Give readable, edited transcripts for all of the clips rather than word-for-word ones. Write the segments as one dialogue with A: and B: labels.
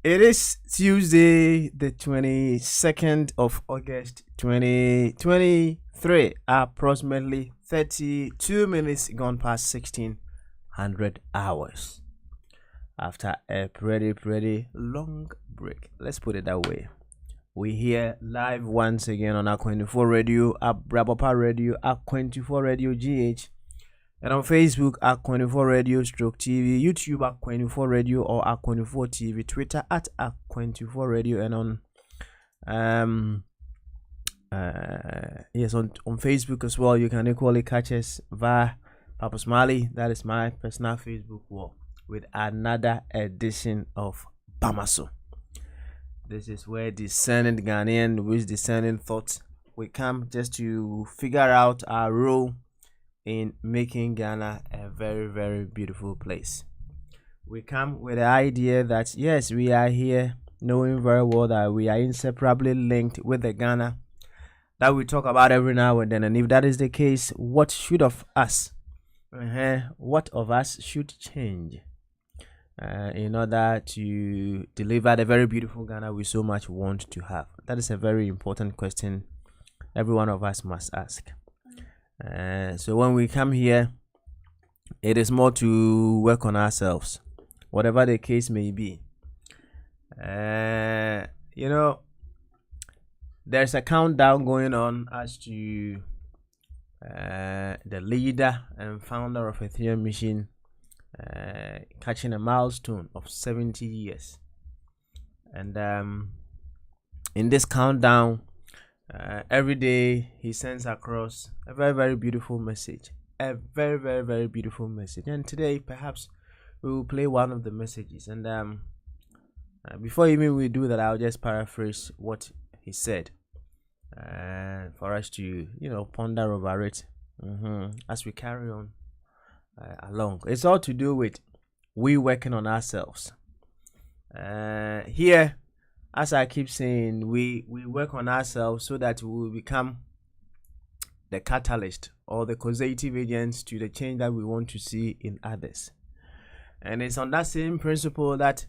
A: It is Tuesday, the 22nd of August, 2023, approximately 32 minutes gone past 1600 hours. After a pretty long break, let's put it that way. We here live once again on Aqu24 Radio, Brabapa Radio, Aqu24 Radio GH, and on Facebook, Aqu24 Radio Stroke TV, YouTube, Aqu24 Radio or Aqu24 TV, Twitter at Aqu24 Radio, and on on Facebook as well. You can equally catch us via Papa Smiley. That is my personal Facebook wall with another edition of Bamaso. This is where discerning Ghanaian with discerning thoughts we come just to figure out our role in making Ghana a very beautiful place. We come with the idea that yes, we are here knowing very well that we are inseparably linked with the Ghana that we talk about every now and then. And if that is the case, what should of us should change in order to deliver the very beautiful Ghana we so much want to have? That is a very important question every one of us must ask. So when we come here, it is more to work on ourselves, whatever the case may be. There's a countdown going on as to the leader and founder of Ethereum Machine catching a milestone of 70 years. And in this countdown, every day he sends across a very beautiful message, a very beautiful message. And today perhaps we will play one of the messages. And before even we do that, I'll just paraphrase what he said for us to ponder over it as we carry on along. It's all to do with we working on ourselves. Here, as I keep saying, we work on ourselves so that we will become the catalyst or the causative agents to the change that we want to see in others. And it's on that same principle that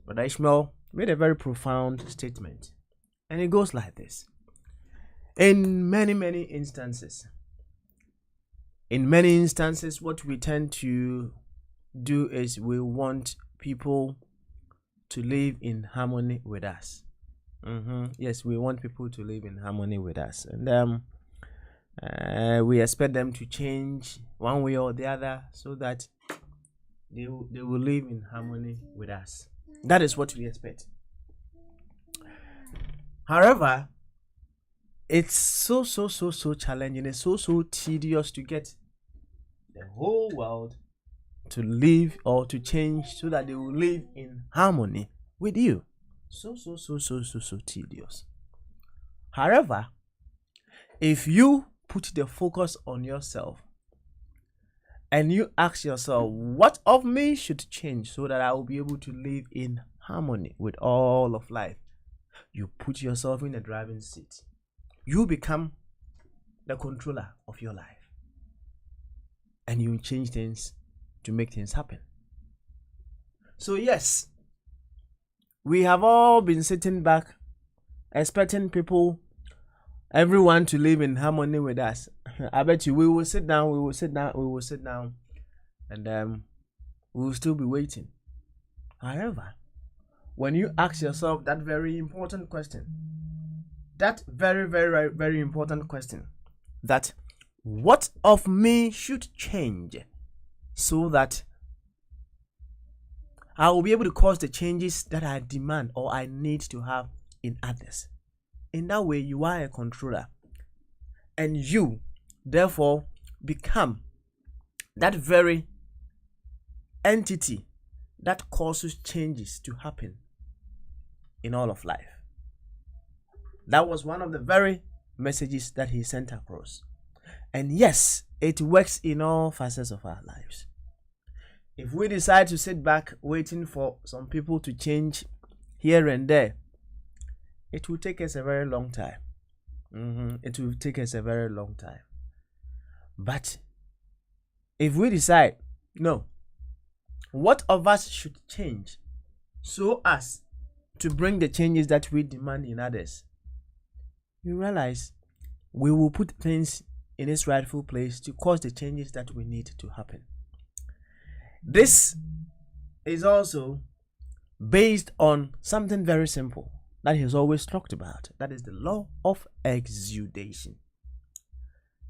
A: Brother Ishmael made a very profound statement. And it goes like this. In many instances, what we tend to do is we want people to live in harmony with us. Yes, we want people to live in harmony with us, and we expect them to change one way or the other so that they will live in harmony with us. That is what we expect. However, it's so challenging. It's so tedious to get the whole world to live or to change so that they will live in harmony with you. So tedious. However, if you put the focus on yourself and you ask yourself, what of me should change so that I will be able to live in harmony with all of life? You put yourself in the driving seat. You become the controller of your life. And you change things to make things happen. So yes, we have all been sitting back expecting everyone to live in harmony with us. I bet you we will sit down, and we will still be waiting. However, when you ask yourself that very important question, that very important question, that what of me should change so that I will be able to cause the changes that I demand or I need to have in others. In that way, you are a controller. And you, therefore, become that very entity that causes changes to happen in all of life. That was one of the very messages that he sent across. And yes, it works in all facets of our lives. If we decide to sit back waiting for some people to change here and there, it will take us a very long time. It will take us a very long time. But if we decide, no, what of us should change so as to bring the changes that we demand in others, you realize we will put things in its rightful place to cause the changes that we need to happen. This is also based on something very simple that he has always talked about. That is the law of exudation.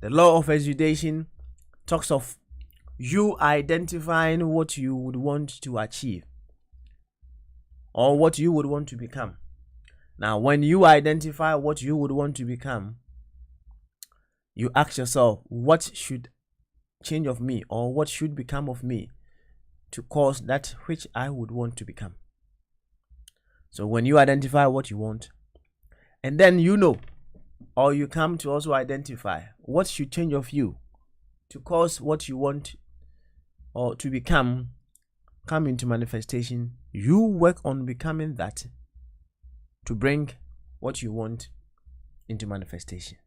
A: The law of exudation talks of you identifying what you would want to achieve or what you would want to become. Now, when you identify what you would want to become, you ask yourself, what should change of me or what should become of me to cause that which I would want to become? So when you identify what you want, and then you know, or you come to also identify what should change of you to cause what you want or to become come into manifestation, you work on becoming that to bring what you want into manifestation.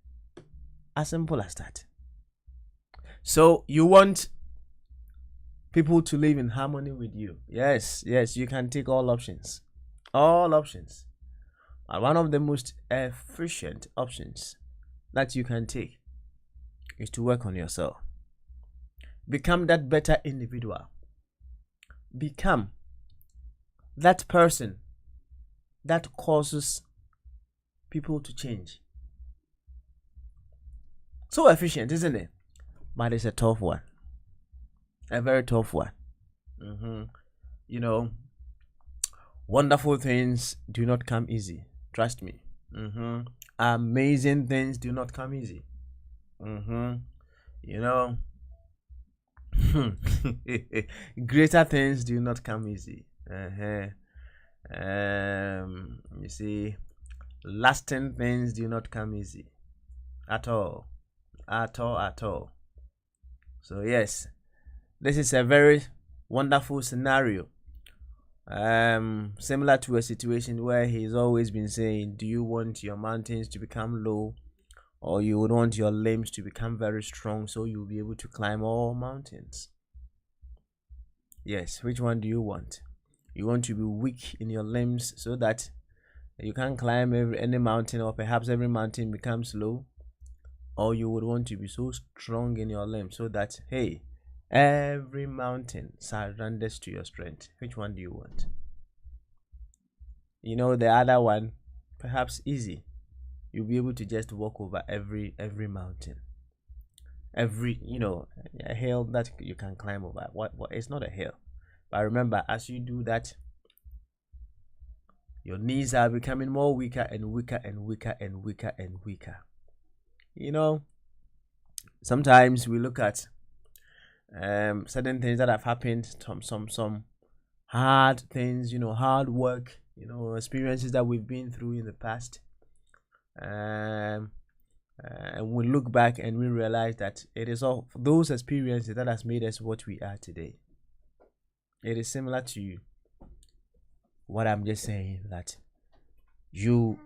A: As simple as that. So you want people to live in harmony with you. Yes, you can take all options. All options. And one of the most efficient options that you can take is to work on yourself. Become that better individual. Become that person that causes people to change. So efficient, isn't it? But it's a tough one. A very tough one. You know, wonderful things do not come easy. Trust me. Amazing things do not come easy. You know, greater things do not come easy. You see, lasting things do not come easy at all. So yes, this is a very wonderful scenario, similar to a situation where he's always been saying, do you want your mountains to become low, or you would want your limbs to become very strong so you'll be able to climb all mountains? Yes, which one do you want? You want to be weak in your limbs so that you can't climb any mountain, or perhaps every mountain becomes low? Or you would want to be so strong in your limbs so that, hey, every mountain surrenders to your strength? Which one do you want? You know, the other one, perhaps easy. You'll be able to just walk over every mountain. Every, a hill that you can climb over. What it's not a hill. But remember, as you do that, your knees are becoming more weaker and weaker and weaker and weaker and weaker. You know, sometimes we look at certain things that have happened, some hard things, hard work, experiences that we've been through in the past, and we look back and we realize that it is all those experiences that has made us what we are today. It is similar to what I'm just saying, that you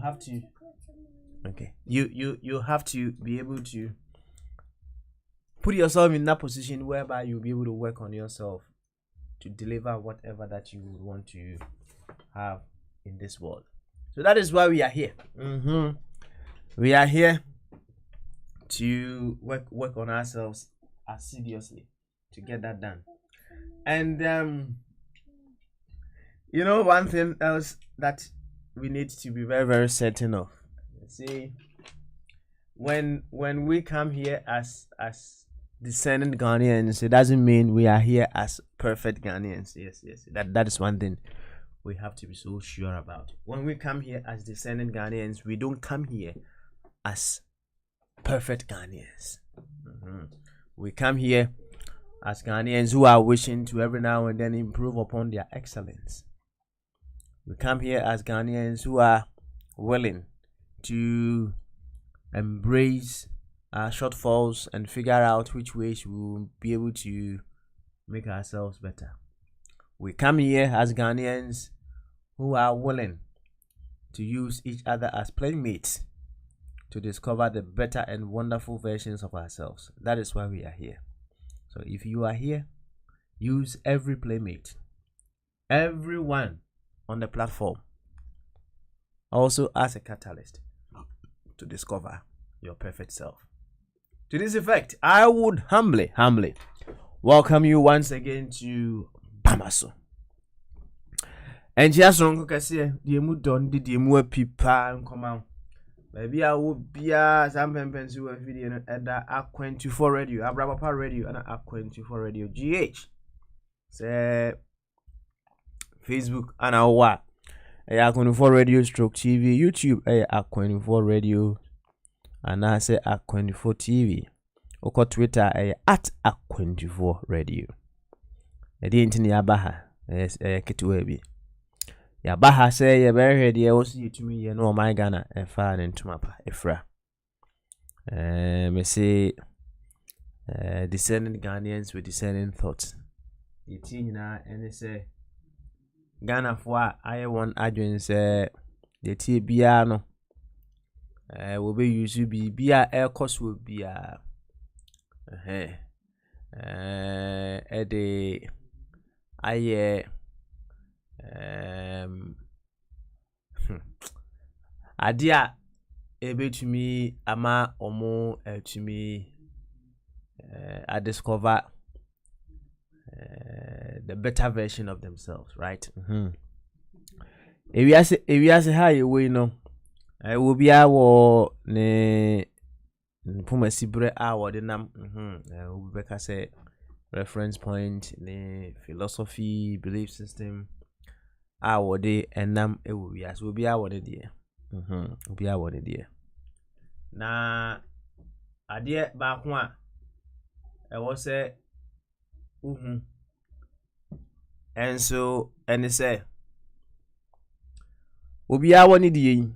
A: have to. Okay, you have to be able to put yourself in that position whereby you'll be able to work on yourself to deliver whatever that you would want to have in this world. So that is why we are here. We are here to work on ourselves assiduously to get that done. And one thing else that we need to be very, very certain of. See, when we come here as descendant Ghanaians, it doesn't mean we are here as perfect Ghanaians. Yes. That is one thing we have to be so sure about. When we come here as descendant Ghanaians, we don't come here as perfect Ghanaians. We come here as Ghanaians who are wishing to every now and then improve upon their excellence. We come here as Ghanaians who are willing to embrace our shortfalls and figure out which ways we will be able to make ourselves better. We come here as Ghanaians who are willing to use each other as playmates to discover the better and wonderful versions of ourselves. That is why we are here. So if you are here, use every playmate, everyone on the platform, also as a catalyst to discover your perfect self. To this effect, I would humbly welcome you once again to Bamaso. And just on Kokasi, the Mudon did the Mua Pipa and come out. Maybe I would be a Sampen Pencil video at the A24 radio, Abrapa radio, and A24 radio GH. Say Facebook and our A24 radio stroke TV, YouTube, A24 radio, and I say A24 TV. Oko Twitter, at A24 radio. I didn't need Abaha, Ketuebi. Yabaha say ye very dear was you to me, you know my Ghana and fan into mapa efra. Me say descending Ghanaians with descending thoughts. Yitina and say Ghana for I want adjoin say the tea biano will be used to be beer air cost will be a de adia ebe to me ama omo to me I discover the better version of themselves, right? If we say how you we know I will be our ne puma sibre our the nam Rebecca say reference point ne philosophy belief system our day and nam it will be as will be our dear. Will be our dear. Na adie back one I was say and so and it say will be our dear.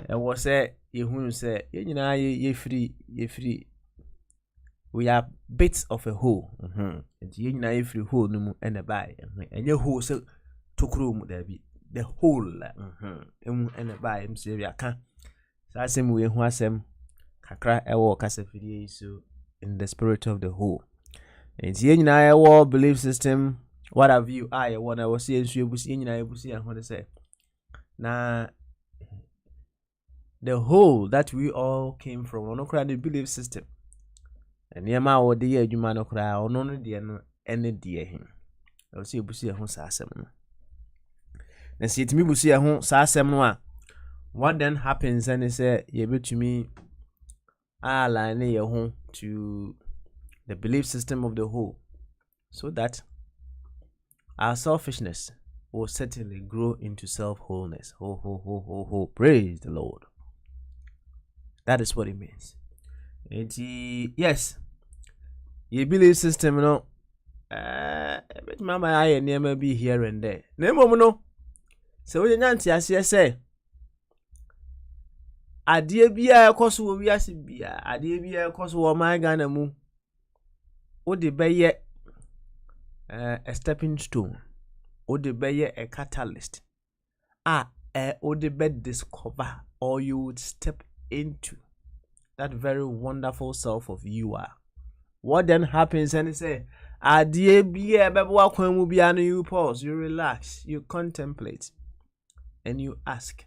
A: I was say you say you know ye free we are bits of a whole. And you know if you whole no and a buy and your whole so took room there be the whole and a buy him say I can so I say we who asem kakra e wo kasa fidie so in the spirit of the whole. And you know I war belief system what have you I want I was saying so you see you see and what say na the whole that we all came from no cry the belief system. And yama wo de ye adwuma no kra ono no de no ene de him I say busi ho sa asem no na si etimi busi ho sa asem no a what then happens and say ye betumi align ye ho to the belief system of the whole so that our selfishness will certainly grow into self-wholeness. Ho. Praise the Lord. That is what it means. Yes, your belief system, you know, but mama, I never be here and there. No, so we didn't say, I dear be a cost will be as beer, I dear be a cost will my Ghana moo. Would the bay yet a stepping stone, would the bay a catalyst? Would the bed discover or you would step into that very wonderful self of you are. What then happens and say, dear be a baby, you pause, you relax, you contemplate, and you ask,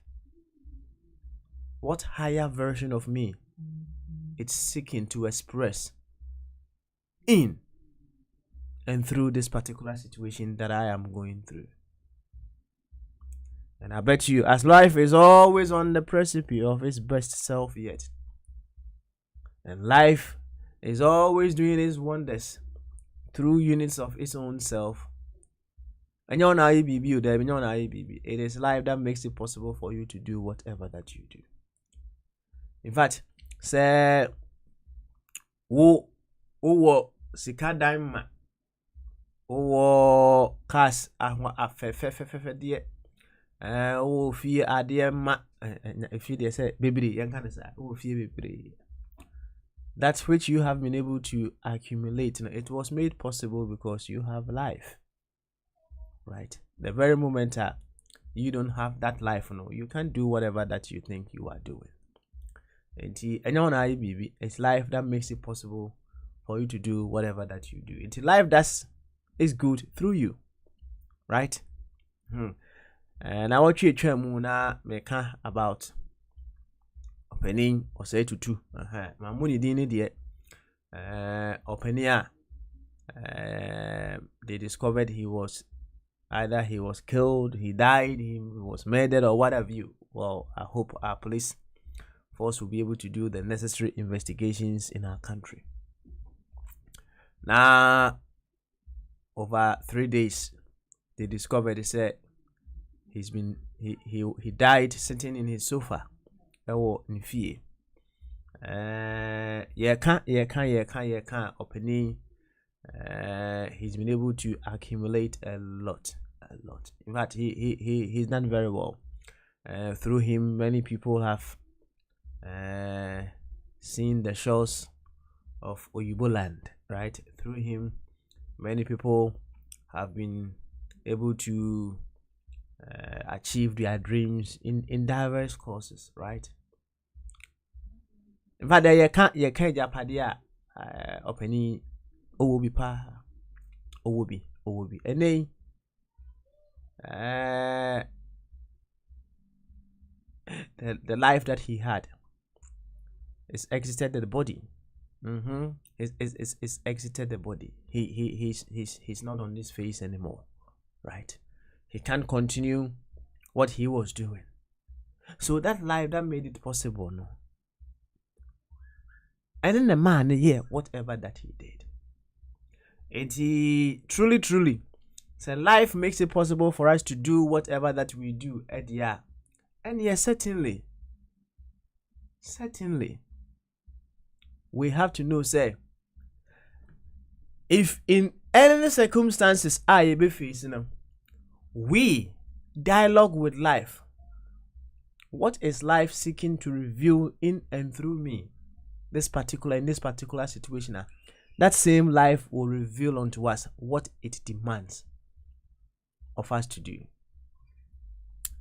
A: what higher version of me it's seeking to express in and through this particular situation that I am going through. And I bet you, as life is always on the precipice of its best self yet, and life is always doing its wonders through units of its own self. And it is life that makes it possible for you to do whatever that you do. In fact, say wo sika daima wo cars afefefefe de wo fie ade ma fie de say bebre yan kan say wo fie bebre. That which you have been able to accumulate, it was made possible because you have life, right? The very moment you don't have that life, you can't do whatever that you think you are doing. It's life that makes it possible for you to do whatever that you do. It's life that is good through you, right? And I want you to make about opening or say to two. My money didn't yet. Opening, they discovered he was killed, he died, he was murdered, or what have you. Well, I hope our police force will be able to do the necessary investigations in our country. Now, over 3 days, they discovered, they said he died sitting in his sofa. In fear. Opening. He's been able to accumulate a lot. In fact, he's done very well. Through him, many people have seen the shores of Oyibo land, right? Through him, many people have been able to achieve their dreams in diverse courses, right? In fact, you can't japadia opening owobi pa owobi and then the life that he had is exited the body. Is exited the body. He's not on this face anymore, right? He can't continue what he was doing. So that life that made it possible, no. And then the man, whatever that he did. It truly, so life makes it possible for us to do whatever that we do. And yes, certainly, we have to know, say, if in any circumstances I be facing, we dialogue with life. What is life seeking to reveal in and through me? In this particular situation, that same life will reveal unto us what it demands of us to do.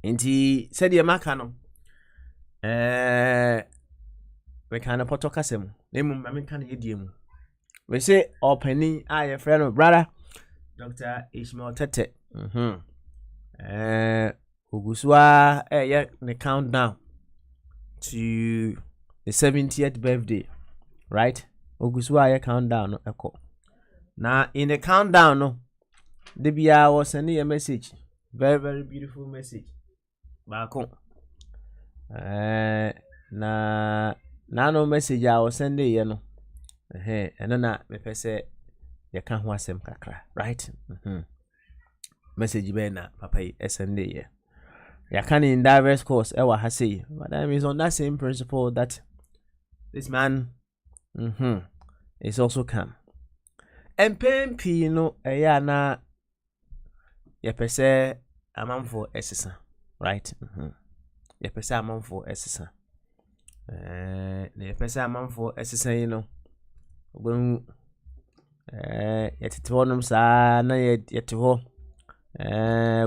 A: And he said, "Ye makano, we can potokasem. Nemu mami kan yediemu. We say opening a friend of brother, Dr. Ishmael Tete. Uguswa the countdown to the 70th birthday, right? Uguswa countdown echo. Now in the countdown, no, Debia was sending a message, very beautiful message. Bako. No message I was sending, and then me say you can't want some kakra, right? Message bena papa SND ye. You can in diverse course ewa hasi, but I mean on that same principle that this man is also come. And pen pino na ye pese a man for SSA, right? Ye pese a man for SSA. Ye pese a man for SSA, when yet it won't sa na yet to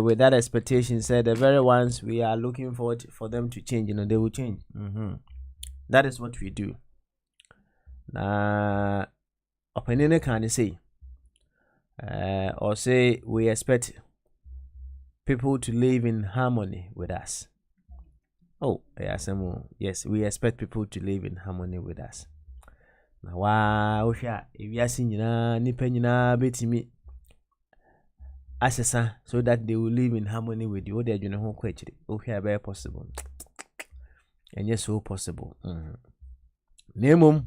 A: with that expectation, said the very ones we are looking forward for them to change, they will change. That is what we do. Opinion can say, or say we expect people to live in harmony with us. Oh, yes, we expect people to live in harmony with us. Now, if you are seeing, betimi. asesa so that they will live in harmony with you. What they doing home kwechiri. Okay, very possible. And yes, so possible. Nemum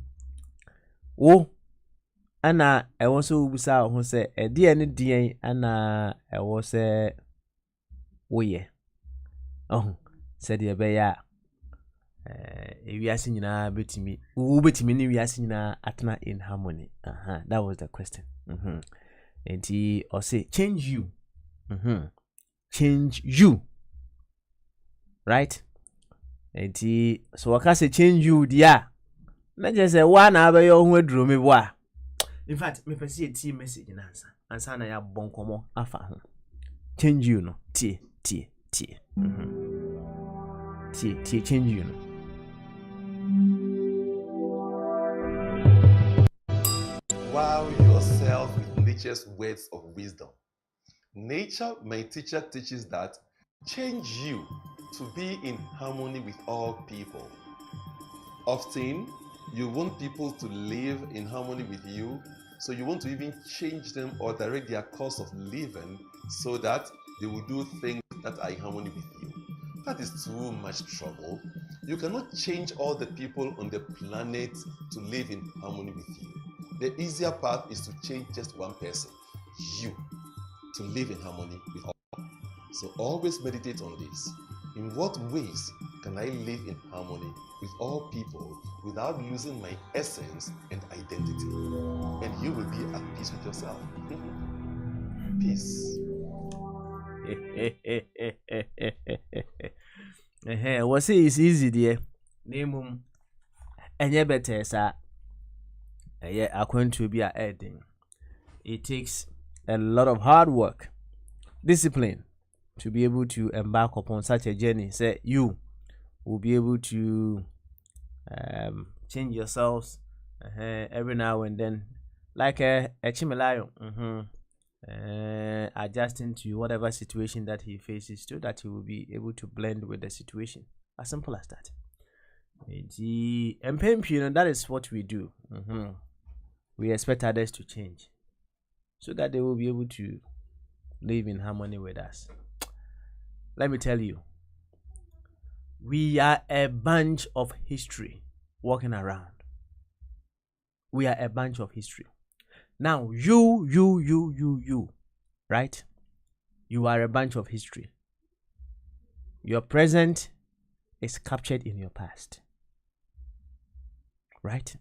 A: wo ana ewo so ubusa ho se ede ne dien ana ewo se woye said ye be ya ewiase nyina betimi wo betimi ne wiase nyina atena in harmony. That was the question. And he or say change you. Change you, right? And he so I can say change you dia na just say one abe yo ho aduro me bo a. In fact me pese a team message na answer na ya bonkomo afa ho change you no tie change you no.
B: Wow yourself with nature's words of wisdom. Nature, my teacher, teaches that change you to be in harmony with all people. Often, you want people to live in harmony with you, so you want to even change them or direct their course of living so that they will do things that are in harmony with you. That is too much trouble. You cannot change all the people on the planet to live in harmony with you. The easier path is to change just one person, you, to live in harmony with all. So always meditate on this. In what ways can I live in harmony with all people without losing my essence and identity? And you will be at peace with yourself. Peace.
A: What say is easy dear. Name enye better sa according to be a heading. It takes a lot of hard work, discipline to be able to embark upon such a journey. Say you will be able to change yourselves every now and then, like a chimelayo, adjusting to whatever situation that he faces, so that he will be able to blend with the situation. As simple as that. That is what we do. We expect others to change so that they will be able to live in harmony with us. Let me tell you, we are a bunch of history walking around. We are a bunch of history. Now, you, right? You are a bunch of history. Your present is captured in your past. Right?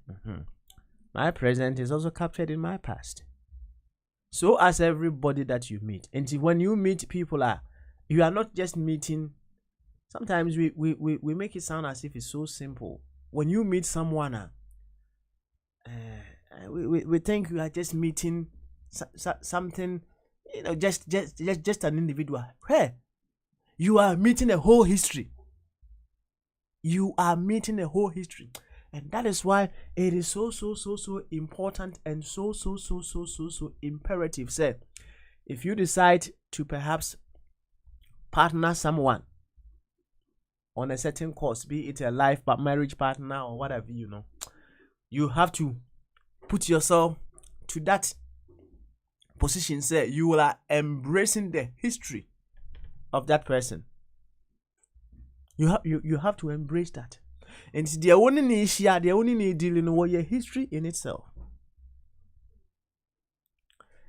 A: My present is also captured in my past. So as everybody that you meet. And when you meet people, you are not just meeting. Sometimes we make it sound as if it's so simple. When you meet someone, we think you are just meeting something, just an individual. Hey, you are meeting a whole history. You are meeting a whole history. And that is why it is so important and so imperative. Say, if you decide to perhaps partner someone on a certain course, be it a life but marriage partner or whatever, you have to put yourself to that position. Say you are embracing the history of that person. You have to embrace that. And the only issue, the only dealing with your history in itself.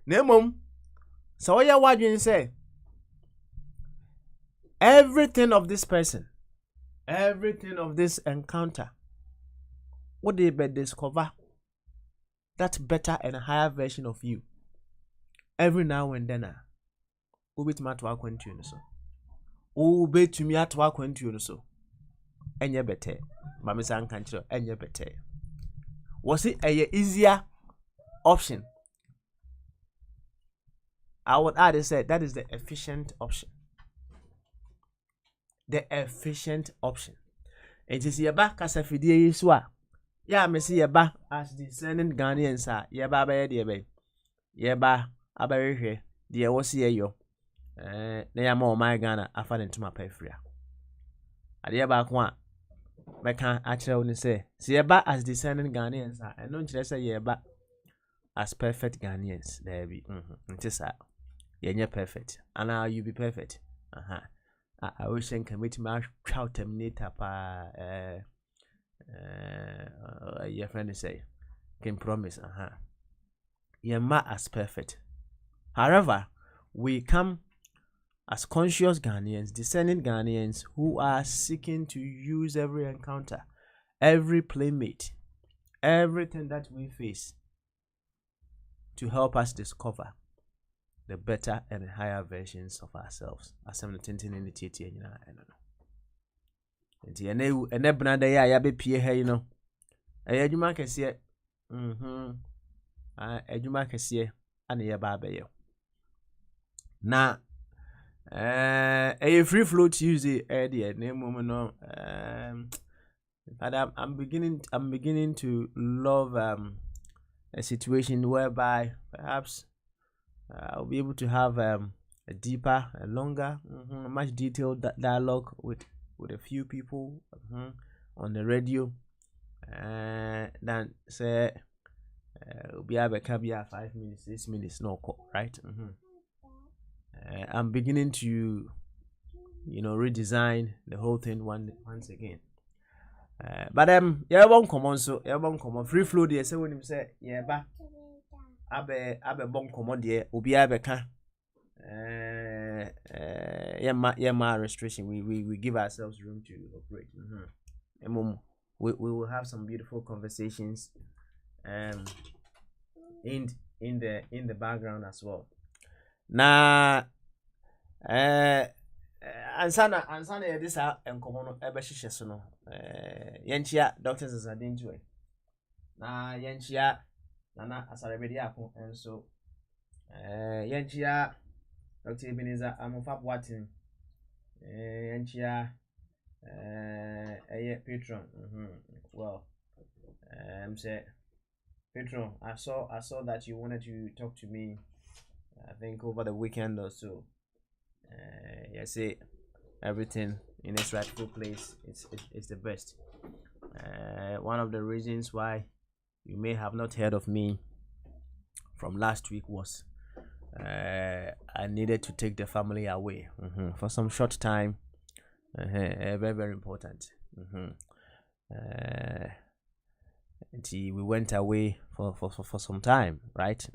A: Nemom, so what you say? Everything of this person, everything of this encounter, what they be discover that better and higher version of you. Every now and then, ubit matwa kwentu so. Ubet me atwa kwentu so. Enye better. Mama san kanchiro enye better. Was it a easier option? I would add said that is the efficient option. The efficient option. And to see a back as a fidye swa. Ya me see a back as discerning Ghanaians are. Ye ba ba ye be. Ye ba abaye de wo see yo. Na ya ma o my Ghana afa into my pefria. Ade ba ko meka achire woni say yeba as discerning Ghanaians and no chire say yeba as perfect Ghanaians there be ntisa You're perfect. And now you be perfect. I wish I can meet my shout terminator your friend say can promise you're not as perfect. However, we come as conscious Ghanaians, discerning Ghanaians who are seeking to use every encounter, every playmate, everything that we face to help us discover the better and higher versions of ourselves. As I'm tinting in the TT, I don't know. And then brother, ya be pie here, you know. Ejuma kese, ejuma kese, and ya ba yo. Na, a free flow Tuesday, the name woman, no. But I'm beginning to love a situation whereby perhaps I'll be able to have a deeper, a longer, much detailed dialogue with a few people on the radio, than say we have a caveat 5 minutes, 6 minutes, no call, right? I'm beginning to, redesign the whole thing once again. But yeah, won't come on, so yeah, won't come on free flow. There, say when him say yeah, ba. Abe bon komo de obi abeka ma restriction we give ourselves room to operate. We will have some beautiful conversations in the background as well. Na ansana this enkomo no ebe hihye so no yenchia doctors is adinto na yenchia Nana Asarabedi Ako, and so Yanchia Dr. Ebenezer Amofab Watson, Yanchia Patron. Well, say Patron, I saw that you wanted to talk to me, I think over the weekend or so. Yes, say everything in its rightful place. It's the best. One of the reasons why you may have not heard of me from last week was I needed to take the family away for some short time. Very, very important. We went away for some time, right?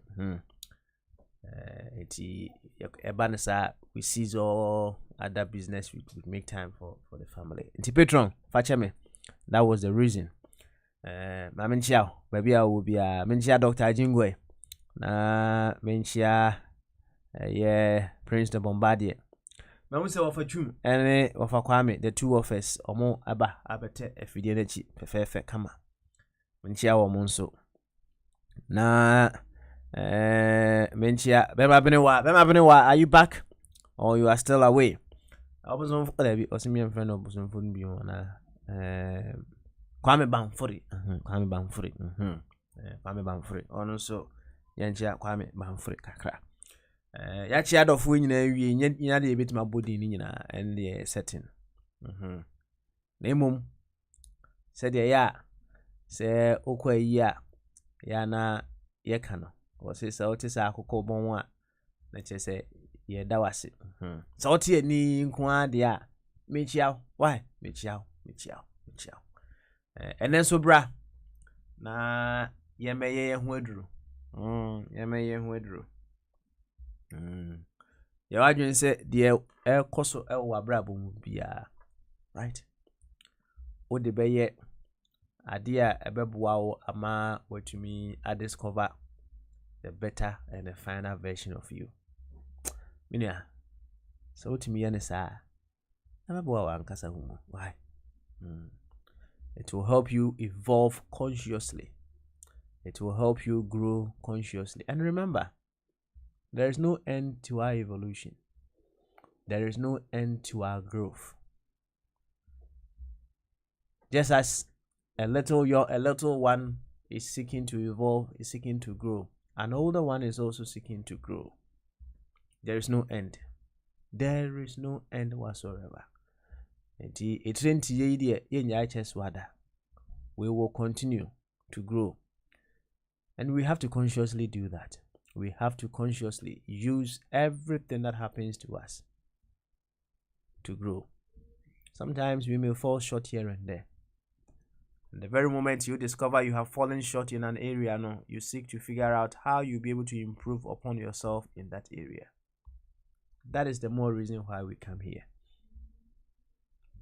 A: We cease all other business. We make time for the family. Patron, Facheme, that was the reason. Menchia, baby, I will be a Menchia Dr. Jingwe. Na Menchia, Prince the Bombardier. Mamma of a tune, and of a Kwame, the two of us, or more abate, if we didn't cheat, perfect, come. Menchia or Monso. Na Menchia, Bema, are you back? Or you are still away? I was on for the Osimian friend of Bosom Food Biona. Kwame Bamfuri, Kwame Bamfuri. Oh so Yanchia Kwame Bamfuri kakra. Yachi ad of winning a bit my body nina and the setting. Nemum said ya say okwa ya na yekano or say so tis a cocoa bonwa. Let's say ye dawasi. So tia ni nkwa dia mechiao. Why? Mechiao. And then so bra na yemeye hu aduru yemeye hu aduru ye wadwen se de ekoso ewo abrabo mu bia, right? O de beye ade a ebeboa wo ama watumi a discover the better and the final version of you. Minia so utumi ye ne sa ebeboa wa ankasa hu. Why? It will help you evolve consciously. It will help you grow consciously. And remember, there is no end to our evolution. There is no end to our growth. Just as a little one is seeking to evolve, is seeking to grow, an older one is also seeking to grow. There is no end. There is no end whatsoever. We will continue to grow, and we have to consciously do that. we have to consciously use everything that happens to us to grow. Sometimes we may fall short here and there. And the very moment you discover you have fallen short in an area, no, you seek to figure out how you'll be able to improve upon yourself in that area. That is the more reason why we come here.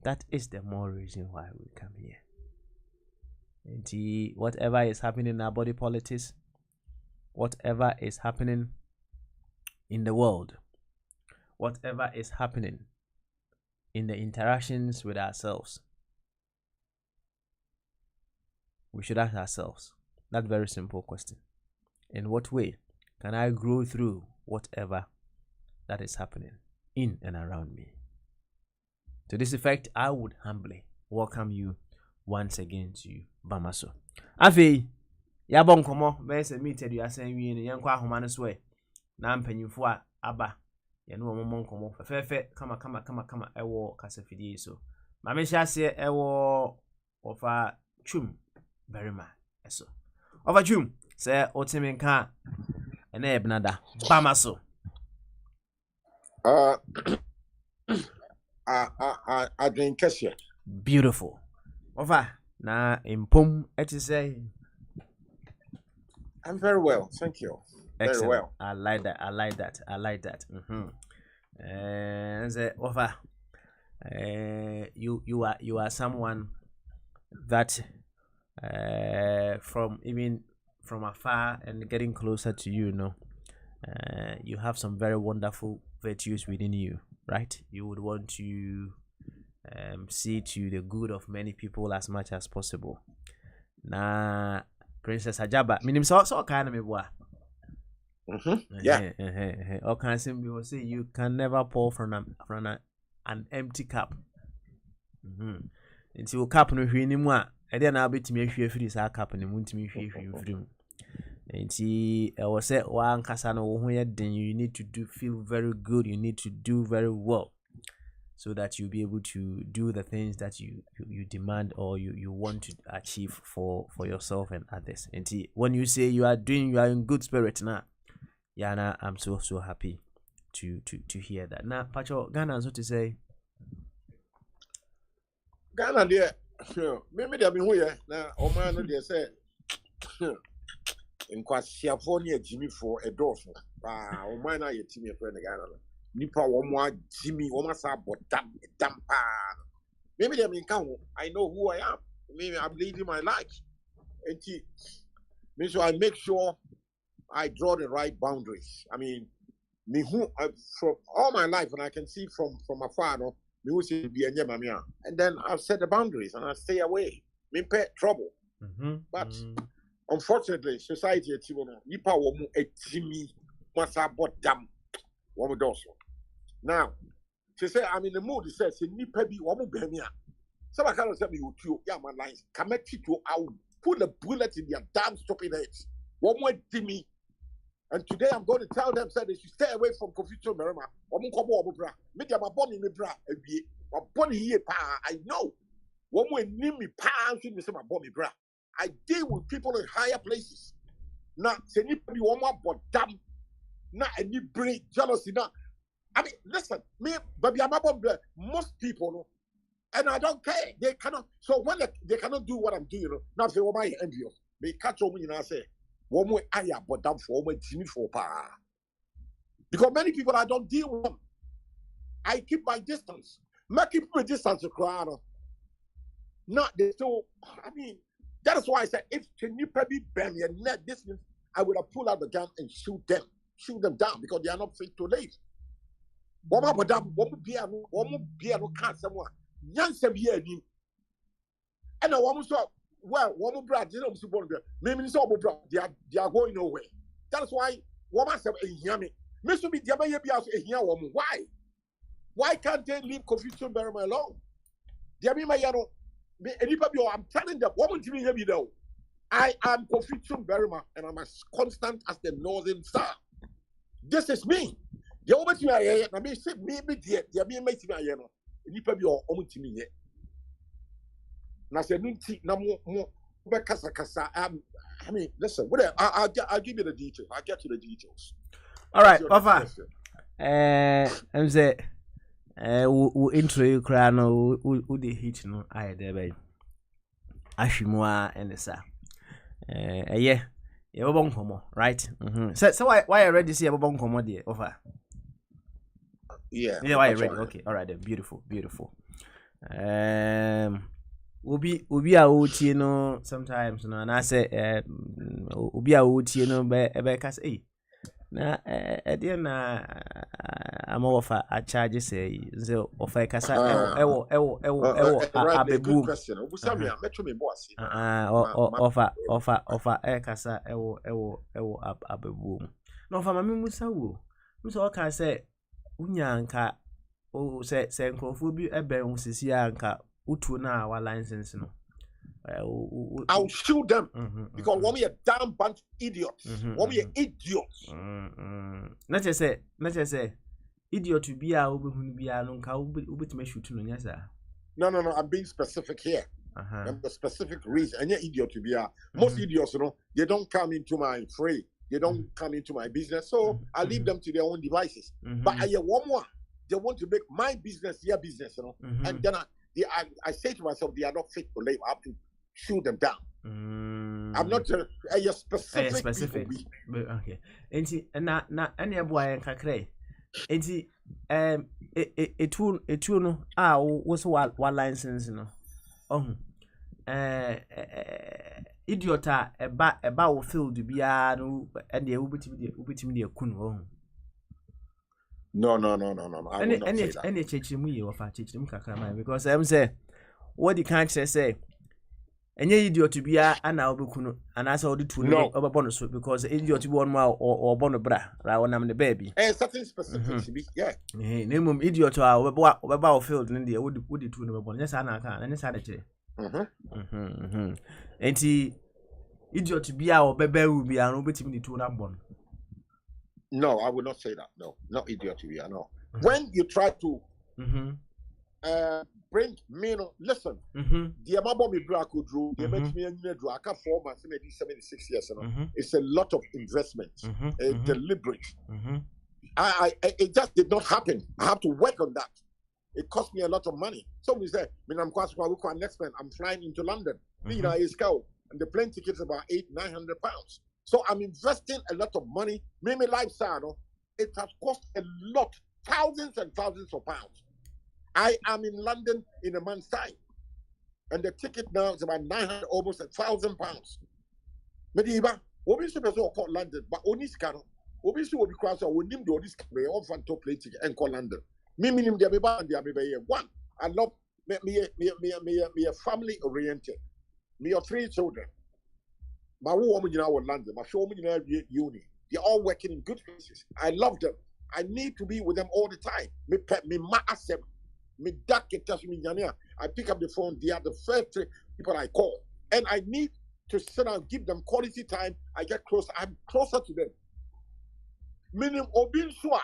A: That is the more reason why we come here. And whatever is happening in our body politics, whatever is happening in the world, whatever is happening in the interactions with ourselves, we should ask ourselves that very simple question. In what way can I grow through whatever that is happening in and around me? To this effect, I would humbly welcome you once again to Bamaso. Afi, yabon komo, bese meted you are saying we in the young Quahomanis way. Nam penifua, Abba, Yanu Momon komo, Fefe, kama, ewo, Casafidi so. Mamisha say ewo of a chum, very ma, eso. Of a chum, say Otimin ka, and ebnada, Bamaso.
C: I drink cassia.
A: Beautiful. Over na impom say.
C: I'm very well, thank you.
A: Excellent.
C: Very well.
A: I like that. And say over. You are someone that from afar and getting closer to you, you have some very wonderful virtues within you, right? You would want to see to the good of many people as much as possible. Na Princess Ajaba, minim so kind of me boy.
C: Yeah.
A: Or can simply say you can never pour from an empty cup. Until cup no hwe ni mu a, e dey na betimi ahwe afiri sa cup ni mu ntimi hwe mfiri mu. Enti I was say one kasa no wo ho ye den, you need to feel very good, you need to do very well, so that you'll be able to do the things that you demand or you want to achieve for yourself and others. And when you say you are in good spirit now, Yana, I'm so happy to hear that. Now, Pacho Ghana, so to say.
C: Ghana, dear, maybe they've been here now. Oh man, they say in California, Jimmy for a door. Oh man, I Jimmy friend Ghana. Nipa womwa Jimmy womasa botam dampa. Maybe they mean count. I know who I am. Maybe I'm leading my life. And so I make sure I draw the right boundaries. I mean, me who from all my life, and I can see from afar, no, me who say be and then I've set the boundaries and I stay away. Me pet trouble. But unfortunately, society nipa womu Jimmy womasa botam. Now, she said, I'm in the mood. He says, nipa bi womu behemia. Some I cannot say me with you. Yeah, my lines. Come at you. I will put a bullet in their damn stupid heads. One more Timmy. And today I'm going to tell them that they should stay away from confusion. Merima. Womu komo womu bra. Me dia ma boni me bra. Ebi. Ma boni here pa. I know. Womu enimi pa. Ansi me say ma boni bra. I deal with people in higher places. Now, say nipa bi womu abodam. Na any brain jealousy na. I mean, listen, me, baby, I'm about most people, no, and I don't care. They cannot. So when they cannot do what I'm doing, now say, "Oh my envious." Me catch on me and I say, "One more aya, but damn for one Jimmy for pa." Because many people I don't deal with them. I keep my distance. Me keep my distance to crowd. Not they so. I mean, that is why I said if Nipa be bam and net distance, I would have pulled out the gun and shoot them down because they are not fit to live. Woman, woman, be no can't someone. Young some year, and a woman saw, well, woman, brad, you know, maybe so, they are going nowhere. That's why woman said, Yami, Mr. B. Yama, a young woman. Why can't they leave confusion very alone? Yami, my yellow, anybody, I'm telling them, woman to me, you know, I am confusion very much, and I'm as constant as the northern star. This is me. The over to me, I mean, say, maybe the me make me, you know, nipa be or omu to me yet. Na se nunti na mo kasa I mean, listen, whatever. I'll give you the details. I'll get to the details.
A: All right, Papa. I'm say, we intro you cry no, we the hit no. I there by. Ashimwa and the sa. Yeah. You have a bonkomo, right? So why already see a bonkomo there? Offer.
C: Yeah.
A: Yeah, why already? Okay, all right then. Beautiful. Ubi a uti no sometimes no, and I say ubi a uti no be cast na dear na I'm offer a charge say so offer kasa ewo
C: good question.
A: offer kasa ewo abeboom no for mama musa wo musa ka say unya nka o say nkrofo bi ebe sisi anka utu na our license no
C: I'll shoot them because one me a damn bunch of idiots. One me idiots.
A: Not just say idiot to be a ubihun be a nunca ubit shoot no nyasa.
C: No, I'm being specific here. And the specific reason, and you're idiot to be a most idiots, you know, they don't come into my fray, they don't come into my business, so I leave them to their own devices. But I hear one more, they want to make my business their business, you know, and then I say to myself, they are not fit for labor. I have to shoot them down. I'm not a specific.
A: Okay. And na any boy and kakre. And it no was what license no. Idiota about field bia no and the ubitimi kun.
C: No.
A: Any church mu ye ofa church mu kakra because I'm say what the country say enye idiot bia ana obekunu ana say odi tu no obebo so because idiot bi one ma or bono bra ra wonam ne baby
C: something specific to be yeah
A: nemum idiot a obeba field ne de wodi tu no bebo nyesa na aka na nyesa da kire enti idiot bia obeba wu bia no betimi di tu na bon.
C: No, I will not say that. No, not idiot to be. I know. When you try to bring me, listen. The amount me black could draw, the amount me draw. I can't form my 76 years. It's a lot of investment, deliberate. It just did not happen. I have to work on that. It cost me a lot of money. So we say, I'm next man. I'm flying into London. You know, and the plane ticket is about £800-900. So I'm investing a lot of money. Maybe lifestyle, it has cost a lot, thousands and thousands of pounds. I am in London in a month's time, and the ticket now is about 900, almost £1,000. Mediba, what is the person called London? But only scano. What is the cross or name do this way on fanto play ticket and call London? Me minimum the Abiba and the Abiba. One, I love me a family oriented. Me of 3 children. My woman in our London, my show me in our uni. They're all working in good places. I love them. I need to be with them all the time. Me pet me maasem, me duck it touch me yania. I pick up the phone. They are the first 3 people I call, and I need to sit down, give them quality time. I get closer. I'm closer to them. Meaning, obin swa.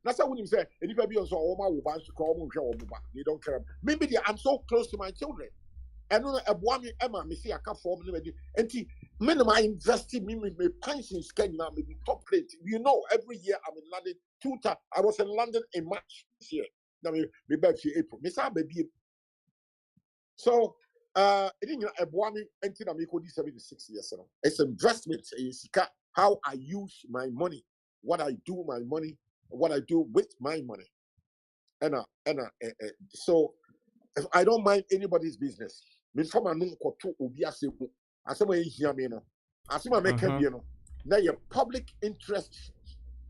C: That's what we say. And if I be on so, they don't care. Maybe I'm so close to my children. And no, a boy, Emma, me see a cup for me, and minimum investing me pension scheme now, maybe top plate. You know, every year I'm in London 2 times. I was in London in March this year. Now, me back to April. Miss baby. So, it didn't a boy, until I'm equal 76 years old. It's investment. It's how I use my money, what I do my money, what I do with my money. So, if I don't mind anybody's business. Before I know what to obiase ko asema e hia me no asema make bi no na your public interest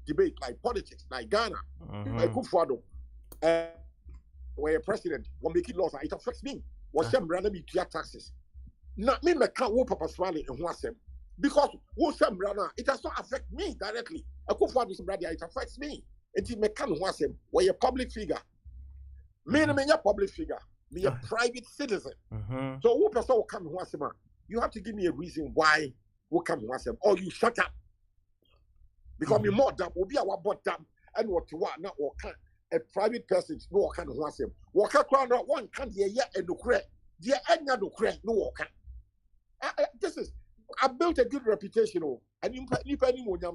C: debate like politics like Ghana like Kufuado where president will make it laws it affects me what some brother me to taxes not me make wo papa swale e ho asem because wo some brother it does not affect me directly Kufuado brother it affects me it make kan ho asem where your public figure me no me public figure. Be a private citizen. So who person will come once a month? You have to give me a reason why will come once a month. Or you shut up. Because me more dumb will be our bottom and what you want not what can a private person no can once a month. Walk around one can't hear and no credit. Dear Edna no credit no walk. This is I built a good reputation. Oh, and you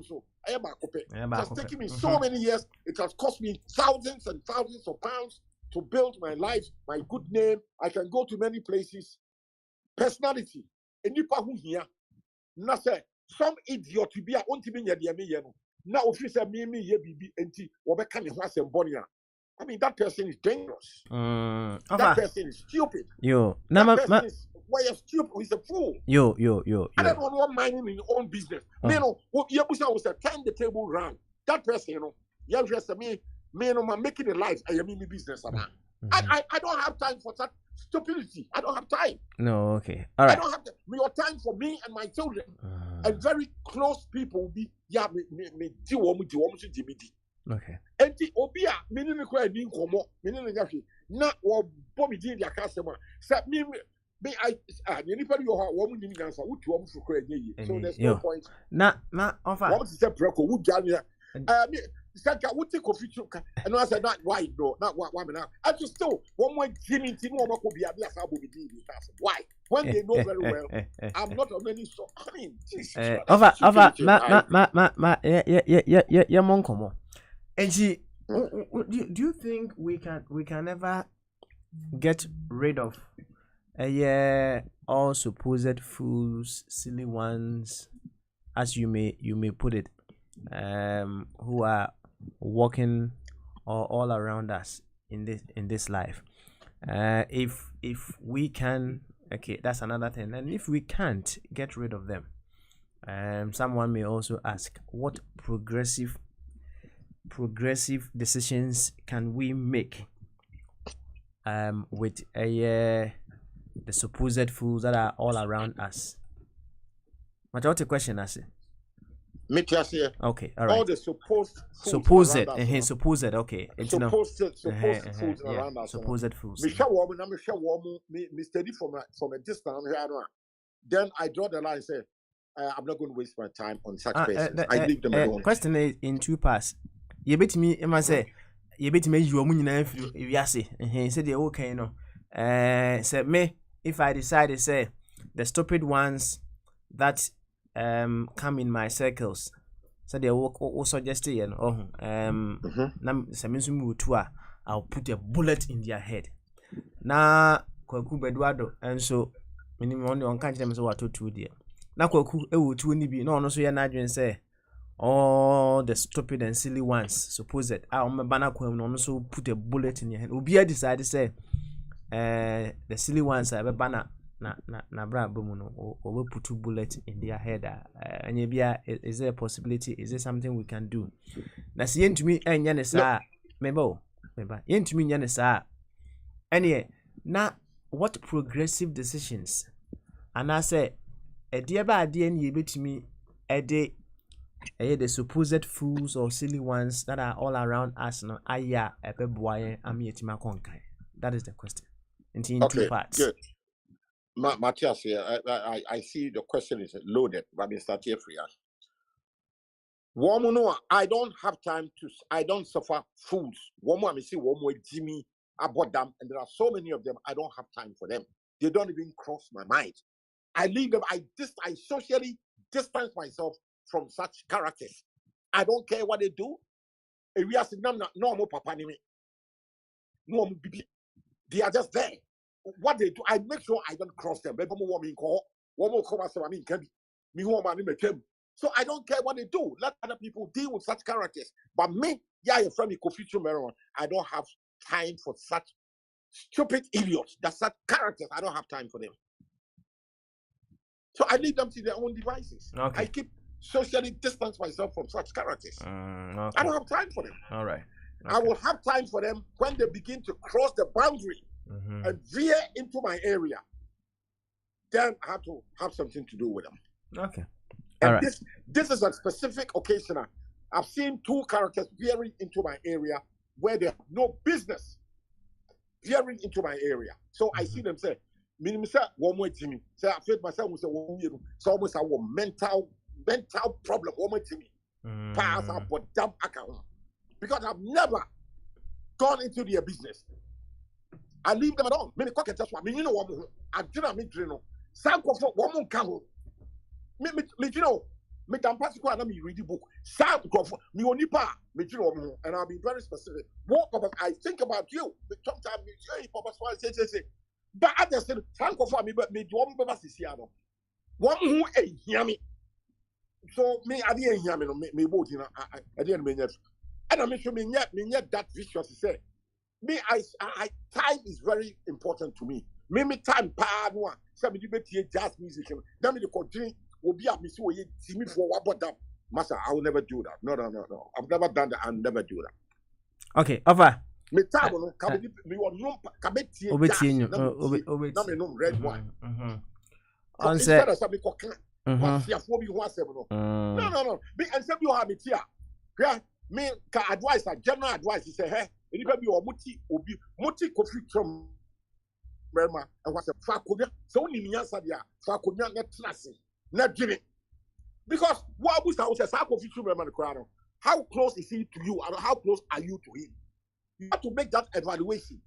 C: so I am it has taken me so many years. It has cost me thousands and thousands of pounds to build my life, my good name. I can go to many places. Personality. And you who here. Now say some idiot to be a want to be near the Amiano. Now if you say me ye BB NT or back can Bonia. I mean that person is dangerous. That person is stupid. That person is why you're stupid, he's a fool. I don't want minding in your own business. You know, what you was a turn the table round. That person, you know, you're just me, I'm making a life. I am in the business. I don't have time for that stupidity. I don't have time.
A: No, okay. All right.
C: I don't have your time for me and my children. And very close people will be, me
A: okay.
C: And the Obia, meaning the cry being como, meaning the Yashi, not what Bobby did your customer. Set me, anybody you have woman in answer, which you want to create. So there's no point.
A: Not offer.
C: What is that Breco? Would Jamia? Saka would take coffee choker, and I said, not why, no, not what woman. I just still one more Jimmy Timo could be a why? When they know very well, I'm not on any so. I mean,
A: and see, do you think we can ever get rid of all supposed fools, silly ones, as you may put it, who are walking all around us in this life? If we can, okay, that's another thing. And if we can't get rid of them, someone may also ask, what progressive decisions can we make with the supposed fools that are all around us? What the question I say? Okay, all right.
C: All the supposed
A: okay.
C: Supposed fools around us.
A: Supposed fools.
C: Me study from a distance. Then I draw the line and say, I'm not going to waste my time on such persons. I leave them alone.
A: Question is in two parts. You bet me, I say, you bet me you are winning if you say, and he said, okay, no. Said me, if I decide to say the stupid ones that come in my circles, so they will also suggest it, I'll put a bullet in their head. Na kwaku bedwado, and so minimum on catch them so what to dear. Na kwaku ewu tu ni bi no so ya na adwen say all the stupid and silly ones suppose that bana kwam no so put a bullet in your head. Obi decide say the silly ones are bana na bra bomu no or we put two bullets in their head. And is there a possibility? Is there something we can do? Na see to me enya ne sa meba yen to me nya ne sa any na what progressive decisions and I say a dear ba dear ye betimi a day the supposed fools or silly ones that are all around us no aya ebeboy amietima konkai. That is the question. In two parts.
C: Good. Matthias here, I see the question is loaded, but me start here for you. Woman, I don't have time I don't suffer fools. Woman, I see one more Jimmy about them, and there are so many of them, I don't have time for them. They don't even cross my mind. I leave them, I socially distance myself from such characters. I don't care what they do. We are no papa no bibi. They are just there. What they do, I make sure I don't cross them. So I don't care what they do. Let other people deal with such characters. But me, you're from me, I don't have time for such stupid idiots. That's such characters. I don't have time for them. So I leave them to their own devices.
A: Okay.
C: I keep socially distance myself from such characters.
A: Okay.
C: I don't have time for them.
A: All right. Okay.
C: I will have time for them when they begin to cross the boundary and veer into my area. Then I have to have something to do with them.
A: Okay.
C: And right. This is a specific occasion. I've seen two characters veering into my area where they have no business veering into my area. So I see them say, one more Jimmy. Say I feel myself with so almost our mental problem. One more Jimmy. Pass up but dump account. Because I've never gone into their business. I leave them alone. Many cockets just want me, you know what I didn't mean to know. Some for one more camel. me you know me dan particular na me read the book sad me onipa me you know and I'll be very specific what papa I think about you sometimes me say papa so say but I just said thank for me but me do one papa sisi ano one who hear me so me I didn't hear me no me both you know I didn't mean it and I make sure me yet that vicious to say me I time is very important to me me time pa no say me do jazz music then me continue will be at me so you see me for what but that master I will never do that no I've never done that I'll never do that
A: okay over
C: me time no me want no kabetie na me no red wine on say instead of say me kokan what fear for me who asem no me and say you have it here yeah me ka advice general advice say hey anybody be omuti obi muti kofi from Burma and was a fakonya so ni nyansa dia fakonya na trase na dwene because what was say kofi from Burma the how close is he to you and how close are you to him you have to make that evaluation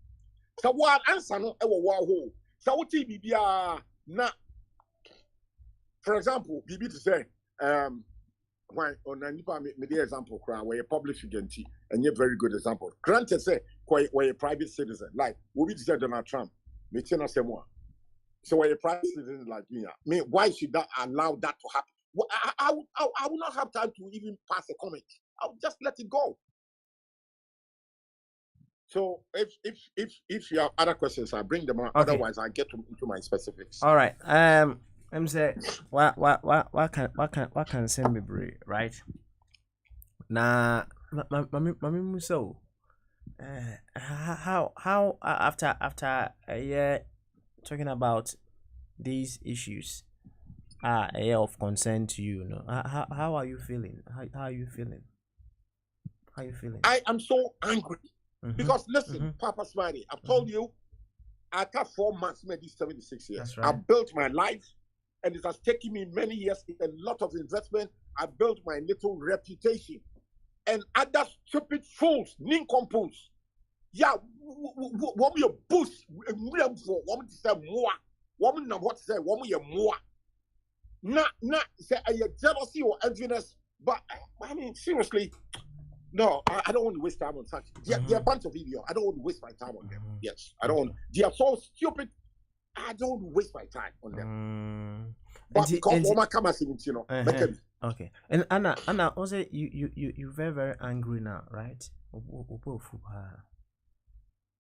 C: so what answer no e wo ho so what bibia na for example bibi to say why on a nipa me the example cry where a public figure and a very good example granted say where a private citizen like we be to say Donald Trump me tell us more so where a private citizen like me why should that allow that to happen I will not have time to even pass a comment I'll just let it go so if you have other questions I bring them out okay. Otherwise I get into my specifics
A: all right I'm say what can send me break right now mami so how after a year talking about these issues a year of concern to you, how are you feeling how are you feeling
C: I am so angry because listen Papa Smiley I've told you I got 4 months maybe 76 years that's right. I built my life and it has taken me many years, a lot of investment. I built my little reputation. And other stupid fools, nincompoops, yeah, want me a boost, want me to say more, want me what to say, want me more. Not say a jealousy or enviness, but I mean, seriously, no, I don't want to waste time on such. They're a bunch of idiots. I don't want to waste my time on them. Yes, I don't want. They are so stupid. I don't waste my time on them. But because Oma Kamas,
A: okay. And Anna, also you very very angry now, right?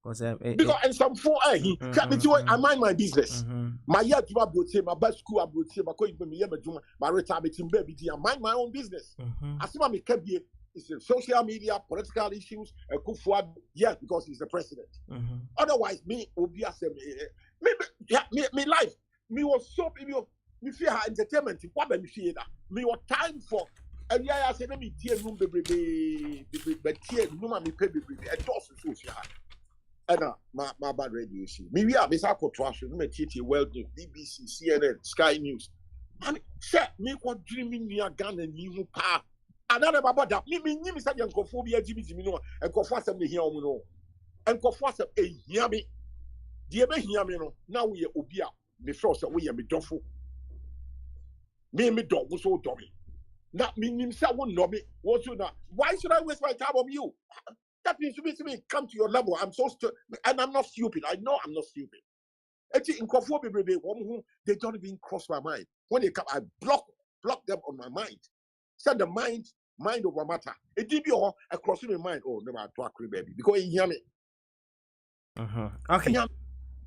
C: Because and some for I mind my business. My year to my best school my retirement baby. I mind my own business. As soon as I can be it's social media, political issues, yeah, because he's the president. Otherwise, me life, me was so me fear entertainment. What me fear that me was time for. And yeah, I said let me tear room baby, but tear room me pay baby. And also social. And my bad radio issue. Me we are this trash. Me teach well do BBC, CNN, Sky News. And shit, me what dreaming near Ghana and new power. Another about that. Me say yankophobia Jimmy no and confess them here no. And confess them hear me. Dear me hear me no. Now we are obia. Me first we are me dofo. Me dog was so dummy. Not meaning someone know me. What you not? Why should I waste my time on you? That means to me come to your level. I'm so stupid and I'm not stupid. I know I'm not stupid. Actually, in Kofobi, they don't even cross my mind. When they come, I block them on my mind. Send the mind over matter. It did be all across my mind. Oh, never talk baby because you hear me.
A: Okay.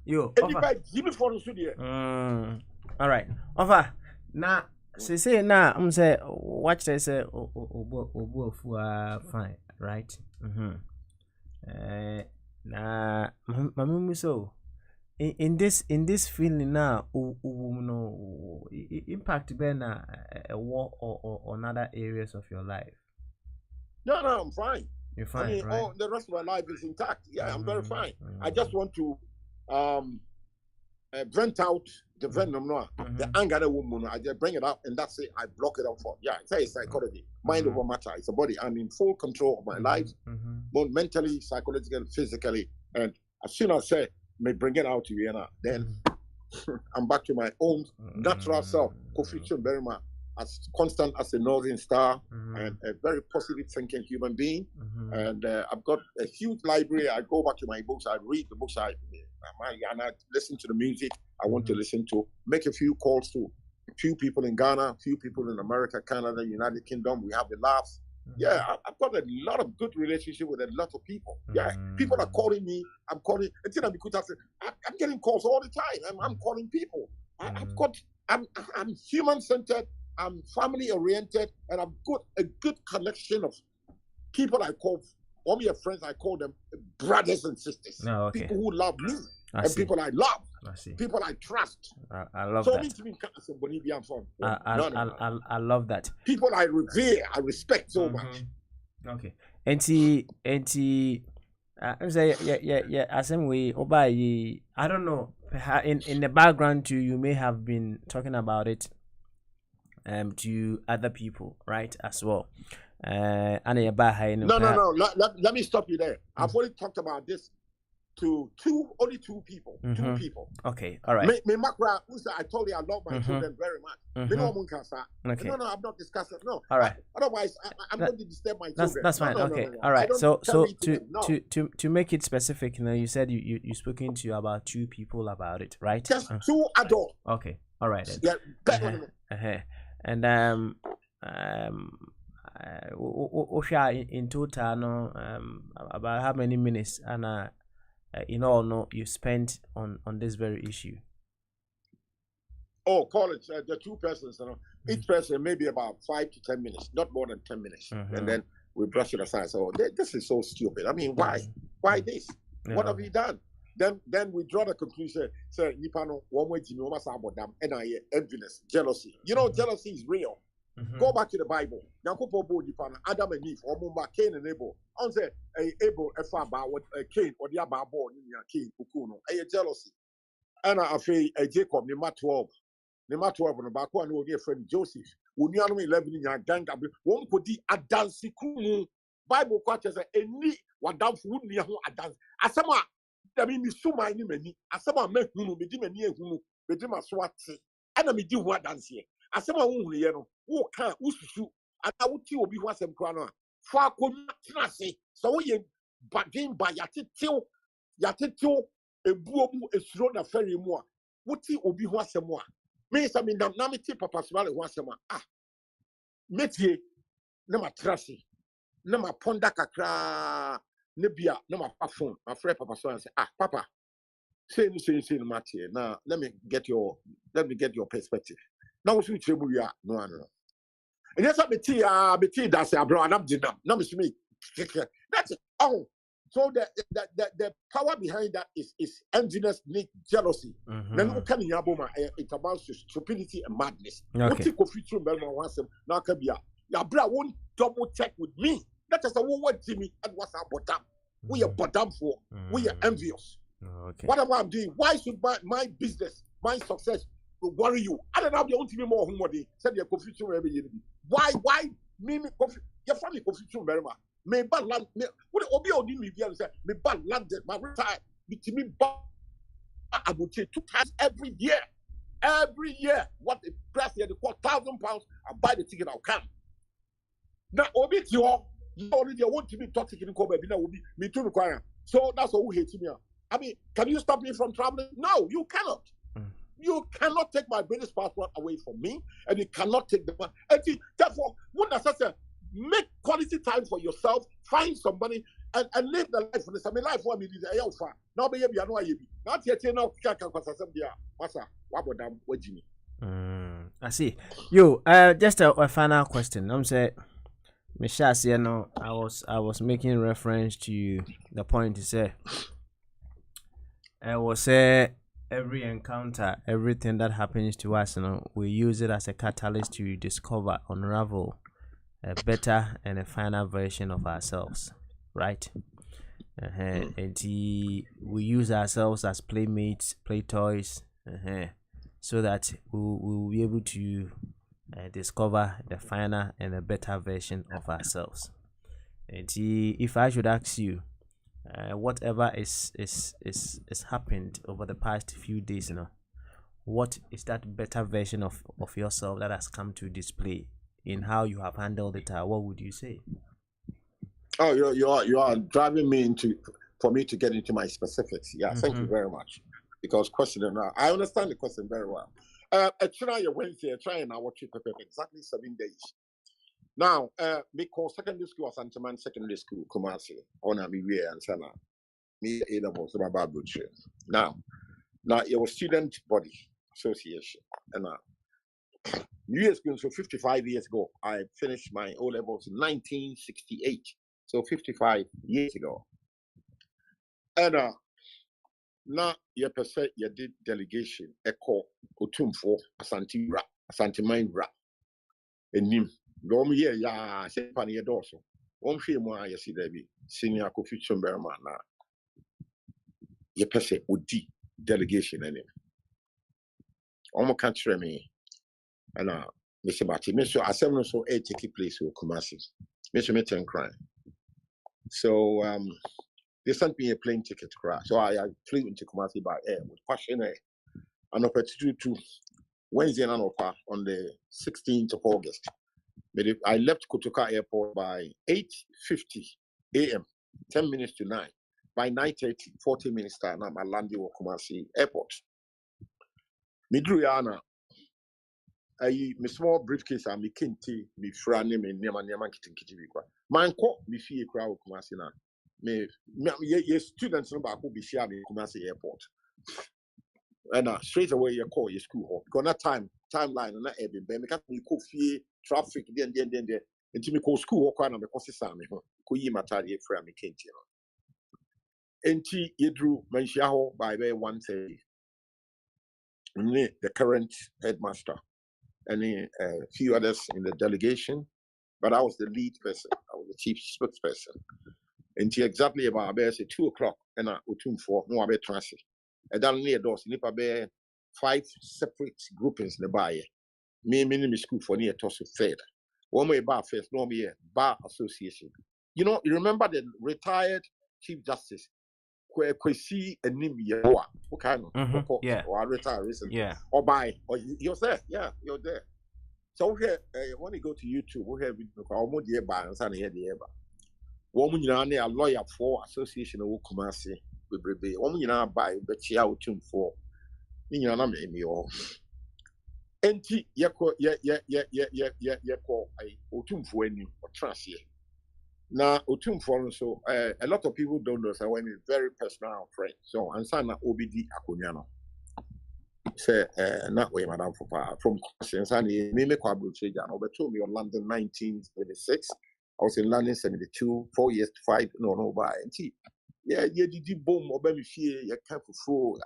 A: You.
C: Give me for the studio.
A: All right. Over. Now, say now. I'm say watch. They say fine, right? Nah, my so. In this feeling now, no impact be na a war or other areas of your life.
C: No, I'm fine.
A: You're fine,
C: I mean,
A: right?
C: the rest of my life is intact. Yeah, I'm very fine. I just want to vent out the venom, the anger that woman. I just bring it up, and that's it. I block it out for. Yeah, it's psychology, mind over matter. It's a body. I'm in full control of my life, both mentally, psychologically, physically, and as soon as I say. May bring it out to Vienna, then I'm back to my own natural self. Kofi Berima, as constant as a northern star, and a very positive thinking human being. And I've got a huge library. I go back to my books. I read the books. I listen to the music I want to listen to. Make a few calls to a few people in Ghana, a few people in America, Canada, United Kingdom. We have the laughs. Yeah, I've got a lot of good relationship with a lot of people. Yeah, people are calling me. I'm calling. Until I'm getting calls all the time. I'm calling people. I'm human centered. I'm family oriented, and I've got a good collection of people I call. All my friends, I call them brothers and sisters.
A: Oh, okay.
C: People who love me
A: I see.
C: people I love.
A: I see.
C: People I trust.
A: I love
C: So
A: that. I love that.
C: People I revere, I respect so much.
A: Okay. And say yeah. Same way. I don't know. In the background too, you may have been talking about it. To other people, right, as well. No. Let
C: me stop you there. I've already talked about this to only two people. Two people.
A: Okay, all right.
C: I told you I love my children very much.
A: Okay.
C: No, I'm not discussing. No.
A: All right.
C: Otherwise, I'm going to disturb my children.
A: That's fine. Okay. All right. So to make it specific, you said you spoken to about two people about it, right?
C: Just two adults.
A: Okay. All right.
C: Then.
A: Yeah. And in total, no, about how many minutes and in all, no, you spent on this very issue?
C: Oh, college. The two persons, each person maybe about 5 to 10 minutes, not more than 10 minutes, and then we brush it aside. So this is so stupid. I mean, why? Why this? What have you done? Then we draw the conclusion. Say, Nipano, one way to know about them, and enviness, jealousy. You know, jealousy is real. Go back to the Bible. Now, Adam and Eve, or Mumba, Cain and Abel. On say, Abel, about what Cain or the Abba born in your Cain, Ukuno, a jealousy. And I say, Jacob, Nema 12. Nema 12 on the back one, dear friend Joseph. When you are 11 in your gang, one could be a dancing Bible quotes a ni what down food near who a dance. Asama, I mean, so many many. Asama make who be dim near who, be dim as what say. And I mean, do what dance here. Asama who can't, who and I would see be one some crown. Far could not say, so we bargain by Yatito, a boom, a throne of ferry more. Would see obi one some more. Me, I mean, Namity Papa Swallow once a month. Métier, nama trasi, nama ponda kakra, nebia, nama phone. My friend Papa Swallow say, Papa, say Matthew. Now let me get your perspective. Now we should no. And yes, I be that's a bro, and I'm dinner. Now me. That's it. Oh. So the power behind that is enviness, jealousy. Then it amounts to stupidity and madness.
A: Okay.
C: Now can be your bra won't double check with me. That is a word to me and what's our bottom. We are bottom for. We are envious.
A: Okay.
C: Whatever I'm doing, why should my business, my success worry you? I don't have your own TV more homody. Said your confusion every year. Why me your family confusion very much. Me bad land me what obi odi me bia say me bad land my retire me about 2 times every year what the price here the £1,000 I buy the ticket I'll come now obi ti ho you already want to be toxic in Kobe now will be me too require so that's what who hates me. I mean, can you stop me from traveling? No, you cannot. You cannot take my British passport away from me, and you cannot take the one. And therefore, what does that say? Make quality time for yourself. Find somebody and live the life for this. I mean, life for me is a far. Now, be I know you be. Not yet. Now,
A: I see. You. Just a final question. I'm saying, Michelle, you know, I was making reference to the point to say. I will say every encounter, everything that happens to us, we use it as a catalyst to discover, unravel a better and a finer version of ourselves, right? And we use ourselves as playmates, play toys, so that we will be able to discover the finer and a better version of ourselves. And if I should ask you, whatever is happened over the past few days, what is that better version of yourself that has come to display in how you have handled it? What would you say?
C: Oh, you are driving me for me to get into my specifics. Yeah, thank you very much. Because I understand the question very well. Try your Wednesday, try and I watch you exactly 7 days. Now, me call secondary school as Antaman Secondary School, Kumasi, on a me and Sana. Me A level, so my Bible. Now, it was student body association, and New Year's school. So 55 years ago, I finished my O levels in 1968. So 55 years ago, and now you per se you did delegation. Echo Otumfo Asante Mindra, and Nim. Don't hear ya say Pania Dorso. One fear more, you see, there be senior Kofi Chumberman now. You per se would delegation and him. Almost can't tell me. And Mr. Bati, Mr. I said no so a take place with Kumasi. Mr. Metten crime. So they sent me a plane ticket to cry. So I flew into Kumasi by air with passion an opportunity to Wednesday and on the 16th of August. But I left Kotoka Airport by 8:50 a.m., 10 minutes to 9. By 9:30, 40 minutes time, I'm at landing at Kumasi Airport. Midruyana, my small briefcase, I'm kinti, me frane, me neman kitty. Man, call me fee crowd Kumasi na. Me students no back will be shared in Kumasi Airport. And straight away you call your school hall. Because that timeline and that every me can't be coffee traffic then until me call school hall kind of because it's me ko yi matadi fra me kinti no. Enti yedru manshiaho by 1:30. The current headmaster and a few others in the delegation, but I was the lead person. I was the chief spokesperson. Until exactly about 2 o'clock, and I Otumfo no abe transit. And down near doors, nipa be 5 separate groupings in the bar. Me school for near toss of third. One way bar first, no me bar association. You know, you remember the retired chief justice Kwesi Enimia, what kind of or retired recently?
A: Yeah.
C: Or by or you're there, yeah, you're there. So here, when you go to YouTube, we have almost the bar and Sunny the bar. Woman, you know, a lawyer for association of Kumasi. Woman, you know, by but she out for. You know, I'm in your. Enti yako I Otumfo any or trans here. Now Otumfo so a lot of people don't know. So when it's very personal friend. So Ansana OBD Akunyano. Say not way Madam Fopa from Ansani Mime Kwabru Chejan over told me on London 1976. I was in London 72, 4 years to 5 no by and yeah, did boom or baby fear, you can't fulfill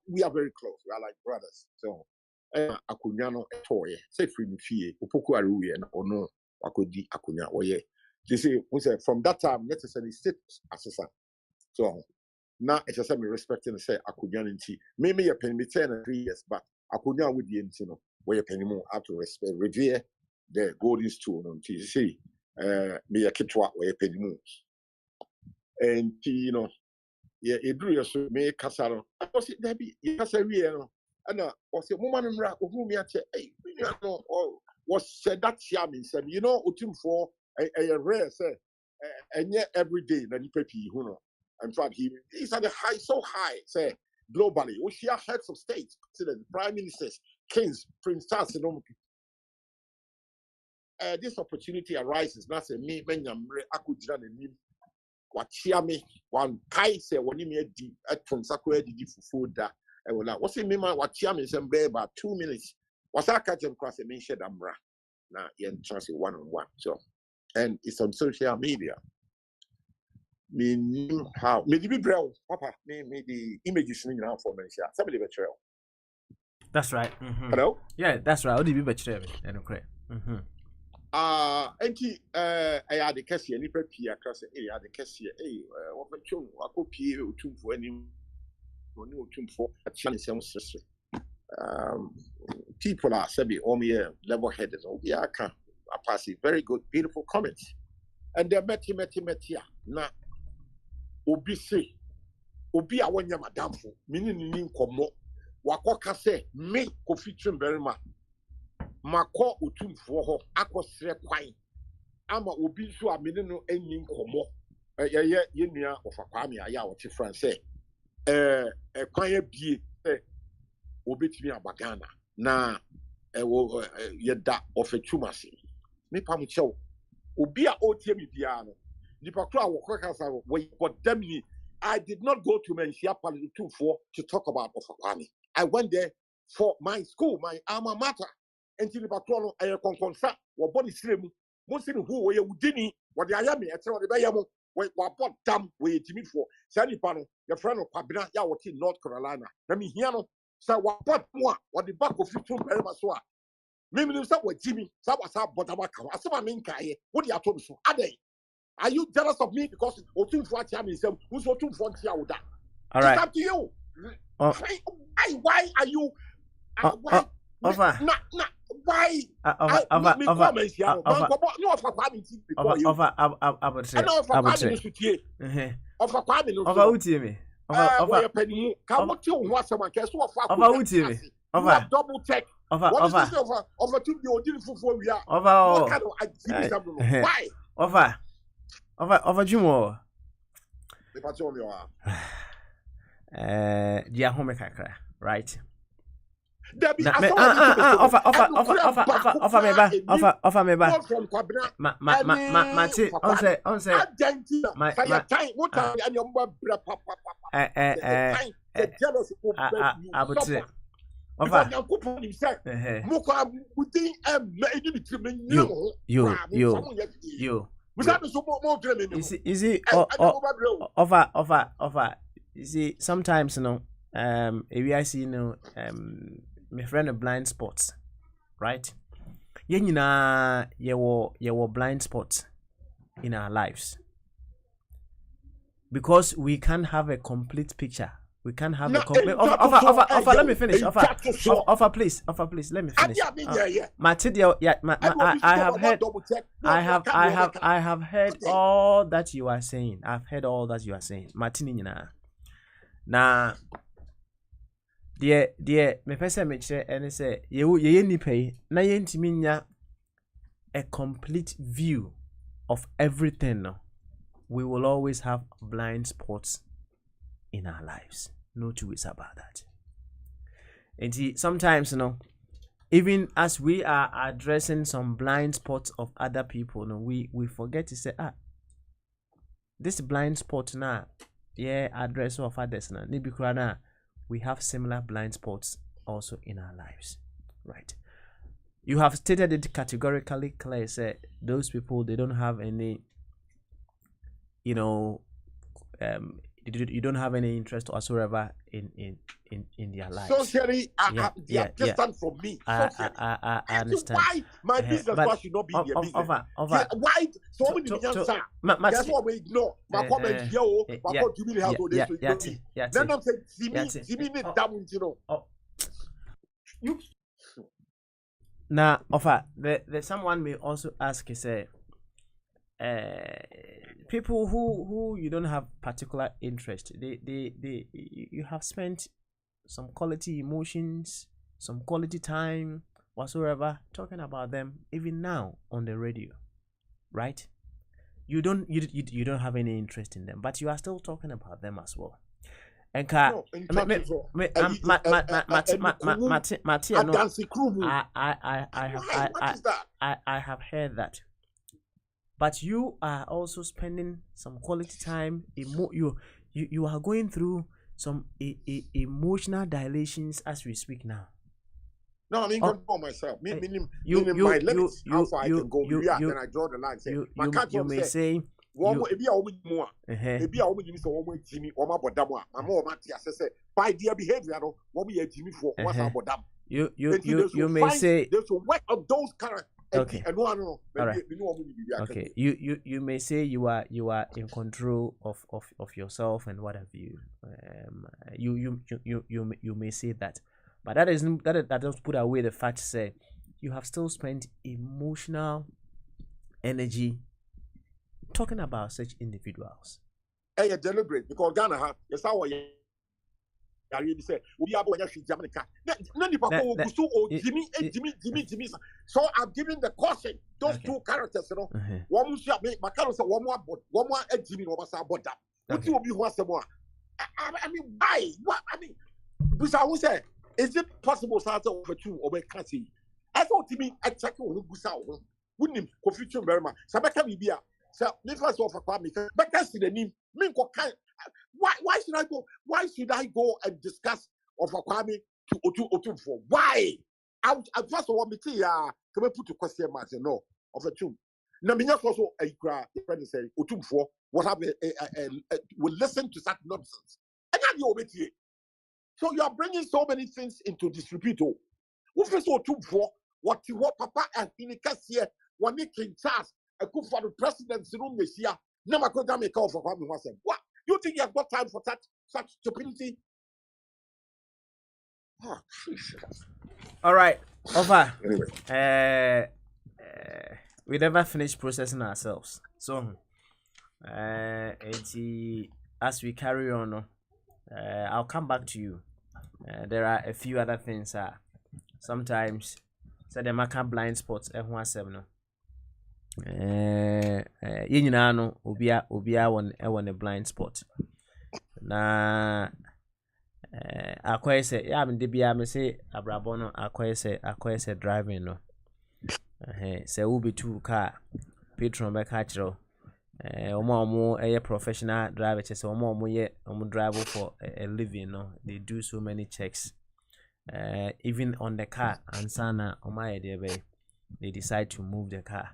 C: we are very close, we are like brothers. So Akunyano toy, say free me fear, Upoku Aruya or no, Akudi Akunya or yeah. They say from that time necessarily sit as a son. So now it's a me respecting and say Akunyano maybe a penny me 10 and 3 years, but Akunya with the intino, where you penny more have to respect, revere the golden stool on TC. Me a kitwa where you penny more. And you know, yeah, it drew us to me Casaro. I was it Debbie, yes, I real. And was a woman in Rak whom you say, hey, you know, was said that Yamin said, you know, Utim for a rare say, and yet every day, Nanny Pepe, who know. In fact, he's at the high, so high, say, globally. We share heads of state, president, prime ministers, kings, princes, and this opportunity arises. Not say me, Menyamre, Akujran, and him. Wachia me one kai say when me di aton sakwa di fufu da e wala wose me ma wachia me sem be about 2 minutes was I catch them cross me share damra na yen chance one-on-one. So and it's on social media. Me knew how me di brel papa me the images ni na for me share somebody betrayal.
A: That's right.
C: Hello?
A: Yeah, that's right. How did you betray me?
C: Enti I had the case any prepare across the had the case what chum akopie Otumfo anim oni Otumfo a chance some sister. People are sabi level headed or we are can pass very good beautiful comments. And they met na obi say obi a wanya madamfo meaning ni nkomo Wako say me Kofi Chimberima. Mako utumfo ho akosre kwan. Ama obi so amene no enyim komo. Ye nua of Kwame aya wo te France say kwan ya bie say obetimi abagana na yeda of Chumasi. Me pam chew obi a otie mi bia no nipa kro wo kwakasa we godam ni. I did not go to Menchia Palace to talk about Ofakami. I went there for my school, my alma mater. Until the patrol, I consa, or body slim, Muslim who were Udini, what the Ayami, et cetera, the Bayamo, where what damn way Jimmy for. Sandy Pano, your friend of Pabina, Yawati, North Carolina. Let me hear no, so what more, what the back of 15 Perimaswa. Maybe you saw what Jimmy, Sabasa, Botabaka, Asama Minkai, what you are told so. Are they? Are you jealous of me because Otum Fuatia is who's Otum Fuatia?
A: All right.
C: It's up to you. Why are you? Why?
A: Over.
C: Why? Double check. What is this over to the audience for we are? What kind of why?
A: Over Jumo. Dia home kakra, right? Offer me back. You see, sometimes if I see my friend of blind spots, right? You blind spots in our lives because we can't have a complete picture. We can't have a complete offer. Let me finish. Offer, please. Let me finish. I have heard all that you are saying. I've heard all that you are saying. Martini na dear me pese me kire ene say ye nipa na ye ntimi nya a complete view of everything. No, we will always have blind spots in our lives. No two ways about that. And sometimes, even as we are addressing some blind spots of other people, we forget to say, this blind spot now, address of others now. We have similar blind spots also in our lives, right? You have stated it categorically clear. Say those people, they don't have any, you don't have any interest whatsoever in their lives.
C: Socially, they are distant from me.
A: I understand.
C: Why my business should not be their business? Why so many millions? That's what we ignore. My comment here, my comment to me how to this. Then I'm saying, see me down, you.
A: Now, offer the someone may also ask, say, people who you don't have particular interest, you have spent some quality emotions, some quality time whatsoever talking about them even now on the radio, right? You don't have any interest in them, but you are still talking about them as well. And I have heard that. But you are also spending some quality time. You are going through some emotional dilations as we speak now.
C: No, I mean, control myself. Meaning my limits. How far I can go. Then I draw the line.
A: You may say. You may say.
C: There's a work of those characters.
A: Okay. All right. Okay. You may say you are in control of yourself and what have you. You may say that, but that doesn't put away the fact to say you have still spent emotional energy talking about such individuals.
C: Hey, deliberate because Ghana, yes, how are you? I really say, we are going to Jamaica. Jimmy. So I'm giving the caution. Those two characters, you know. One was make my character one more Jimmy was about that. What you will be once more? I mean, why? What I mean, because I will say, is it possible to over two or make classy? I thought to me, exactly who goes out. Wouldn't him confusion very much. Sabaka Bibia. So, if I saw for Kwame, but that's the name. Why should I go? Why should I go and discuss of Kwame to Otumfo? Why? I first of all, me say, can we put a question mark? No, of a two. Now, me also a cry. Friend say Otumfo. What happened? Will listen to such nonsense. And now you obey. So you are bringing so many things into disrepute. Who first Otumfo? What Papa and Inikas here? One making Charles. I could for the president's room this year. Never could make call for Kwame Nwasem. What? You think you have got time for such stupidity? Oh, Jesus.
A: All right, over.
C: Anyway.
A: We never finish processing ourselves. So, as we carry on, I'll come back to you. There are a few other things. Sometimes, so they make blind spots. F17. Yinina no obia won a blind spot na akwai say ya me de bia me say abrabo no akwai say driving no say wo betu car patron be ka kiro omo professional driver say omo drive for a living no they do so many checks even on the car and sana omo they decide to move the car.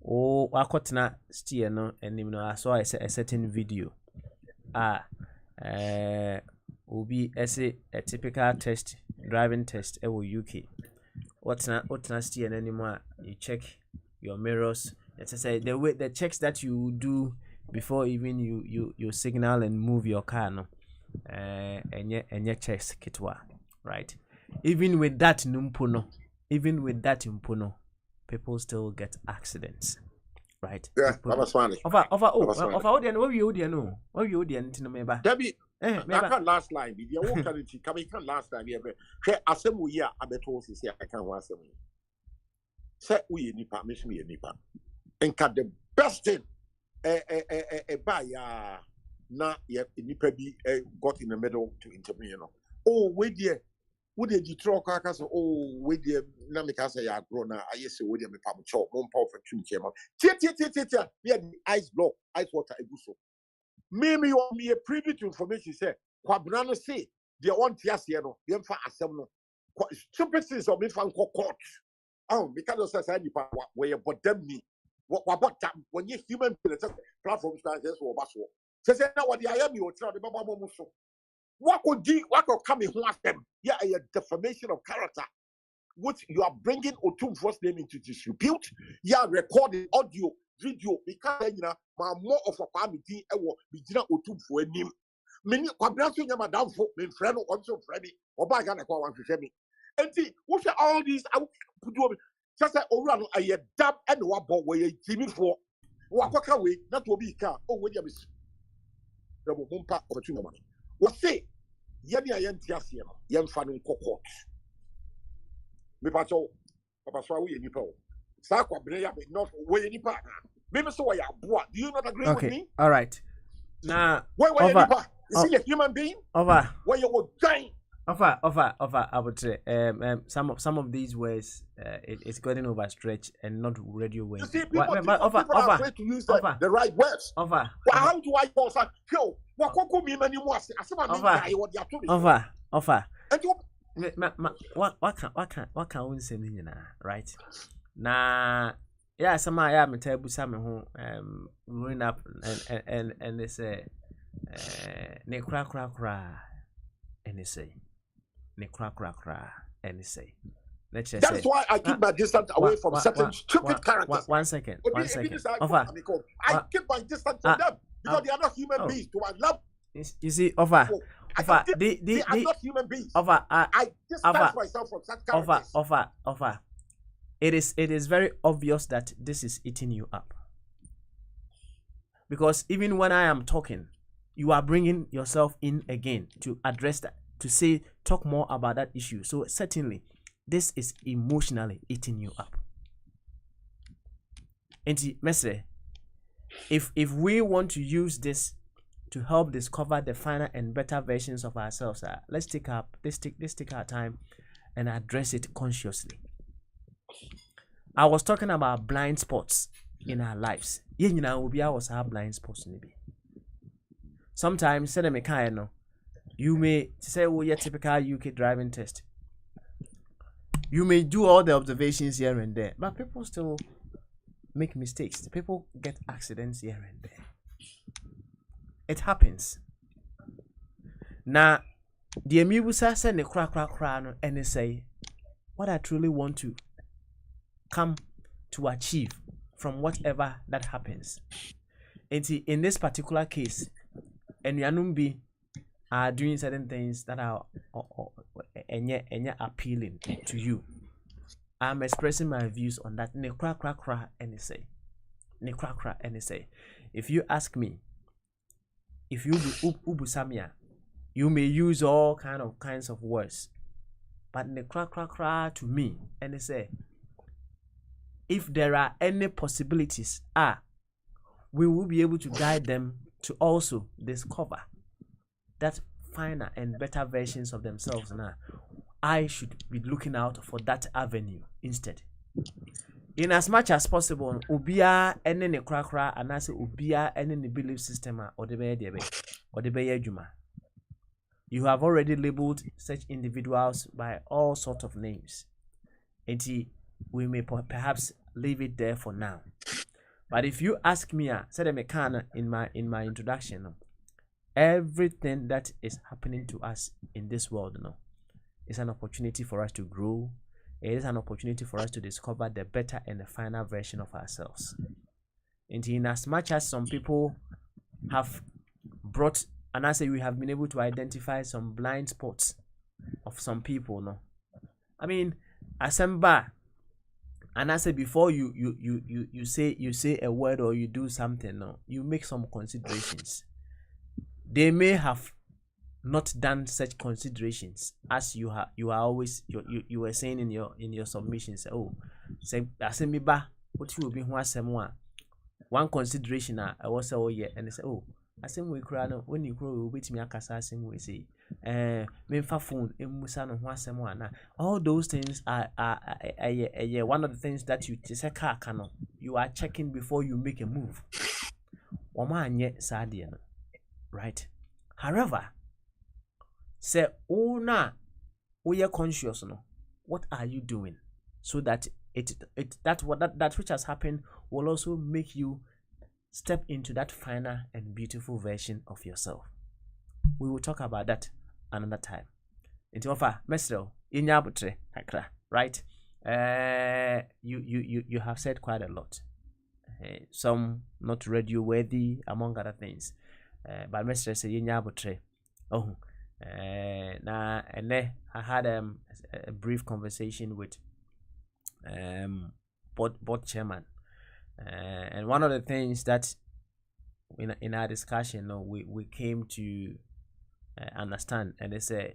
A: Oh, wakotna steer no enim no I saw a certain video. Obi essay a typical test, driving test UK. What's not steer anymore? You check your mirrors. Let's say the checks that you do before even you signal and move your car no. And your checks kitwa, right? Even with that numpuno, people still get accidents, right?
C: Yeah, I was funny.
A: What you no meba.
C: Debbie, I can't last line. The won't can last line. Share assembly here. I bet all is here. I can't want some. Say we nipa, miss me nipa. And cut the best thing. Buy na nipa be got in the middle to intervene. Oh, wait there. Would you throw carcass? Oh, with the Namika say, I grown up. I used to with me, Papa Chop, one power for 2 came out. Yeah, the ice block, ice water, a busso. Maybe you want me a privy to information. Say, Quabrano say, they want Tiasiano, the Emfa Assembly. Stupid things of me from court. Oh, because of society, where you bought them me. What about that? When you human platforms, that's what Basso. Say, now what the I am, you will tell the Baba Musso. What could come in one them? Yeah, a defamation of character, which you are bringing Otumfo's name into disrepute. Yeah, recording audio, video, because you know, more of a committee, I will be dinner Otumfo name. Many quadrantial madam for me, friend, also Freddy, or by Ghana, one to me. And see, what are all these? I would do just like Oran, I dab and what bought where Jimmy for. Walk away, that will be car. Oh, William is the bumper of a tumor money. What say? Yemi ayen tiasi no yem fa no kokot me pacho papa so we nipa o sa kwabere ya be not we nipa me so we aboa. Do you not agree with me?
A: All right, now
C: where nipa is he a human being
A: over
C: where you would die
A: over I would say some of these words it's getting overstretched and not radio way.
C: You see, people are afraid to use the right words.
A: Over.
C: But how do I call that? Yo, what could be many more?
A: Offer. What can we say right? Nah, yeah, some I am table some who growing up and they say ne cra and they say ne cra and they say.
C: That's why I keep my distance away from certain stupid characters.
A: One second.
C: Offer. I keep my distance from them because they are not human beings. To my love.
A: You see, Offer.
C: They are not human beings.
A: Offer.
C: I distance myself from such characters.
A: Offer. It is very obvious that this is eating you up. Because even when I am talking, you are bringing yourself in again to address that. to say talk more about that issue. So certainly this is emotionally eating you up. And Mestre, if we want to use this to help discover the finer and better versions of ourselves, let's take our time and address it consciously. I was talking about blind spots in our lives. You was our blind spots maybe. Sometimes you may say, oh, your typical UK driving test. You may do all the observations here and there, but people still make mistakes. People get accidents here and there. It happens. Now, the amibusa said the crack and they say, what I truly want to come to achieve from whatever that happens. And in this particular case, and Yanumbi are doing certain things that are appealing to you. I'm expressing my views on that. Ne crack and say. If you ask me, if you ubu samia, you may use all kinds of words. But ne crack to me, and they say, if there are any possibilities, we will be able to guide them to also discover that finer and better versions of themselves. Now, I should be looking out for that avenue instead. In as much as possible, ubia any ne krakra and I say ubia any ne belief system or the be juma. You have already labeled such individuals by all sorts of names. And we may perhaps leave it there for now. But if you ask me, said in my introduction, everything that is happening to us in this world, is an opportunity for us to grow. It is an opportunity for us to discover the better and the finer version of ourselves. And in as much as some people have brought, and I say we have been able to identify some blind spots of some people, I mean, Asemba, and I say before you say a word or you do something, you make some considerations. They may have not done such considerations as you were saying in your submissions. Oh, say asemiba, what you will be one consideration I was say, oh yeah, and they say, oh, asem we cry no when you grow with me akasa asem we say memfa phone emusa no ho asem ana. All those things are one of the things that you say car no you are checking before you make a move. Wama anye sadie no, right? However, say oh na we are conscious no, what are you doing so that that which has happened will also make you step into that finer and beautiful version of yourself. We will talk about that another time. Into offer, Mesro, in Yabutre, right? You have said quite a lot. Some not radio worthy, among other things. But Mesro say in Yabutre. Oh, now and then I had a brief conversation with board chairman. And one of the things that in our discussion, we came to understand, and they say,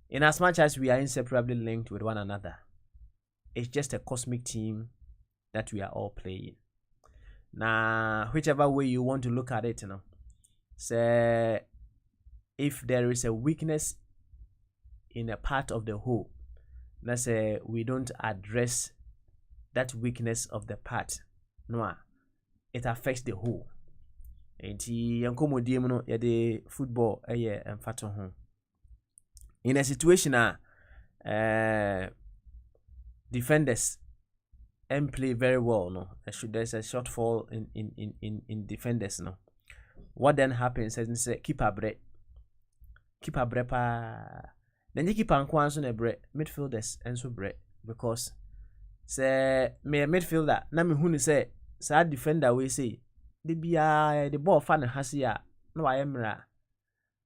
A: in as much as we are inseparably linked with one another, it's just a cosmic team that we are all playing. Now, whichever way you want to look at it, say if there is a weakness in a part of the whole, let's say we don't address that weakness of the part, it affects the whole. And the football in a situation defenders play very well, there's a shortfall in defenders, what then happens is keep a break then you keep on midfielders and so break, because say me a midfielder na me hu ni say sad defender we say the ball fan hasia no ayemra.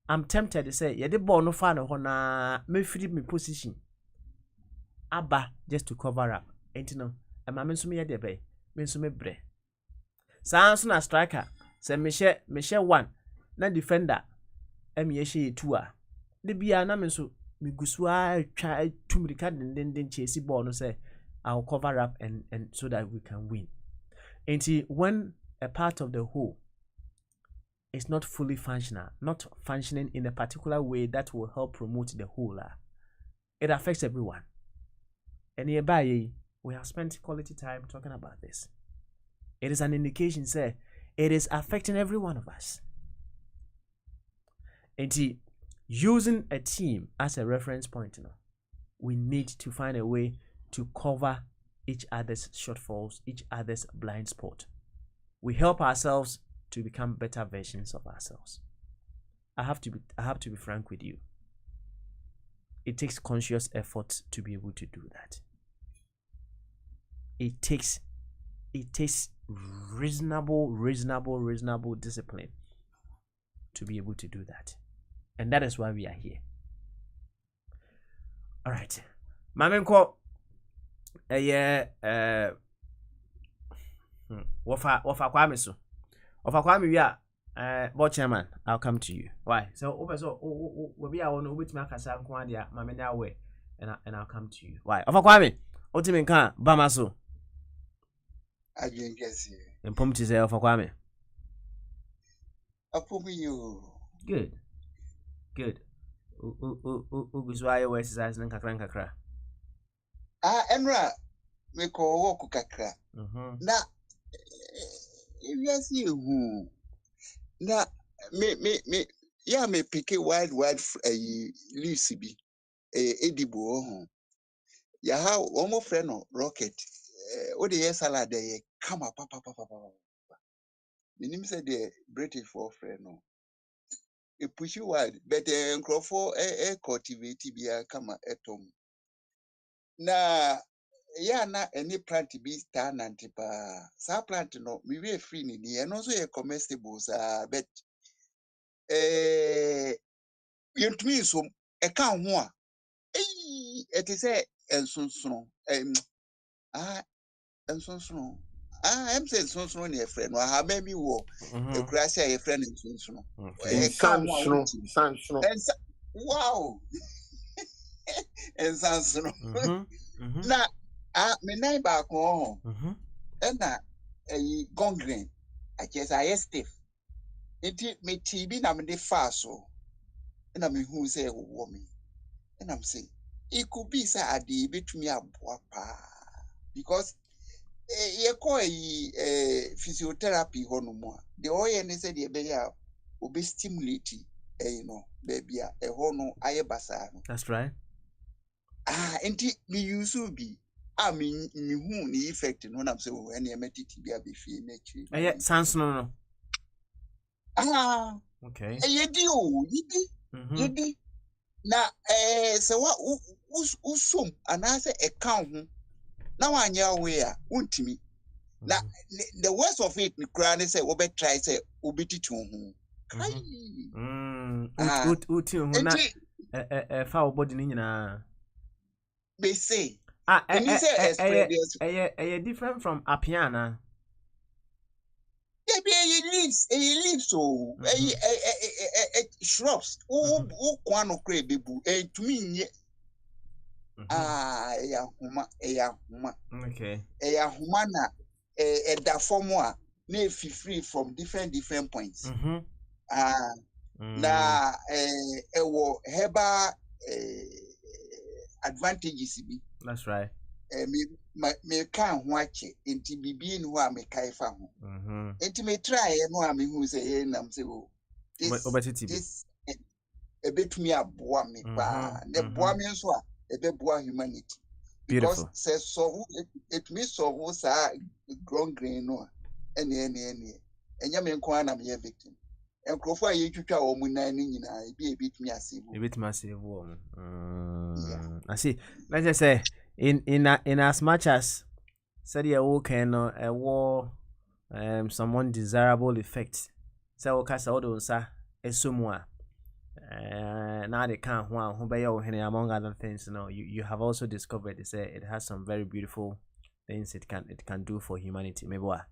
A: I'm tempted to say the ball no fan ho na me flip me position aba just to cover up enti no e ma me nso me ye de be me nso me bre sans na striker say me share one na defender me ye share two the bia na me so me gusua twa tumirika den chase ball no say I'll cover up and so that we can win. And see, when a part of the whole is not fully functional, not functioning in a particular way that will help promote the whole, it affects everyone. And hereby, we have spent quality time talking about this. It is an indication, say, it is affecting every one of us. And see, using a team as a reference point, we need to find a way to cover each other's shortfalls, each other's blind spot. We help ourselves to become better versions of ourselves. I have to be frank with you. It takes conscious effort to be able to do that. It takes reasonable discipline to be able to do that. And that is why we are here. All right. Mamenko wafa kwame so. Wafa kwame we are board chairman, I'll come to you. Why? So we be awon obetimi akasa nko ade a mamenya we and I'll come to you. Why? Wafa kwame, otimi nka bama so.
D: Agengesi.
A: Empom ti say wafa kwame.
D: Apomi you.
A: Good. Uguswaye we exercise nkakra.
D: Enra me ko woku kakra. Na yes you na me ya me pick wide leaves bi edibo ho. Ya ha omo friend no rocket. O de yes salad dey come papa. Minim say the British for friend no. A pushy wide, but Crawford cultivate be kama etom. Na ya na any plant be star nantipa. Sa plant no we be free ni and also a comestibles but you to me so a can one. It is a and so I'm saying so near friend or how maybe war a crash a friend in so wow and Sansono. Na me neighbor ko and na gangrene I guess I stiff it me TB na me de fa so and I mean who say woman and I'm saying it could be say ade betumi aboa pa because ye call physiotherapy hono the oil ne say the be ya obe stimulate baby a hono aye basa no.
A: That's right.
D: Enti me use be me hu ni effect no na say when e metiti bia be fie na chi
A: sans no okay
D: yedi na se wa usum anase account ho na wanya we a untimi na the worst of it kra ne say we be try say obetitu ho kai
A: uti ho na fa wo body ni nyina
D: they say
A: different from apiana.
D: Yeah, leaves so shrubs. Kwano kre bebu to me huma.
A: Okay.
D: Huma na da form na free from different points. Na ewo heba advantages bi.
A: That's right.
D: Me can watch inti bibi in who me kaifa ho. Inti me try no am who say nam say this a bit me aboa me pa the boa me so a be boa humanity. Because says so it me so sa grown green no ene enya me nko na me victim. Enkrofo a yetwitwa wo mu nan ni nyina e bit me asave.
A: E bit me asave wo. I see. Let's just say in as much as said you okay no a war some undesirable effect. So okay so do sa esumwa now they can't who be your among other things you have also discovered they say it has some very beautiful things it can do for humanity maybe what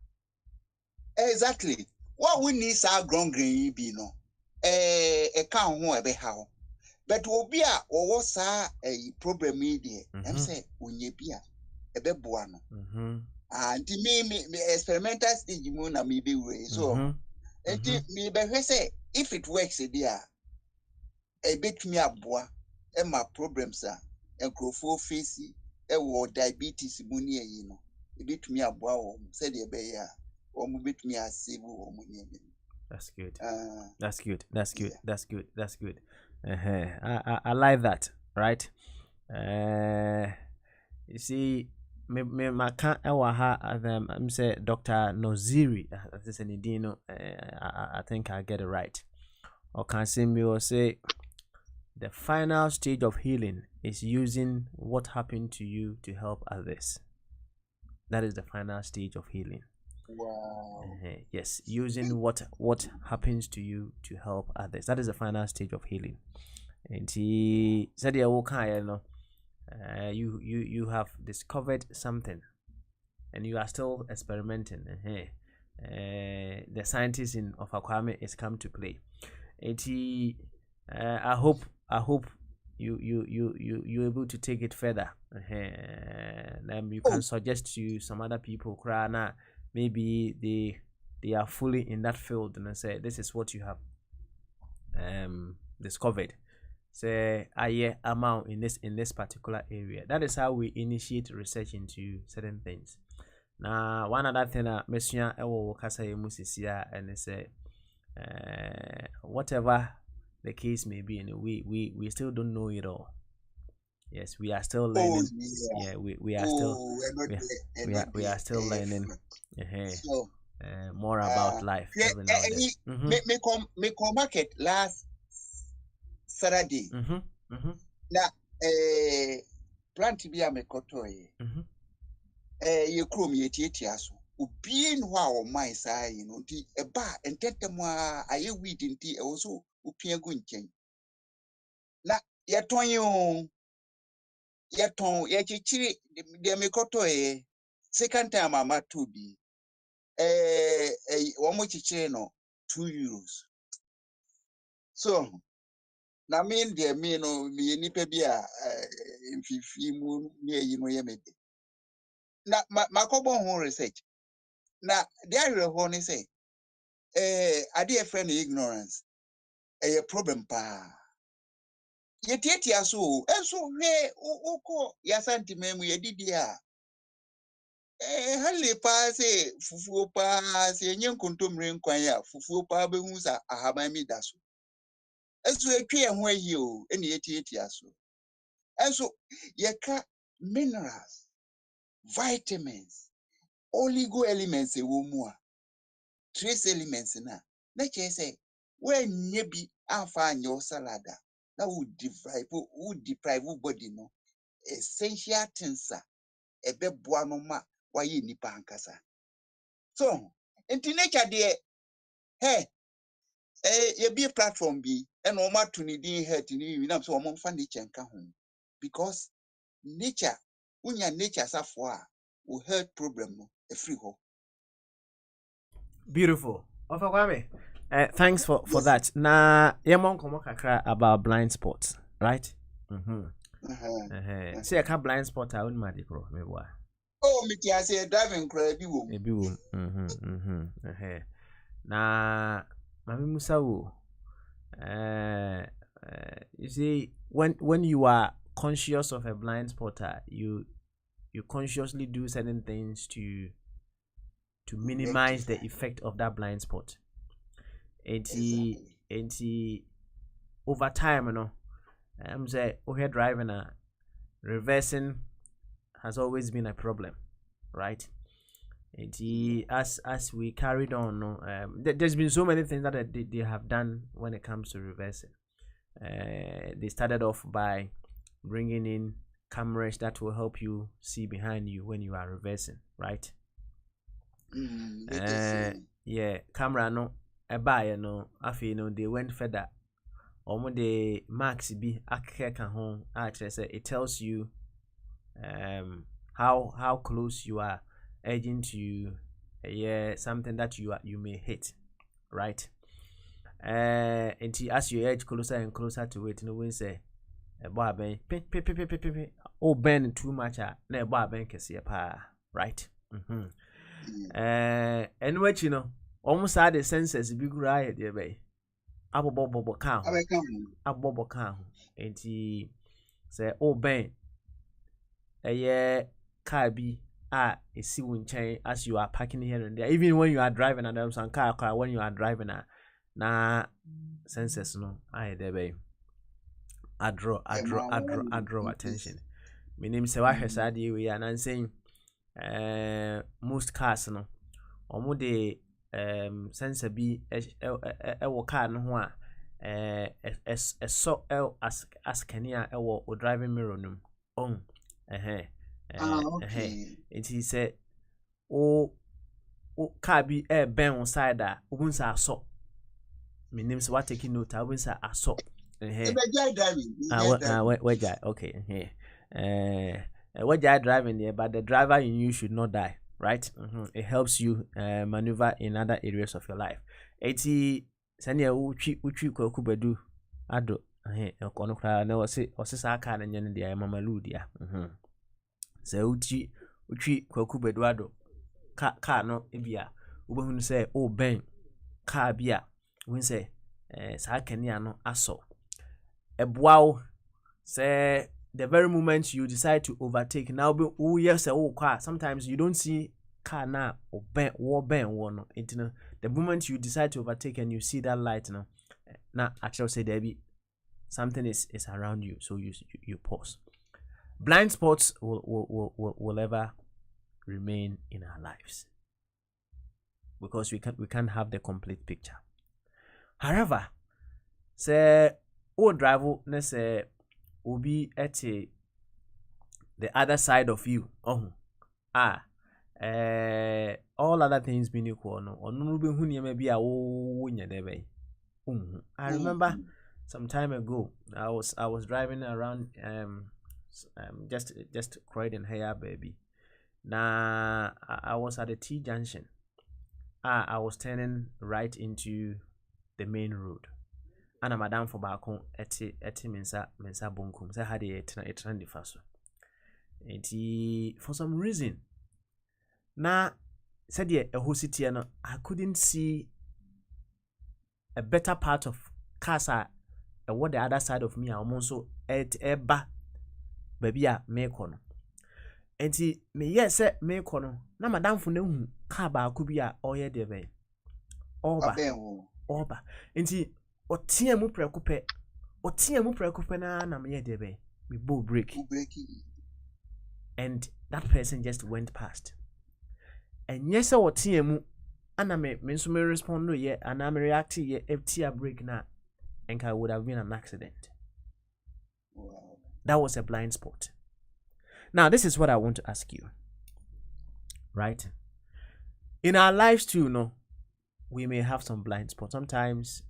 D: exactly what we need our ground green be no a can who be how but obia or sa a problem media I'm say unyebia ebeboa no and me experimental stage mu na me be way so me be say if it works there a bit me aboa e ma problems a enkrofo face e wo diabetes mu ne yi no e bit me aboa wo say de be ya wo mu bit me asave wo mu ne.
A: That's good. That's good. I like that, right? You see, me maka ewa I'm say Dr. Noziri. This is Nidino. I think I get it right. Or can see me or say the final stage of healing is using what happened to you to help others. That is the final stage of healing.
D: Wow.
A: Yes, using what happens to you to help others. That is the final stage of healing. And he said, you have discovered something, and you are still experimenting. The scientist of Akwame is come to play. And he, I hope you're able to take it further. And you can suggest to some other people, Krana. Maybe they are fully in that field and I say this is what you have discovered. Say amount in this particular area. That is how we initiate research into certain things. Now one other thing Monsieur Ewo Kasa Musisia and they say whatever the case may be, and we still don't know it all. Yes, we are still learning. We are still learning. So, more about life every now and then.
D: Me come market last Saturday. Na plant bi a me kotoye. Ye krom ye tietia so. Obi en ho a o man sai no nti e ba entetem a aye weed nti e wo so opia gu nchen. Na ye ton yo ye chichiri de me kotoye. Second time ama to bi one chichiri no €2. So na mean de me no me nipa bi a mfifi mu ne yi no ye me de. Na makobo ho research. Na the area ho ni say ade e friend ignorance a problem pa. Ye tietia so enso hwe ukọ ya santime mu ye didi a hali pa se fufuo pa se enye nkontomre nkwan ya fufuo pa be hu sa ahaban mi da so enso etwe e ho ayi o ene ye tietia so enso ye ka minerals vitamins oligo elements e wo mu a trace elements na che say when nye bi afa anyo salada na would deprive body no essential things ebe boa no ma wa ye nipa ankasa. So enti nature de ye be platform bi and o ma to ni din health ni wi na so o mo fa nature nka ho because nature unya nature safo a o health problem no e free ho.
A: Beautiful. Ofa Kwame. Thanks for that. Na yemon komo kakra about blind spots, right? See, I can blind spot I wouldn't mind bro. Maybe why.
D: Oh, me tia say driving crowd wo.
A: Ebi wo. Na mami Musa wo. You see, when you are conscious of a blind spotter, you consciously do certain things to minimize the effect of that blind spot. And over time, you know, I'm saying, we're driving reversing has always been a problem, right? And as we carried on, there's been so many things that they have done when it comes to reversing. They started off by bringing in cameras that will help you see behind you when you are reversing, right? Camera no buy no afi no they went further. Omo the marks be akeka ho it tells you how close you are edging to something that you may hit, right? And as you edge closer and closer to it, we say a bar ben oh ben too much na bar ben can see right. And what almost had the senses big right there bay. Abobo count. Abobo count. And he say oh ben car be see chain as you are parking here and there. Even when you are driving and there's some car when you are driving na senses no there bay. I draw attention. My name is Wahe Sadi we are saying most cars no omo de sensor bi car no ho so as kania o driving mirror no on it is say o car bi ben on side a ubunsa so my name is what taking note ubunsa aso okay. What you're driving there, but the driver in you should not die, right? It helps you maneuver in other areas of your life. 80 sanya uchi kwaku bedu ado kono kra na wose aka na nyane dia mama ludia so uchi kwaku bedu ado ka no ebia ubehunu say o ben car bia win say sa kania no aso ebwao say the very moment you decide to overtake now yes car sometimes you don't see car now or ben one the moment you decide to overtake and you see that light now actually say there be something is around you, so you pause. Blind spots will ever remain in our lives because we can't have the complete picture. However, say driver say will be at the other side of you. All other things being equal, I remember some time ago I was driving around just Croydon here, baby. Now I was at the T junction. I was turning right into the main road. And I'm down for back home eti mensa bunkum. Say had a trendy faso. For some reason, now said a whole city and I couldn't see a better part of casa what the other side of me. I'm also at eba baby a mekono. Me yes mekono. Na madam for no car ba could be a oye debe. Oba. Otia mu prekupe na me debe. Me bo break. And that person just went past. And yes, otia mu ana me so me respond no ye and I react ye FT break na and I would have been an accident. Wow. That was a blind spot. Now this is what I want to ask you. Right? In our lives too, we may have some blind spots. Sometimes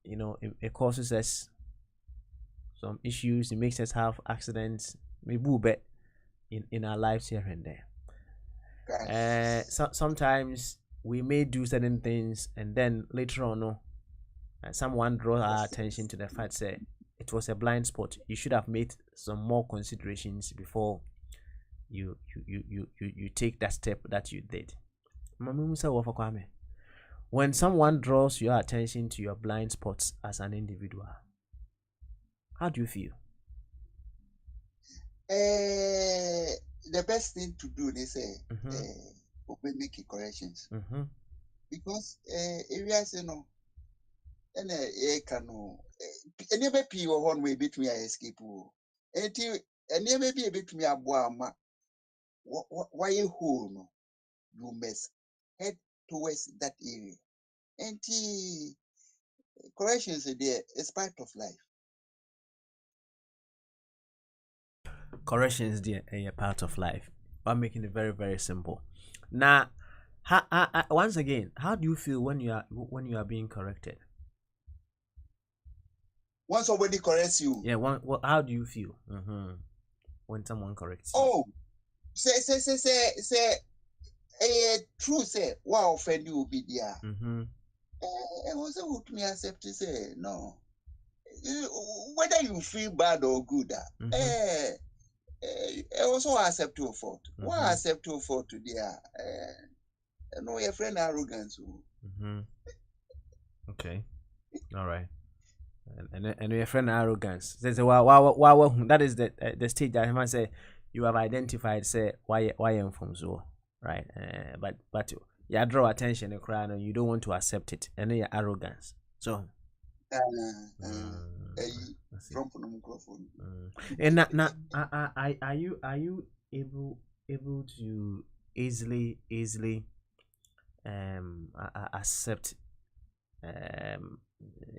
A: it causes us some issues. It makes us have accidents. We boo bet in our lives here and there. Sometimes we may do certain things, and then later on, someone draws our attention to the fact say it was a blind spot. You should have made some more considerations before you take that step that you did. When someone draws your attention to your blind spots as an individual, how do you feel?
D: The best thing to do, they say, make corrections. Because areas, and never pee or one way between escape. And never be a bit me a boama. Why you home? You must head towards that area. And corrections there is part of life.
A: Corrections there are part of life. I'm making it very, very simple. Now, once again, how do you feel when you are being corrected?
D: When somebody corrects you.
A: Yeah. How do you feel when someone corrects you?
D: Oh, say. True say, what offend you will be there. And also would me accept to say no. Whether you feel bad or good, also accept your fault. Why accept your fault today? No, your friend arrogance.
A: Okay. All right. And your friend arrogance. They say, that is the stage that I say you have identified. Say why I'm from so right. But you draw attention to crowd and you don't want to accept it, and then your arrogance. So.
D: Trump no microphone.
A: And now, are you able to easily accept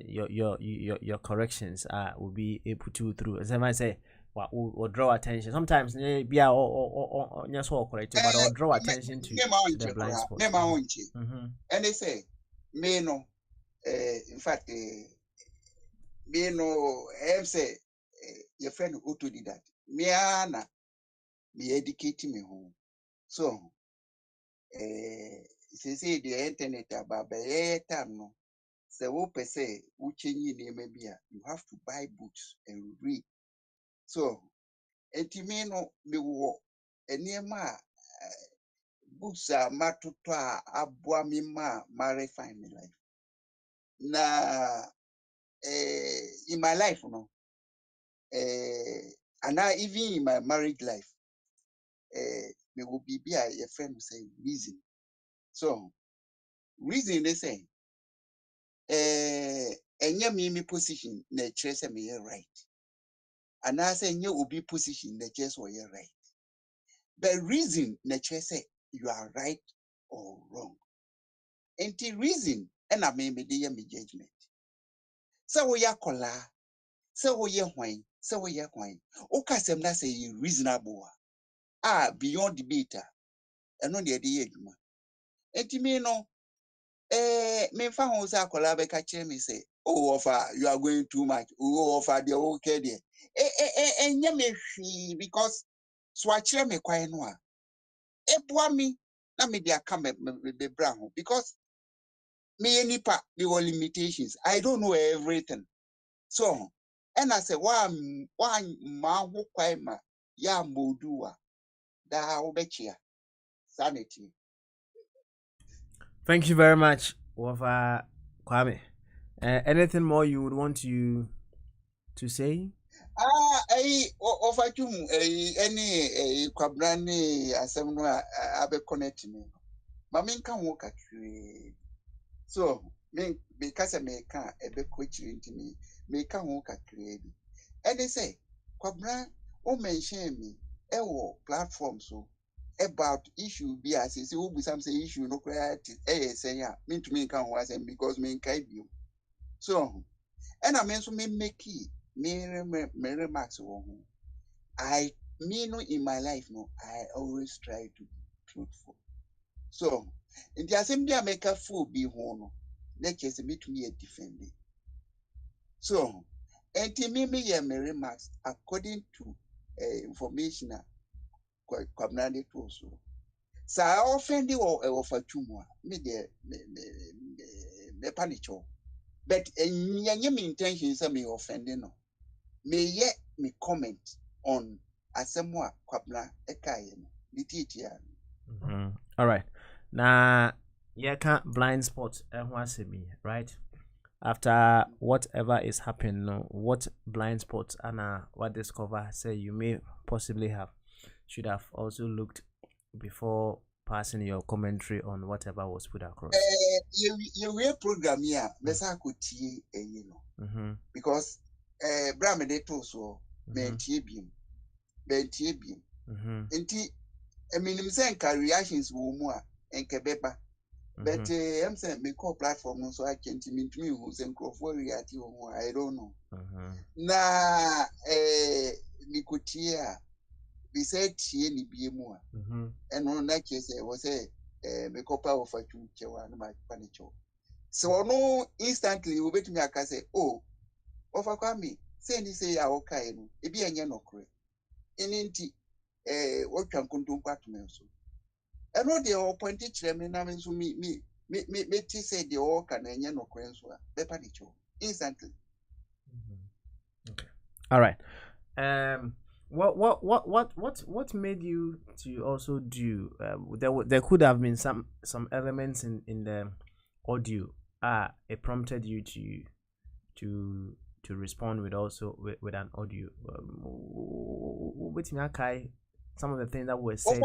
A: your corrections will be able to through as I say or draw attention sometimes be or just all correct but I'll draw attention to the blind spot.
D: And they say me no in fact me no say your friend auto did that me ana me educate me home so say the internet about time no. So what per se, you have to buy books and read. So, etimino me wo enema books are matutwa abwa mi ma refine my life. Na in my life, no, and now even in my married life, me will be a friend who say reason. So, reason they say, and me position, nature say me right. And I say you will be position the chest where you're right. The reason nature say you are right or wrong. And the reason and I may be the judgment. So we are kola, so we are wine, so we are wine. Okasem na say reasonable. Beyond debate. And on the idea. And to me no me fa ho say kola be ka me say, oh offer you are going too much. Oh offer the okay there. And because swatch me kwai no eboa me na me dia come be brown because me nipa the limitations I don't know everything so and I say one ma ho kwai ma ya modua da obechia sanity.
A: Thank you very much, Wafa Kwame. Anything more you would want to say?
D: Ofachum any kwabrani asem no abe connect me mama nka ho kakwe so me kasa me ka ebe kochiri ntimi me ka ho kakwe bi and they say kwabra o mention me platform so about issue bi as say we be some say issue no create say ya me to me ka ho asem because me nka bi so and I mean so me make me remarks wo ho I me no in my life no I always try to be truthful so in the assembly I make a fool be one lectures me to me a defending so and to me my remarks according to information kwabnade to so so I offend you or for chumwa me the me panicho but any intentions me offending no me yet me comment on asemwa kwabna ekaye no lititia.
A: All right. Now, you can't blind spot right? After whatever is happening, what blind spots and what discover say you may possibly have should have also looked before passing your commentary on whatever was put across.
D: You program here, Mesa could tea because Bram de Toso, Bentibium, Inti, I mean, I'm saying reactions were more and Quebeca. But I'm saying me call platform so I can't mean to me who's in Crawford reality or I don't know. Na me could hear we said she any be more. And on that case I was a me call power for two chewa my panicho. So no instantly we bet me I can say, oh, offer me, say any say I okay, it be a no cray. In inti what can come to me so. I know they are appointed chairman, I mean, so me me say the all can any no quenswa. Bepanicho. Instantly.
A: Okay. All right. What made you to also do? There could have been some elements in the audio. It prompted you to respond with also with an audio. With Nakai, some of the things that were said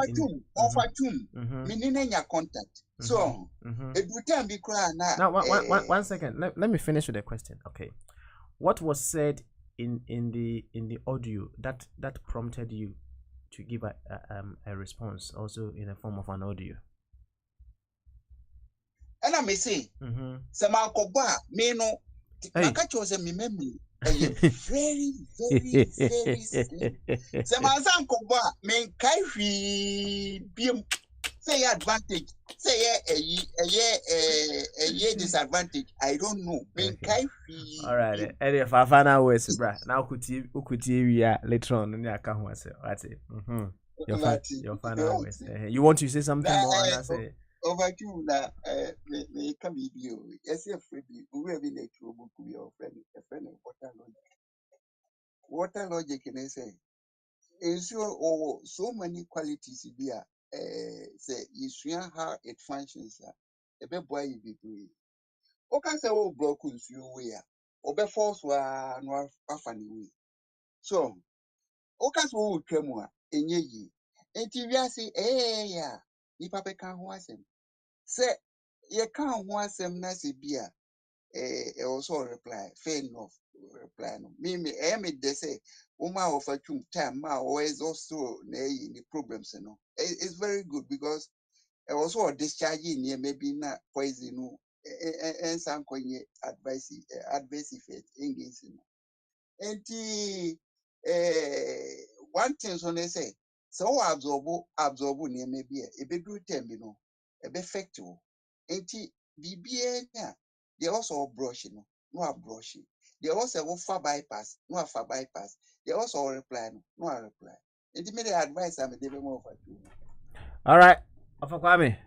D: Offer tune. Meaning your contact. So it would time be crying now.
A: Now, one second. Let me finish with the question. Okay, what was said in the audio that prompted you to give a response also in the form of an audio?
D: And I may say, some alcoba, me no, my catch was a memory. Very, very, very slim. Some alcoba, men kai say advantage, say a disadvantage. I don't know. Men kai
A: all right. And if I find out where's bra, now could you later on in your account was it? Your final ways. You want to say something more? And I say.
D: Over to that, me come with you. Yes, you're free. We will be like you, your friend, a friend of water logic. Water logic, can I say? Is so many qualities here. Say, you see how it functions. A bit boy, you be doing. Okay, say, oh, broken, you wear. Or be force were no funny way. So, okay, so we come more in ye. And TV, say, yeah, ni papa can't was him. Say, you can't want some nice beer. Also reply, fair enough. Reply no. Me, they say, Uma of a time, ma always also in the problems, you know. It's very good because also discharging here maybe not poison, and some coin advice effect engaging. And one thing so they say, so absorb near maybe a big term, you know, a bit effective. And BBA, they also brush, you know, no brushing. They also will far bypass, no far bypass. They also reply, no reply. And the immediate advice I'm a devil more for you.
A: All right, Afakwame.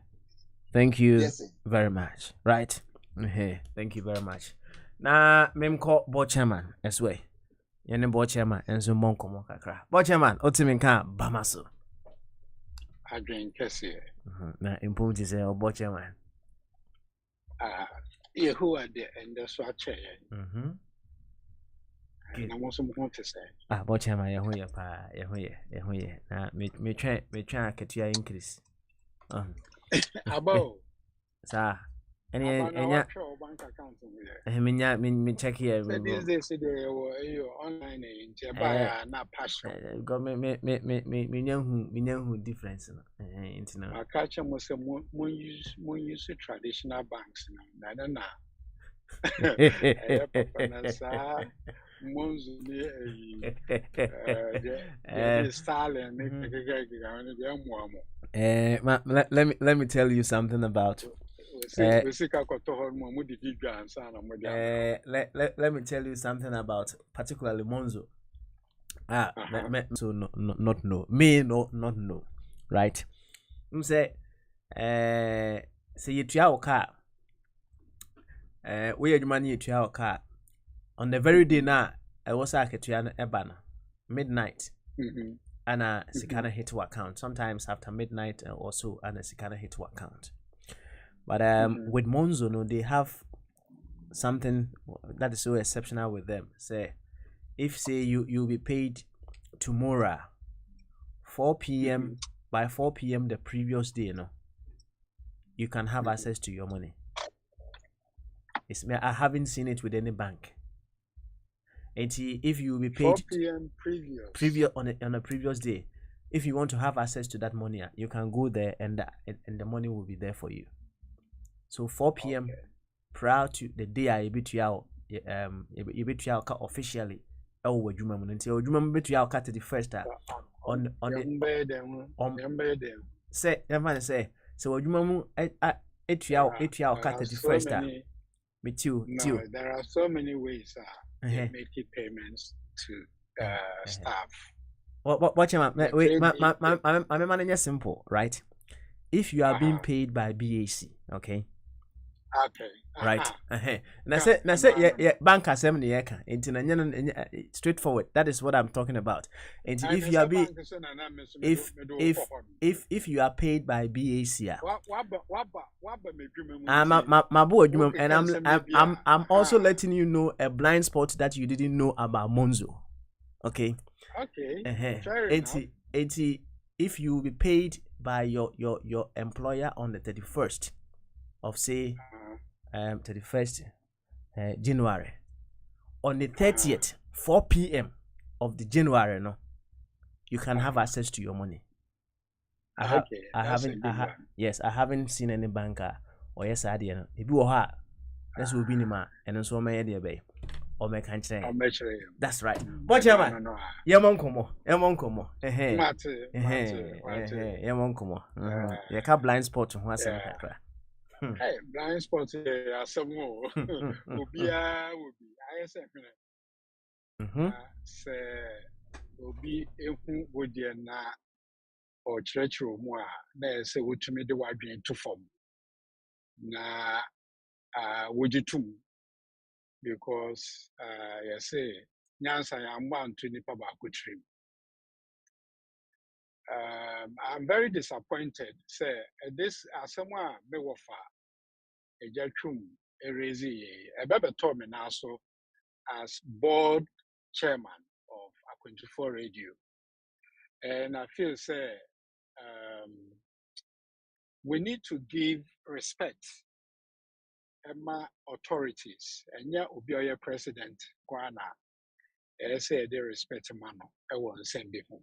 A: Thank you
D: Yes,
A: very much. Right? Hey, thank you very much. Now, Memko board chairman as well. Yene board chairman and so monko kakra. Board chairman, Otiminka Bamaso.
E: Adrian Kessie.
A: Na impunti say board chairman.
E: Who are there and that's what chair. And I'm also going to say.
A: Board chairman, Yahoye. Na me try ketia increase.
E: About.
A: Sir.
E: Any bank account
A: me check here.
E: These days they were online in Jabaya na passion.
A: Go me who difference no.
E: I catch them was more use traditional banks now. I don't know.
A: Let me tell you something about. Let me tell you something about particularly Monzo. So not know. Me not know. Right? Say you to our car. We had money to our car. On the very day now, I was at Ebana midnight. And Sikana hit to account. Sometimes after midnight or so, and Sikana hit to account. But with Monzo, no, they have something that is so exceptional with them. Say, if you'll be paid tomorrow, 4 p.m. by 4 p.m. the previous day, no, you can have access to your money. I haven't seen it with any bank. And if you will be paid
E: 4 p.m.
A: previous on a previous day, if you want to have access to that money, you can go there and the money will be there for you. So 4 p.m. prior to the day I be to your officially. Oh, would you remember until you remember to your cut the first time on the say everyone say so would you remember it your cut the first time. Me too.
E: There are so many ways making payments to staff.
A: Watch him. Wait, my man is simple, right? If you are being paid by BAC, okay,
E: Okay.
A: Right. Na say yeah bank assembly yeka. Enti na straightforward. That is what I'm talking about. And if you are if you are paid by BAC, my boy, and I'm also letting you know a blind spot that you didn't know about Monzo. Okay.
E: Okay. Fair enough.
A: If you will be paid by your employer on the 31st of say 31st January, on the 30th 4 p.m. of the January, no, you can have access to your money. I haven't seen any banker or yes idea. If you are that's will be nima and so my idea bay or make that's right. But chairman, Yamonkomo. Yamonkomo. Yaka blind spot to one sem kakra.
E: Hey, blind spot some more. Obia will be. I say, Obi ehu wodi na or church room na say what me the wadwen to form. Na wojitum because you say nyansa ya mba nto nipa ba kotrim. I'm very disappointed. Say this someone me wofa ejatwum erezi ebebe to me na so as board chairman of A24 Radio. And I feel say we need to give respect Emma authorities and yeah Obioye president Kwana say they respect mano I was same before.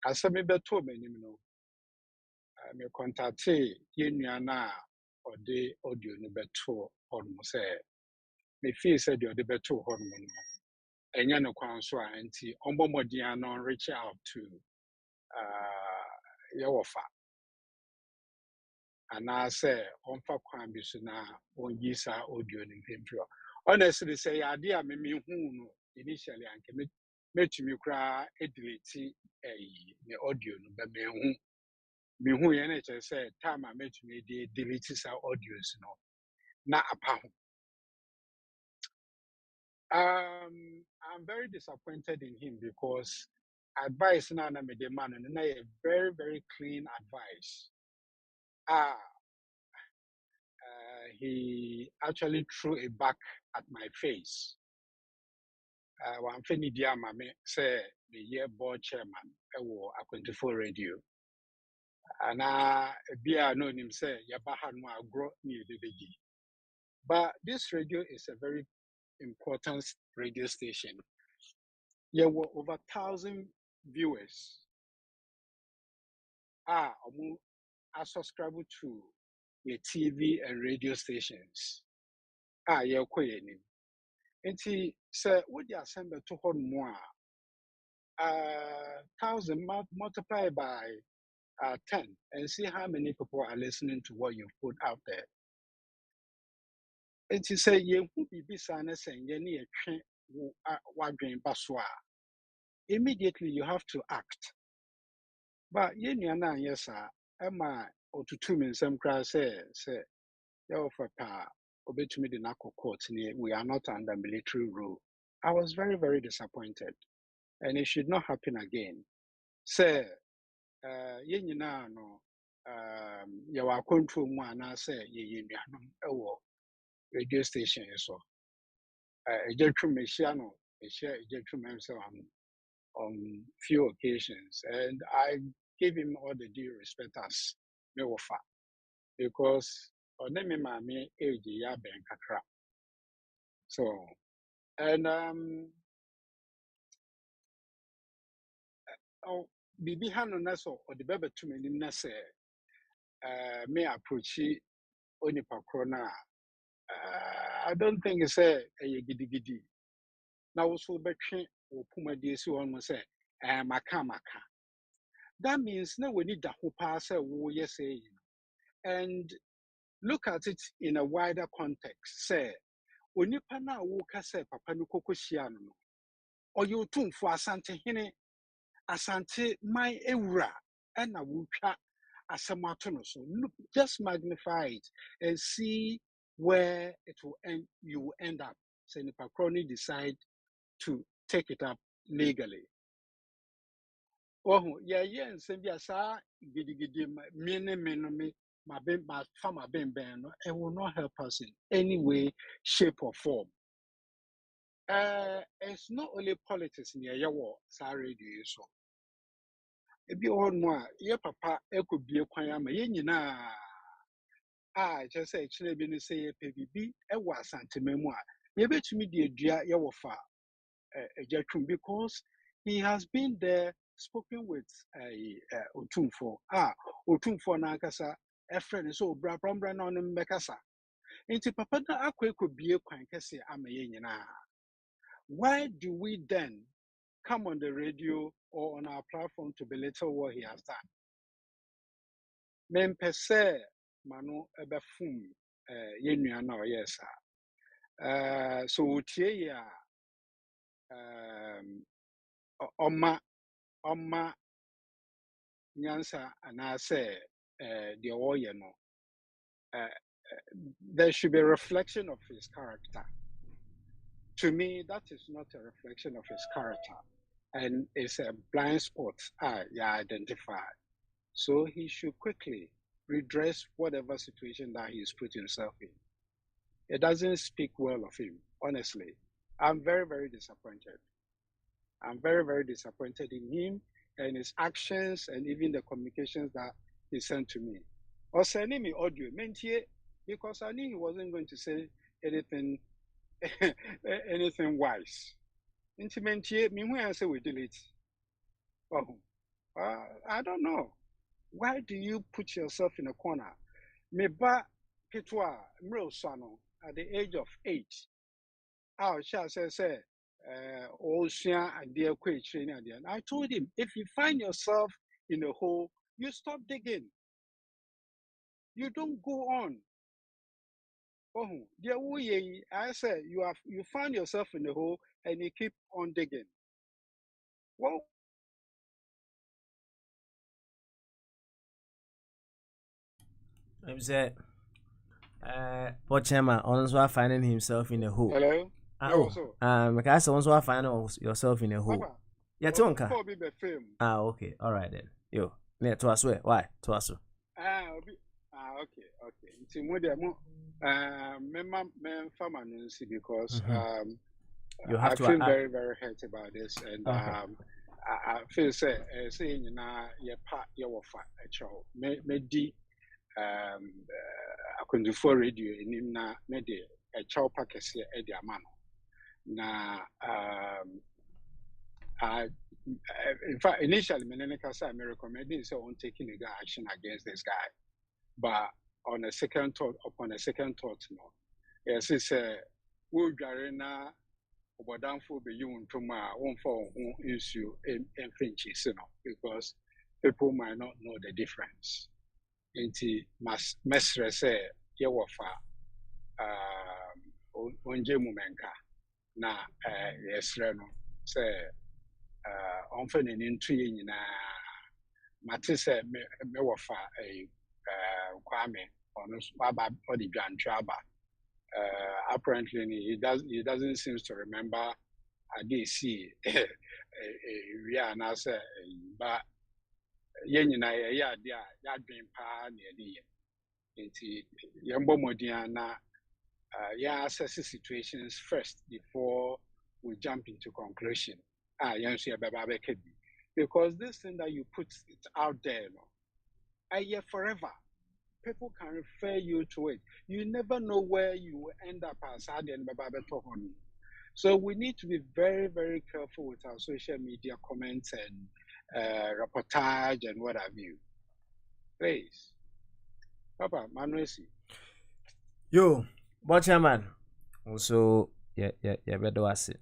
E: As some beto me no me contact yenuana or the audio no beto on say me feel said the beto on and ya no kwan so anti ombomodian no reach out to Yawofa. And I say, on for crime, on Gisa audio in Pimpio. Honestly, say, idea me who initially and commit me cry a delete the audio, but me who NHS said, time I met me the delete our audios, not a pound. I'm very disappointed in him because advice now na me demand and a very, very clean advice. He actually threw a back at my face. One Fanny Diamame say the year board chairman A24 Radio. And be known him say Yabahan grow near the Digi. But this radio is a very important radio station. There were over 1,000 viewers. I subscribe to the TV and radio stations. You're quite. Enti say what the assembly to hold more 1,000 multiplied by 10 and see how many people are listening to what you put out there. Enti say ye who be bisane say ye ni etwe wadwen baswa. Immediately you have to act. But ye ni na yes sir Emma otutu me nsem kra say yo for pa obetumi de na court ni we are not under military rule. I was very, very disappointed. And it should not happen again. Say, no, you are control one, I say, radio station, so a gentleman, a gentleman on few occasions, and I gave him all the due respect as me offer because on them, me age, ya ben kakra. So, and Bibi Hano Naso or the baby to me Nase may approach Onipa Krona. I don't think it's a giddy giddy. Now, so between or Puma DSU almost say, Maka. That means now we need the whole pass, yes, and look at it in a wider context. Say, Onipa na woka say Papa Nukoko Shiano, or you tune for Asante Hine. Asante my ewura and a wuka asamato no so look just magnify it and see where it will end. You will end up. So the Pakroni decide to take it up legally. Oh, yeah, and send ya sa gidi me my farmer ben it will not help us in any way, shape, or form. It's not only politics in your war, sorry, so. If you want more, your papa, it could be a quayama, just say, actually, been say, PBB, it was anti memoir. You bet me, dear, your far, because he has been there, spoken with Otumfo. Otumfo Nankasa, a friend is so brambra on him, Bekasa. Into papa, I could be a quankasi, I'm a why do we then come on the radio or on our platform to belittle what he has done? Men per se, Manu Ebefum, Yenuano, yes, sir. So, Tia, Oma, Nyansa, and I say, the Oyeno, there should be a reflection of his character. To me, that is not a reflection of his character, and it's a blind spot identified. So he should quickly redress whatever situation that he's put himself in. It doesn't speak well of him, honestly. I'm very, very disappointed. I'm very, very disappointed in him and his actions and even the communications that he sent to me. Or sending me audio, because I knew he wasn't going to say anything anything wise. Intimentie, me when I say we delete. Oh, I don't know. Why do you put yourself in a corner? Meba Ketwa Mrosano at the age of 8. Our child says, Ocean and dear Quay training. And I told him, if you find yourself in a hole, you stop digging. You don't go on. Oh, dear, I said, you find yourself in a hole and you keep on digging. Well,
A: I'm saying, poor chairman also finding himself in a hole.
E: hello?
A: Because also finding yourself in a hole.
E: Papa,
A: Yeah, Tonka.
E: Okay.
A: All right then. Yo, yeah, to us, why? To us.
E: Okay. It's more than farmer because
A: You have
E: I
A: to
E: feel very, very hurt about this, and
A: Okay.
E: I feel saying you know your offer a show me di I could do for radio in na me de a chow package here at the amano na I in fact initially me I recommending so on taking legal action against this guy, but on a second thought, no, yes, it's a wood garena. But downfall be you to my own for issue and Finches, because people might not know the difference. Inti mesre say yewafa onje mumenka na yesre no say onfa neni ntu ye nyina mate say me wafa kwame ono baba odi dwantwa aba. Apparently he doesn't seem to remember I did see we are now say but yenina ya dia ya dwen pa na ye nti yembo modiana ya assess situations first before we jump into conclusion yenso baba bekedi, because this thing that you put it out there forever. People can refer you to it. You never know where you will end up as Adian Bababeto. So we need to be very, very careful with our social media comments and reportage and what have you. Please. Papa, Manuesi.
A: Yo, but chairman. Also, yeah, better was it.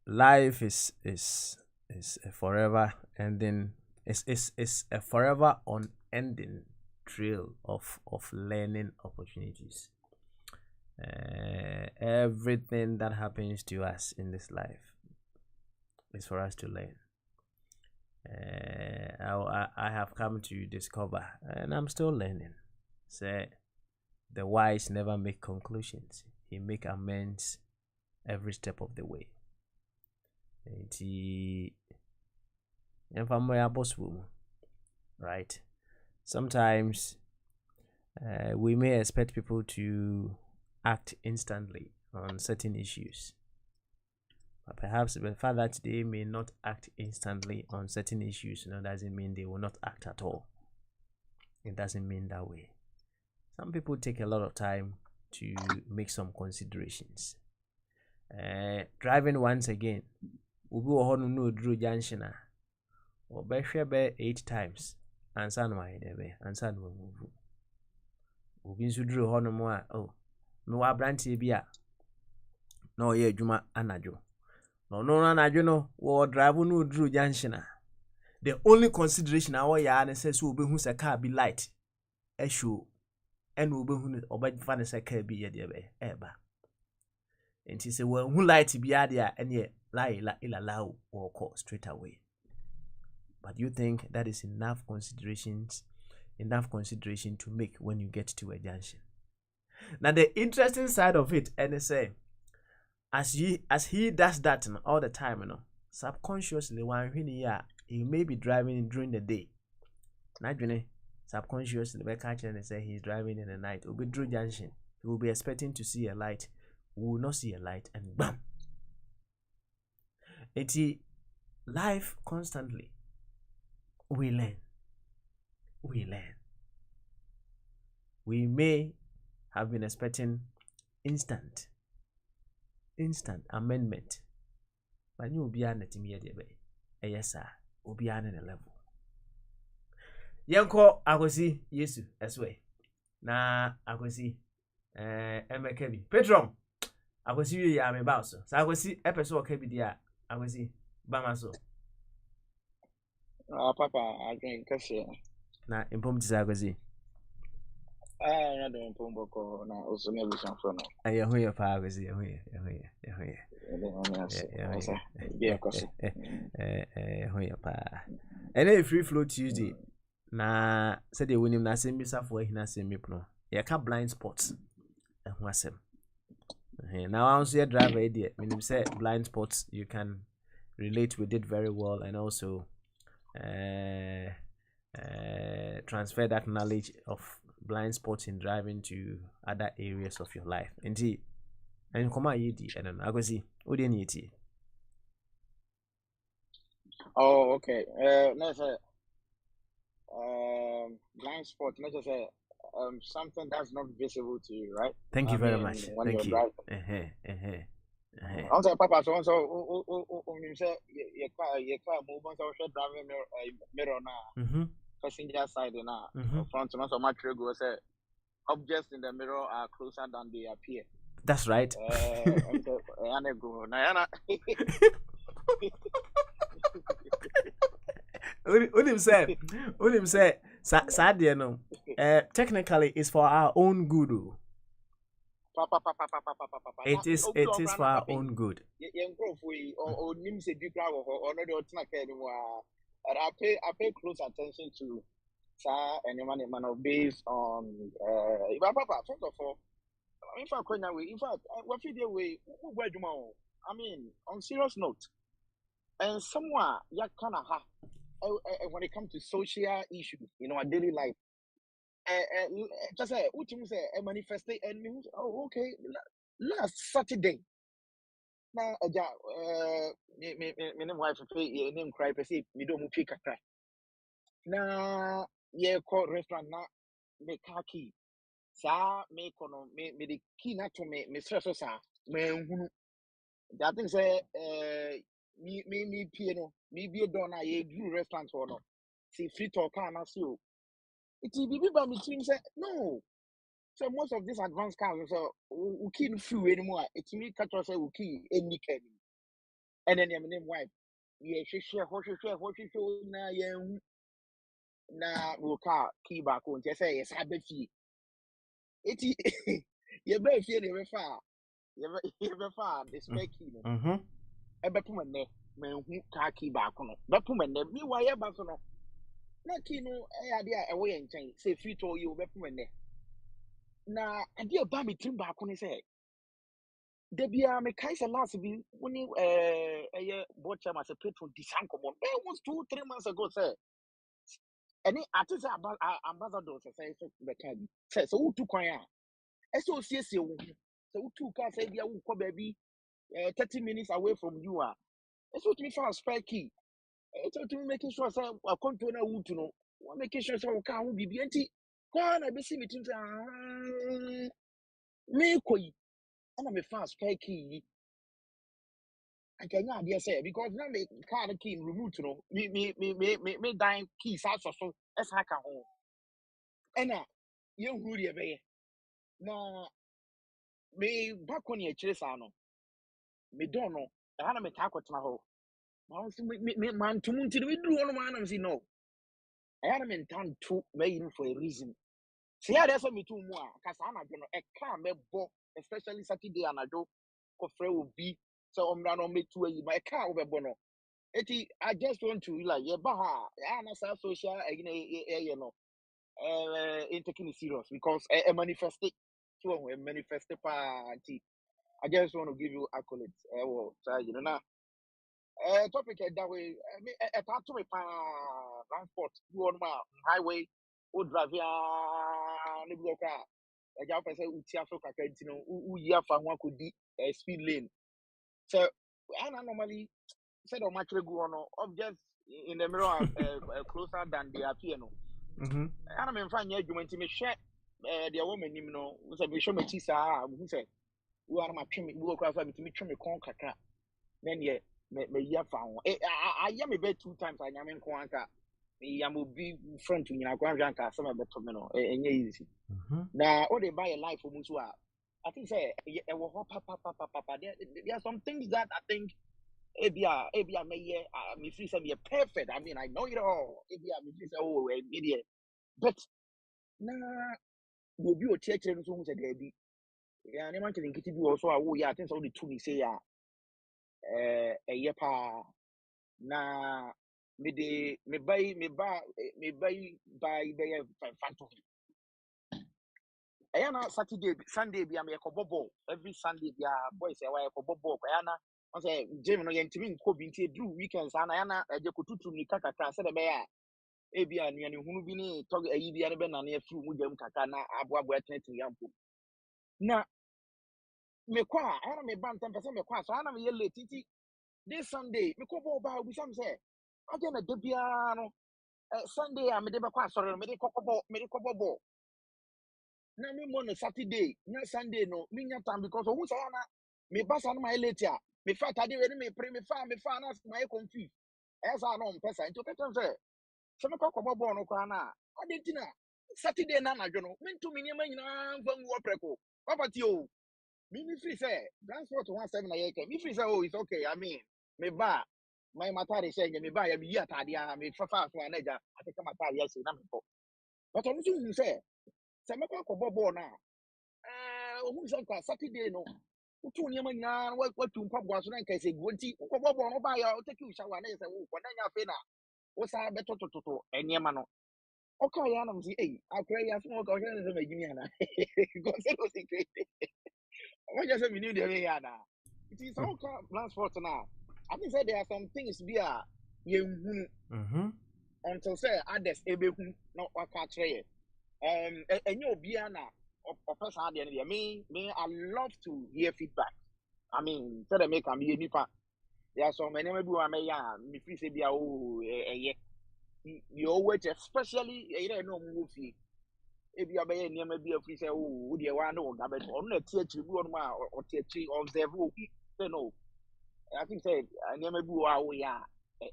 A: Life is a forever ending. It's a forever unending trail of learning opportunities. Everything that happens to us in this life is for us to learn. I have come to discover, and I'm still learning. Say the wise never make conclusions. He make amends every step of the way. Right? Sometimes we may expect people to act instantly on certain issues. But perhaps the fact that they may not act instantly on certain issues, doesn't mean they will not act at all. It doesn't mean that way. Some people take a lot of time to make some considerations. Driving once again, ubi wo no duru junction or be 8 times ansa no ayedebe ansa no move. Ubi nso duru hono mo a me wa branch bi a na oye adwuma anajo. No anajo no wo drive no duru junction the only consideration I want ya na say so obehu se car be light show and obehu oba ne se car bi ye de be eba. Enti say when who light be ade a ene la or call straight away. But you think that is enough consideration to make when you get to a junction. Now the interesting side of it, and they say, as he does that all the time, subconsciously when he may be driving during the day. Not subconsciously by catching and say he's driving in the night. Will be through junction. He will be expecting to see a light. We will not see a light, and bam. It's life constantly. We learn. We may have been expecting instant amendment, but you will be an immediate. Yes, sir. Will be an level. Yanko, I will see Yesu as way. Na I will see Emma Kebi. Petron, I will see you, ya me boss. So I will see episode Kebi dia. I will see Bamaso.
E: Papa, I think kasi.
A: Na impom tisagozi.
E: Na do impom boko na osome bishan fo no.
A: Aye ho ye pa agozi, ho ye. Ho ye pa. Ene free flow Tuesday. Na said the winning na same bisa for hina same no. Ye ka blind spots. Ho asem. Now I also driver idiot. When you say blind spots, you can relate with it very well and also transfer that knowledge of blind spots in driving to other areas of your life. Indeed, and come on, and I go see. What do you need?
E: Oh, okay. Let's say blind spot. Let's just say something that's not visible to you, right?
A: Thank you very much.
E: When
A: Thank
E: you're
A: you.
E: driving. I'm saying, Papa, so you say your car move on, so driving mirror now, passenger side now, front, so much go say objects in the mirror are closer than they appear.
A: That's right. Unim say, sadly, no. Technically, it's for our own good. It is for our own good.
E: I pay close attention to anyone based on first of all, in fact, what way, I mean, on serious note, and somewhere you kind of when it comes to social issues, our daily life. Just say, what you say, manifested and news. Oh, okay. Last Saturday, now, me wife pay name cry, say, me don't pick a cry. Now, call restaurant now, me car key. Sa, me kono, me the key not to me stress sa, me that thing say, me piano, me be a donor, ye do restaurant or no. See, free talk, can I see you? It will be by me say, no. So most of these advanced cars, so we can't feel anymore. It's me catch us we key any cabin. And then your name wife. Yeah, she share na yeah na we car key back on. Just say yes, I bet you. It you bet you never far. You never far the spec key. I bet put my neck, man, who car key back on. But put my neck, me why back on. Na key no idea away and change. Say free to you, bet put my neck.
F: na ade aba me trim ba ko ne say da bia me kai say last bi woni board chairman say patron design common that was 2-3 months ago say any artist ambassador say the can say so who to kwan a eso osiesie wo so who to ka say bia wo ko ba bi 30 minutes away from you a eso to me fast spare key it's to me making sure say a control na wo to no we making sure say wo ka ho bibi enti kwa na be see me tin say me koyi ana me fast spare key I can not say because now me car key remote no me dying keys out so as I can home and you who you be no me back on your chase ano me don't know I me talk with my home me man to munti we do one man say no I had me turn to me for a reason see how that's me too more cause I'm not gonna a car me bo especially Saturday and I do ko frɛ obi so omra no me to yi my car over bono. I just want to like yeah, baha. Yeah, na sa social you know, in taking it serious because a manifest it, so a manifest party. I just want to give you accolades. Well, so you know now. Topic that way. A part to me transport. You on my highway. O drive ya ni bloka. A job person uti Africa kentino. Ya fa one could be speed lane. So I normally said on my go on objects in the mirror closer than they appear. No, and I'm fine. You went to me share the woman, you know, was a bishop, who said, "We are my trim, we will cry for me to me trim a corn caca." Then, yeah, me ya found. I am a bed 2 times. I am in Quanca. I am will be friend to me. I can't drink some of the terminal and easy. Now, or they buy a life for Musua. I think, say, there are some things that I think. Ebia me me feel say me perfect. I mean, I know it all. Ebia me feel say oh immediate. But na go be o church no so hu say there be. Ya ne man tell nkiti bi also oh yeah, I think so the two me say ya pa na me buy phantom. Na Saturday Sunday bi am ye ko bobo every Sunday bi boys e wa ye ko bobo ko ya na on say Jim no ye ntimi nko bi ntie dru weekends ana ya na eje ko tutu ni kakaka se de be ya e bi anu ne hunu bi ni tog ayi bi ane be na na afiri mu jam kaka na aboabo etenetini yampo na me kwa ana me ban tan pese me kwa so ana me ye late titi this Sunday me ko bo ba obi sam say aje na de bia no Sunday a me de be kwa soro me de kokobo na me mo no Saturday na Sunday no me nya time because who say na me basa no my late a me fa tade we me pre me fa na my confused esa no mpesa into ketem say so me kokobo ball no kwa na adentina Saturday na na dwo no me ntu me nyama nyina mfa ngu opreko papa ti o me free say transport 17 na yeke me free say oh it's okay I mean me ba my matari say me ba ya me yi atade a me fa so anaja ateka matari ya say na me ko but I'm too say se me kokobo ball na ohun sɛ nka Saturday no wotu nneɛma nyinaa watu mpaboa so na nka sɛ guo nti wokɔbɔbɔ no wobaeɛ a wotaki wo shower na yɛ sɛ wokɔ na nya afei na wo saa bɛtotototo nneɛma no ɔka yɛ anam sɛ ei akora yi asɛm ɔka ɔhwɛ ne sɛ magyimi ana kɔsɛ no secret ɔmɔgyɛ sɛ menim deɛ meyɛ ana nti sɛ woka transport no a I think sɛ there are some things bi a yɛnhunu until sɛ others ɛbɛhu na waka akyerɛ yɛ ɛnyɛ obiara na of person at the end of the day, me, I love to hear feedback. I mean, tell them make a me nipa. There are so many maybe I may me free say be you always especially no movie. If you are by near maybe a free say oh dear one no but on the theatre or theatre observe no. I think say near maybe we are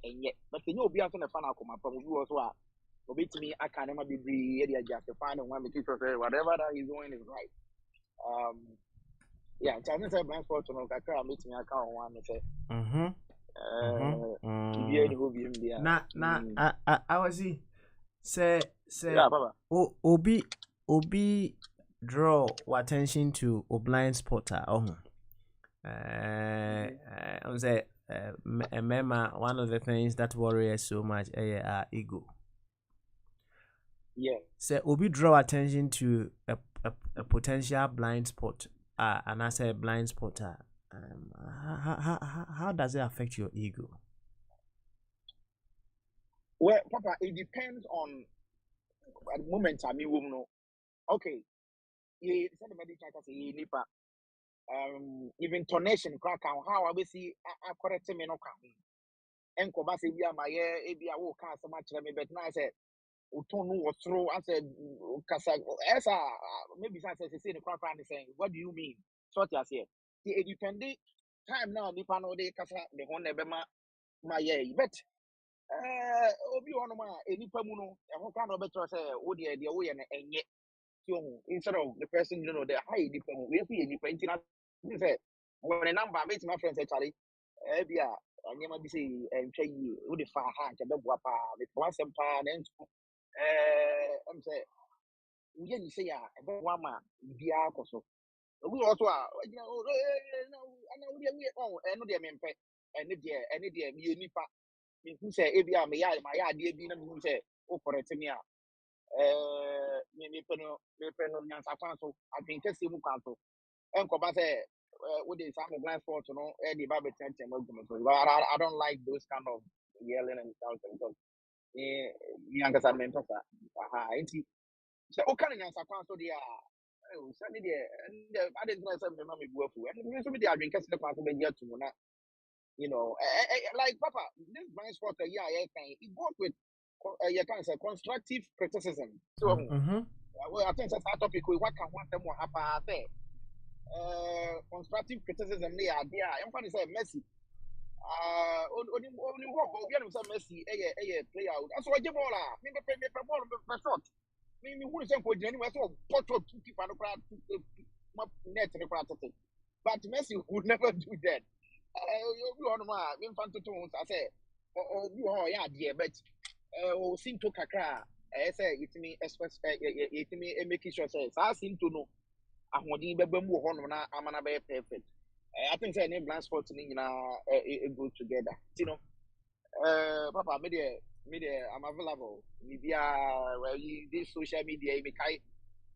F: and yet but you know be after the fan come from you also bit me I can never be area just to find one the teacher say whatever that he's doing is right. Yeah, Chinese transport no kakra meet me account one say.
A: I was say
F: yeah, Baba.
A: Obi draw attention to a blind spotter. I was say remember one of the things that worries so much ego.
F: Yeah.
A: Say Obi draw attention to a potential blind spot, and I say blind spot. How does it affect your ego?
F: Well, Papa, it depends on at the moment. I mean, we know. Okay, yeah, some of the medical say nipa. Even tonation crack how I see I correct me no can. Enko ba se bia ma ye e bia wo ka so ma kire me but na say uton no throw I said kasa esa maybe say say the crack and saying what do you mean? So what you say? It depend time now nipa no dey kasa the one e be ma ye but obi ono ma enipa mu no e ho kan no be tro say wo de wo ye na enye so instead of the person you know the high nipa mu we fi nipa intina say when a number make my friends actually bia anyama bi say entwa yi wo de fa ha nka beboa pa me for asem pa na ntu am say wo ye ni say ya beboa ma bia akoso obi also a agina no ana wo de we no de me mpe ene de me nipa me hu say bia me ya ma ya de bi na me hu say o correct me a me peno nyansa kwan so adwenkase mu kwan so enko ba say what is some blind spot no the Bible so I don't like those kind of yelling and shouting because younger side mentor aha enti so o kan nyansa kwan so dia send there I didn't know some me mama go afu and me so me dey adwenkase kwan so be get to na you know like papa this blind spot yeah it goes with you can say constructive criticism so well I think that's our topic we what can want them happen constructive criticism they are there I'm going to say Messi only work but we are say Messi player that's why the ball me ball me shot me who say ko jeni we so photo to keep and crowd net but Messi would never do that you on ma me fan to I say you yeah there but seem to kakra say it me express it me make sure say I seem to know ahoɔden bɛba mu wɔ hɔ na amana bɛyɛ perfect I think say any blind spot ni nyinaa go together you know papa me there I'm available media well this social media me kai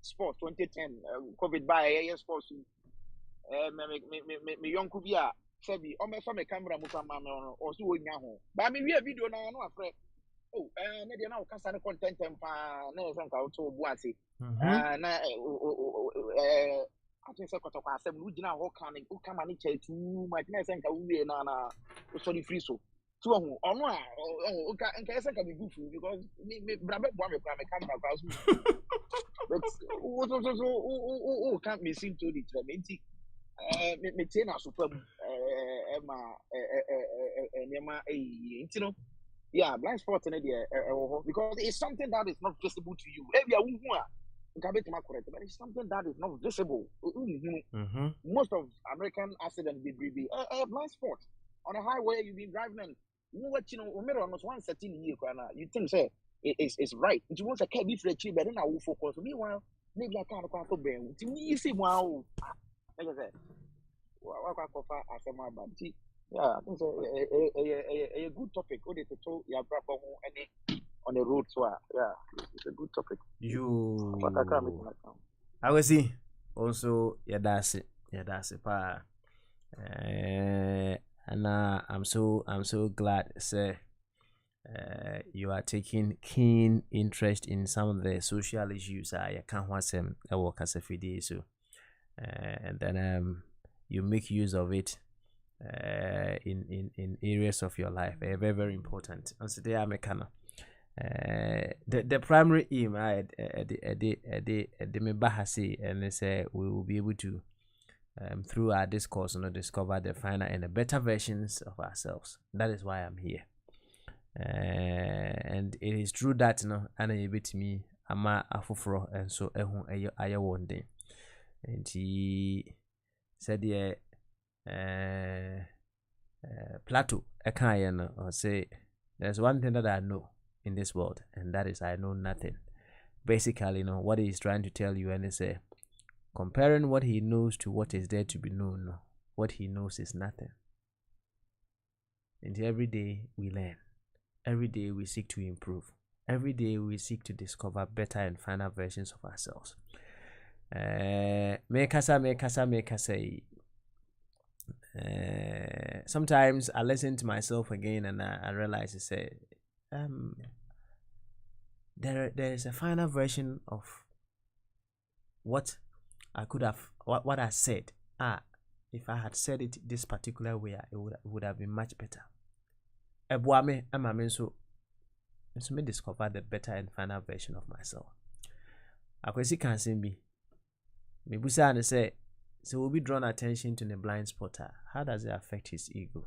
F: sport 2010 covid by sports me yonko bi a sabi o me so me camera mu fa ma me no o so wonya ho ba me wi video na no afre oh me dey na o kasa ne content pa na e sanka o to bu ase na I think say kotokwa asem no gina ho kan o kama ne che too much na e sanka we na o sorry free so so ho ono a o ka nka e sanka me bufu because me brabe bo me kwa me camera kwa so but o can't me seem to the trementi me tie na so fam ma nema you know yeah blind spot in there because it's something that is not visible to you maybe but it's something that is not visible most of American accidents be blind spot on a highway you've been driving and you what you know almost 113 year you think say it's right you want to keep be free but then I will focus meanwhile maybe I can't go ben you see wow like I said what yeah, I think so. A good topic. What is it? So, yeah, on the road. So, yeah, it's a good topic.
A: I will see. Also, yeah, that's it. Yeah, that's it. And I'm so glad, sir. You are taking keen interest in some of the social issues. I can't watch them. I work as a video, so and then you make use of it. In areas of your life, very very important. And so they are mechanical. The primary aim the me bahasi and they say we will be able to through our discourse discover the finer and the better versions of ourselves. That is why I'm here. And it is true that and a bit me ama afufro and so I one day and he said yeah Plato or say there's one thing that I know in this world, and that is I know nothing. Basically, what he's trying to tell you, and it's comparing what he knows to what is there to be known. What he knows is nothing. And every day we learn. Every day we seek to improve. Every day we seek to discover better and finer versions of ourselves. Make us say. Sometimes I listen to myself again and I realize there is a final version of what I could have what I said. If I had said it this particular way, it would have been much better. Ebuame amame so me discover the better and final version of myself. Akwesi can say me busa and say, so we'll be drawn attention to the blind spotter. How does it affect his ego?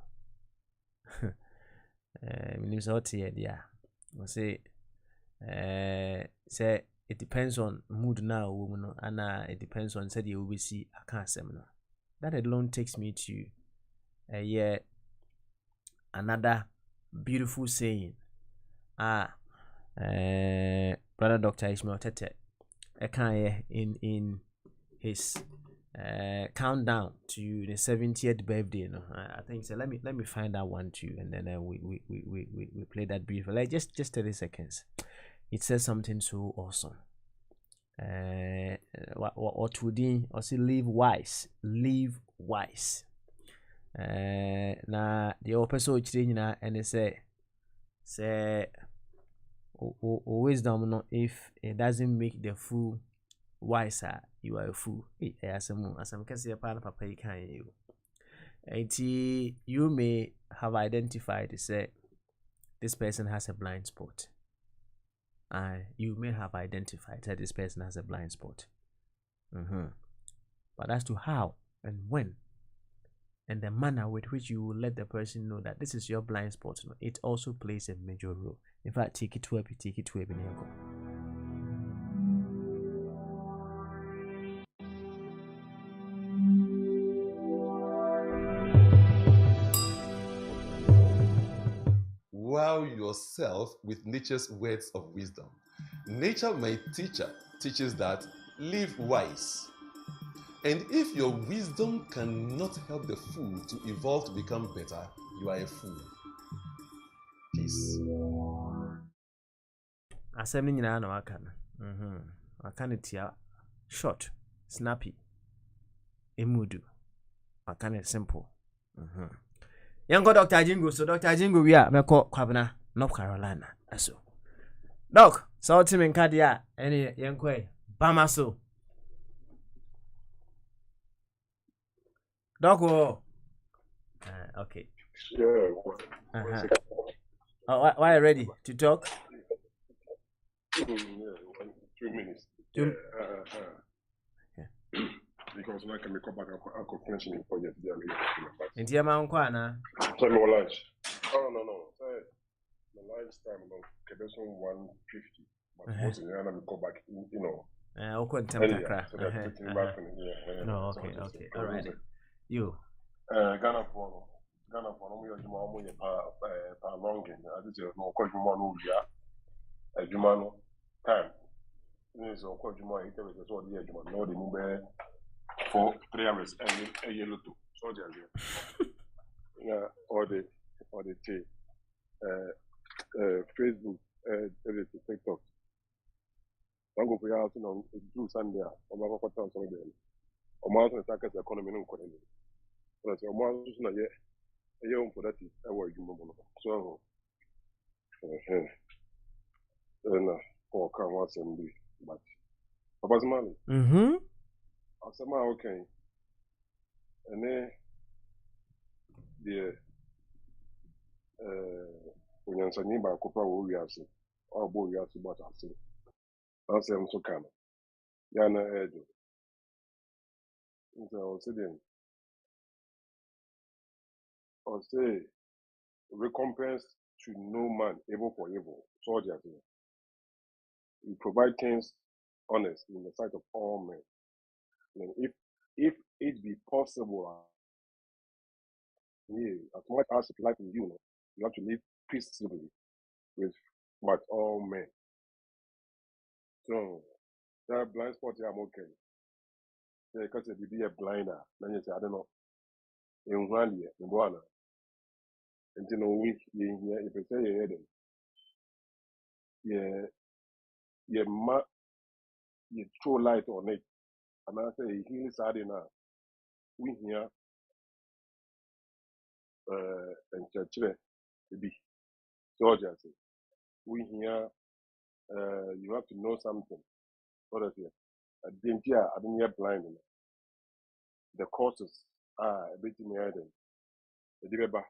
A: Say it depends on mood now, woman, and it depends on said you will see a can't seminar. That alone takes me to another beautiful saying. Brother Dr. Ishmael Tete, in his countdown to the 70th birthday. No, I think so. Let me find that one too, and then we play that briefly. Like just 30 seconds. It says something so awesome. What today? Or say live wise. Na the person changing and they say wisdom no, if it doesn't make the fool wiser, you are a fool. As I'm can say a papa you can you. You may have identified to say this person has a blind spot. You may have identified that this person has a blind spot. But as to how and when and the manner with which you will let the person know that this is your blind spot, it also plays a major role. In fact, take it to a bit.
B: Wow yourself with nature's words of wisdom. Nature, my teacher, teaches that live wise. And if your wisdom cannot help the fool to evolve to become better, you are a fool. Peace.
A: Assembly nyina na waka no. Waka ne tia short, snappy, emudu. Waka ne simple. Yango Dr. Jingo, so Dr. Jingo we are meko kwabna North Carolina. Aso. Doc, so ultimate kadia any yankwe bama so. Doc okay.
C: Yeah.
A: Why are you ready to talk?
C: 2 minutes.
A: Yeah.
C: Because when I can come back, I'll finish the project.
A: In Tiama Unkwana?
C: So, no lunch. Oh, no. The lunch time, Kebeson 150. But most of the time, I come back, you know.
A: Okay. All right. You?
C: Ghana for no more pa longing. I did no call you more a Jumano time. This is of course you might tell us what the Juman no the move for 3 hours and a yellow to soldiers. Yeah, or the Facebook, TikTok. I'm going to out on Sunday. I'm going to tell something. I'm going to attack the economy. I'm going to a young for that is a word you so for come once and be but Papa's money. I said, okay. And then the when you're saying about Copper, we have seen our boy, we have seen what I say. I say, I'm so kind. Yana Edo. So, sitting. Or say, recompense to no man, evil for evil. Soldiers. We provide things honest in the sight of all men. And if it be possible, as much as life in you, you have to live peaceably with all men. So that blind spot, I'm okay. Because if you be a blinder, then you say, I don't know. In one year, in one, and you know, if you say you're heading, you throw light on it. And I say healing side now. We here and church to be soldiers. We here you have to know something. What is it? I didn't hear blind. The causes are a bit in the head. The deliver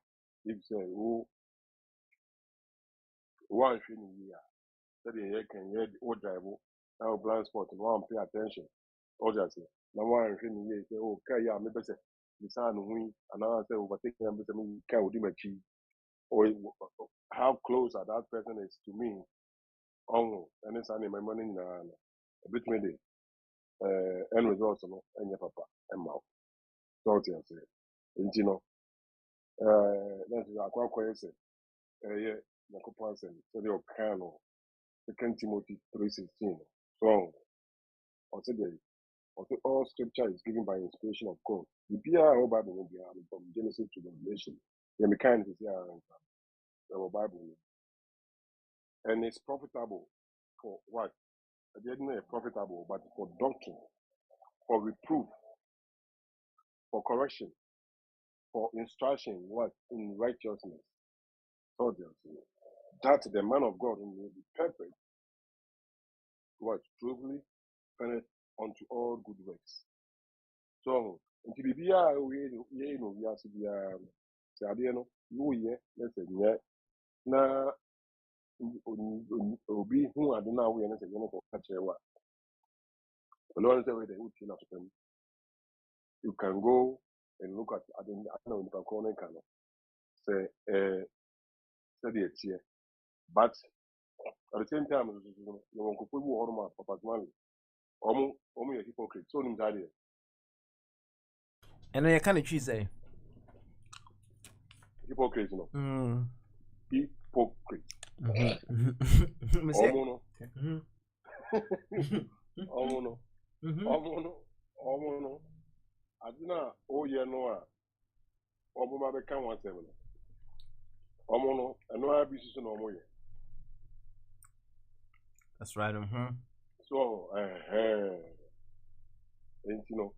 C: if say who one thing here that you can hear the drive now blind spot and one pay attention. Soldiers. Now one thing here say oh okay yeah maybe say the sun win and now say overtaking them because me can do my key or how close that person is to me. Oh, and it's my money in a bit maybe end results no and your papa and mouth. So you say, and you know, that's a quite say, yeah, the comparison, so the Okano, Second Timothy 3:16. So, also all scripture is given by inspiration of God. The Bible will be from Genesis to Revelation. The mechanics is the Bible, and it's profitable for what? I didn't know profitable, but for doctrine, for reproof, for correction, for instruction, what in righteousness. So that the man of God will be perfect, what truly furnished unto all good works. So until the BIA we are to be Sadiano, no year, let's say, na obi who I don't know we are not going to catch a what. Along the way, you can go and look at, I don't know if I call it, say, study it here. But at the same time, you want to put more on my papa's money. A hypocrite. So, in that,
A: And I kind of choose a
C: hypocrite, you know. Hypocrite. Omono. Adina, oh, yeah, no, Omo, I can't want them. Omono, and no, I be so no more.
A: That's right.
C: So, and you know,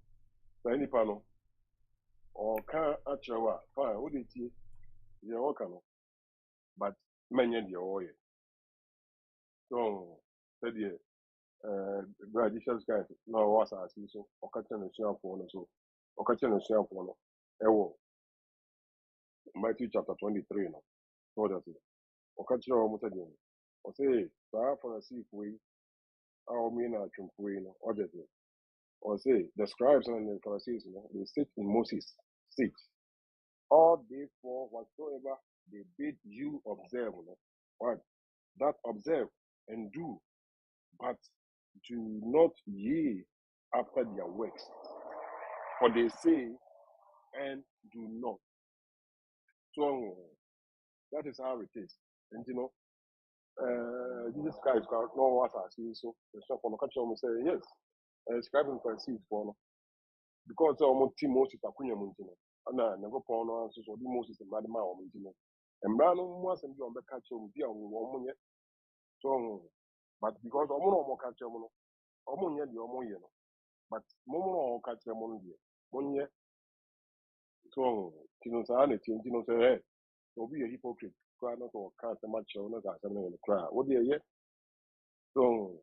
C: so any panel or can't actually fine, what did you? You're welcome. But many the oil. So, said you, graduations guys, no, was I see so, or catching a share for so, or catching a share for no. Matthew chapter 23, no. So that's it. Or catching almost again. Or say, for a sea way, our mean I can pray, no, or just it. Or say, the scribes and the Pharisees, you know, they sit in Moses' seat. All therefore, whatsoever they bid you observe, you know, what? That observe and do, but do not ye after their works. For they say and do not. So that is how it is. And you know, Jesus Christ no what I see so the shop on the country almost say yes. Scribing for seeds for because almost Moses Akunya Muntino. And I never found answers or Moses and Madama or Muntino. And Brano was and John the catcher will be on one yet. So, but because Omo catcher mono, Omo yet the Omo yeno. But Momo catcher mono year. 1 year. So, Tino Sane, Tino say, hey, don't be a hypocrite. Cry not or cast a match on us as something in the crowd. What do you hear? So,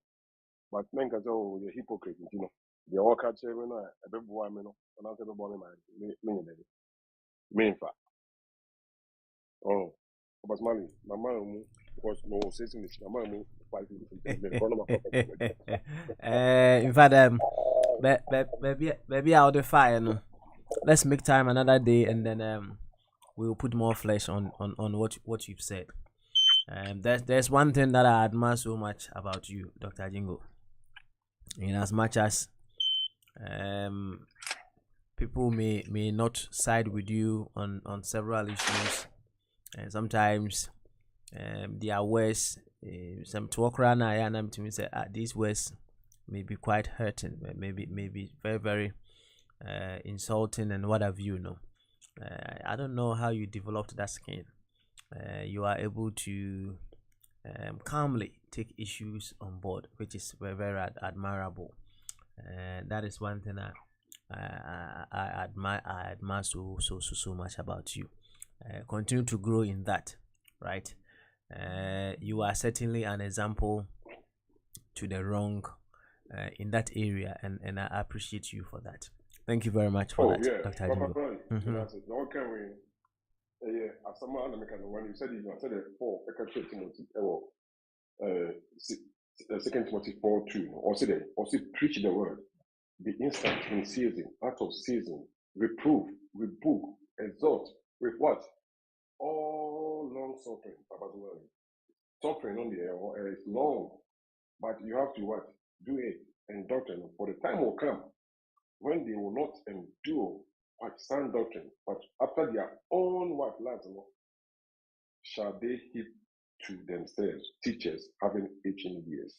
C: but men can say, oh, you're a hypocrite, you know. They all catch every night, a bit boy, and I'll say, boy, me, in fact. Oh, but money, my mom was no sitting, my mom, 5
A: in fact, maybe I'll defy, no. Let's make time another day, and then we'll put more flesh on what you've said. There's one thing that I admire so much about you, Dr. Jingo. In as much as people may not side with you on several issues, and sometimes their words, some talk around and to me say these words may be quite hurting, maybe very very insulting and what have you know. I don't know how you developed that skin. You are able to calmly take issues on board, which is very, very admirable. And that is one thing I admire so much about you. Continue to grow in that, right? You are certainly an example to the wrong in that area, and I appreciate you for that. Thank you very much for that, Dr. Jingo.
C: When you said it 4, Timothy, 2 Timothy 4:2, also preach the word, be instant in season, out of season, reprove, rebuke, exhort, with what? All long suffering about the word. Suffering on the air is long, but you have to what? Do it and doctrine. For the time will come when they will not endure sound doctrine, but after their own what lives, shall they heap to themselves teachers having 18 years,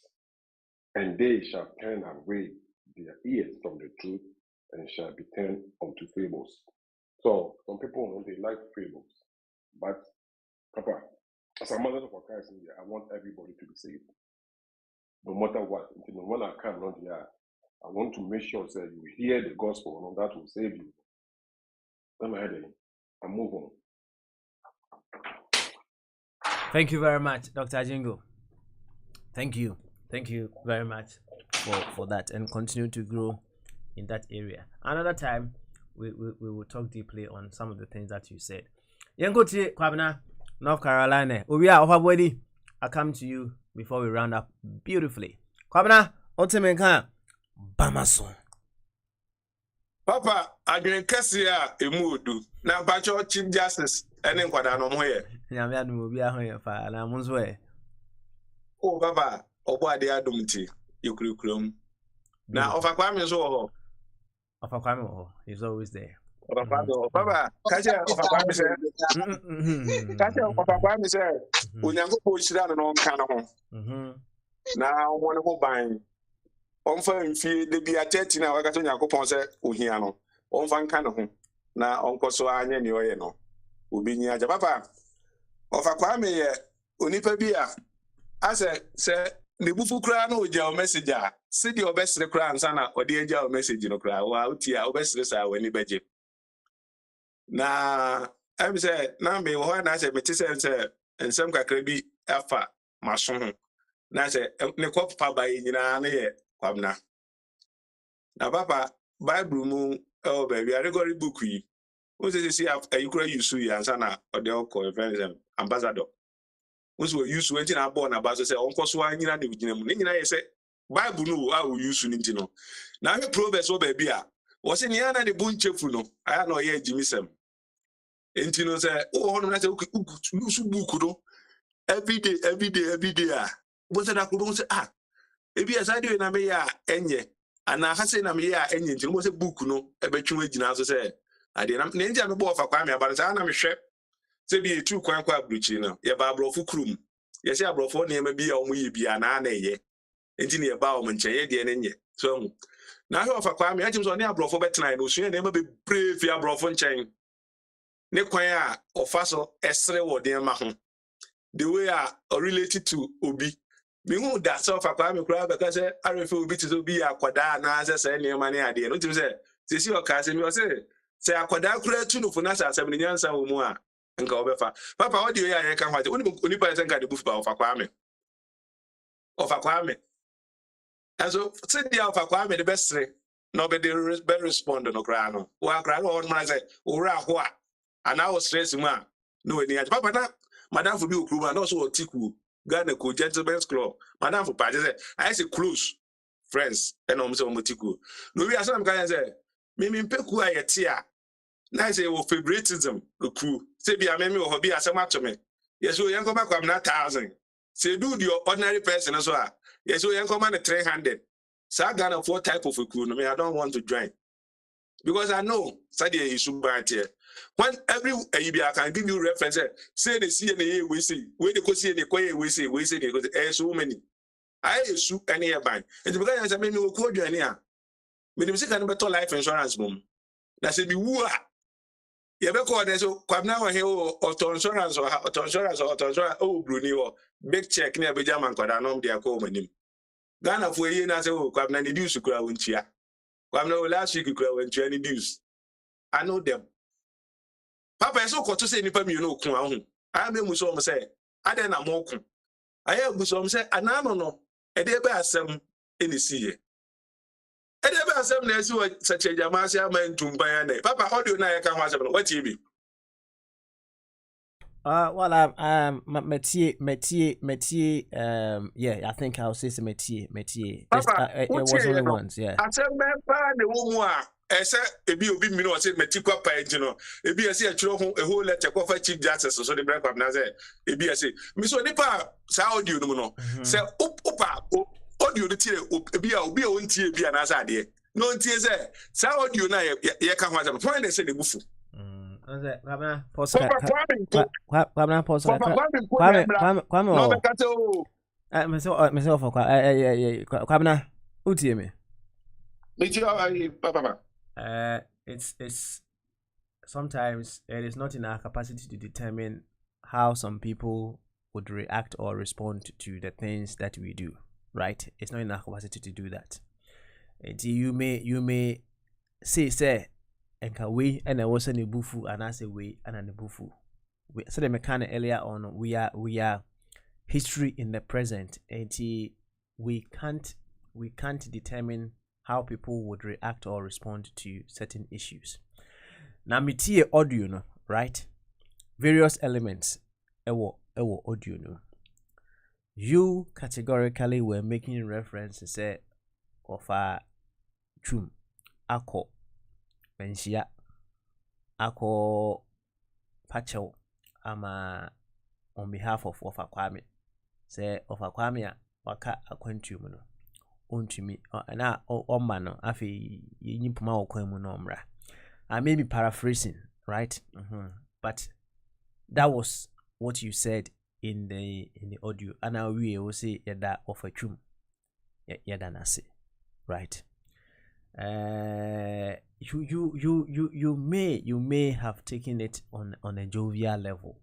C: and they shall turn away their ears from the truth and shall be turned unto fables. So some people they like fables, but Papa, as a mother for Christ in here, I want everybody to be saved, no matter what. When I come not here, I want to make sure that you hear the gospel, and that will save you. Let me head in and move on.
A: Thank you very much, Dr. Jingo. Thank you very much for that, and continue to grow in that area. Another time, we will talk deeply on some of the things that you said. Yango to Kwabena, North Carolina. I come to you before we round up beautifully. Kwabena, Otemenka, Bamason.
G: Papa, I drink Cassia, a mood. Now, Pacho Chief Justice, and then what I know here.
A: Yamian will be a home fire, and I'm on way.
G: Oh, Papa, or why they are dumpty, you curriculum. Now, of a crime so. Of a crime,
A: he's always there.
G: Papa, catch of a crime, sir. Catch of a crime, sir. When you go push down and on Canada. Now, one of buying. On fan fee, they be a 13 hour got on your coupons, Uhiano. On fan can of him. Now, Uncle so I know. Ubi near Papa. Of a crime, Unipa beer. I said, sir, the bufu crown with your messenger. Send your best the crown, Sana, or the angel message in a crowd. Wow, tia, best when you budget. Now, I'm said, now me one I said, Metis and some cracky alpha, my son. Now, say, Nicop Papa in your Kwabena. Now, Papa, Bible moon, oh, baby, I got a book. Who says you see a Ukraine you sue and Sana or the Oko ambassador? Who's were used to enter a born about to say, Uncle Swan, you know, I say, Bible no, I will use Nintino. Now, the proverbs over baby. Was in Yana the Boon Chefuno. I had no year, Jimmy Sam. Intino said, oh, I said, okay, use book every day. Was it I could say, maybe as I do in a mea, enye, and I have seen a mea, enye, was a book, no, a between as I said. I didn't name a boy for crime, but I'm a ship. Say be a true quack breachino, ye babro fucrum. Yes, I brought for name be on we be an ane ye. Engineer Bowman, Chay, the enye. So now, if I crime, I just on your bro for better, no sooner never be brave, your bro for chain. Nequia or fossil, estre or dear mahon. The way are related to Obi. Me who that self a crime crowd because I refuse to be a quadra, as any money idea. Not to say, this your cousin, you say a quadra create to for Nasa 7 years or more. And go over. Papa, what do you hear? I can't watch only person can the booth of a crime. Of a crime. And so, send the alpha crime the best three. Nobody respond no crano. Well, crano on my say, or what? And I was stressing man. No, any Papa, Madame for you, and also a tiku. Ghana co gentlemen's club. Madame for party, I say close friends and almost motiku. No, we are some guys say, Mimi Peku a tia. Nice favoritism, the crew. Say be a meme or be a samatomy. Yes, we young come back 1,000. Say do the ordinary person as well. Yes, we young come on 300. So I got a 4 type of a crew. No, I don't want to join. Because I know Sadia is super here. When every I can give you reference, say the CNA we see, where the Cosi and the Koya we see, because there's so many. I issue any bank. And because I mean, you will call you any. But the second better life insurance, mum. That's a be woo. You be call there so kwabna wa he auto insurance or Bruni or big check near Bejaman Kodanom dia ko manim. Ghana for ye na say kwabna ni dues kura wontia. Kwabna last week kura wontia ni dues. I know them. Papa so ko to say nipa mi no kun ahu. I me muso mo say ade na mo kun. Aye muso mo say anano no e de be asem eni siye. E de be asem na esi wo sache jamase amantumban ane. Papa audio na ye ka ho asem no what be?
A: Well, Métier, yeah, I think I'll say some Métier.
G: Papa,
A: It was only once, yeah.
G: I said, man, the woman, I said, a be obi me, I said, Metikwa Pagino, a be a say a whole letter of Chief Justice, so the brand of Nazar, a be a say, Miss Onipa, Saudi, you know, say, Upa, audio the tear, be a own tear, be an Azadi. No tears, Saudi, you know, you can't want to find they say the buffo.
A: Myself, Kwabna, utie me. It's sometimes it is not in our capacity to determine how some people would react or respond to the things that we do, right? It's not in our capacity to do that. You may say enka we and I was a bufu and I say we and a bufu. So the mechanic earlier on we are history in the present, and we can't determine how people would react or respond to certain issues. Now metie audio no, right? Various elements ewo audio no. You categorically were making reference to say of a chum ako Benshia ako Pacho ama on behalf of Kwame. Say Kwame a waka akwantu no ontumi na omma no afi yimpuma okwan no omra. I may be paraphrasing, right? But that was what you said in the audio, and now we will say that of a chum yada nase, right? You may have taken it on a jovial level,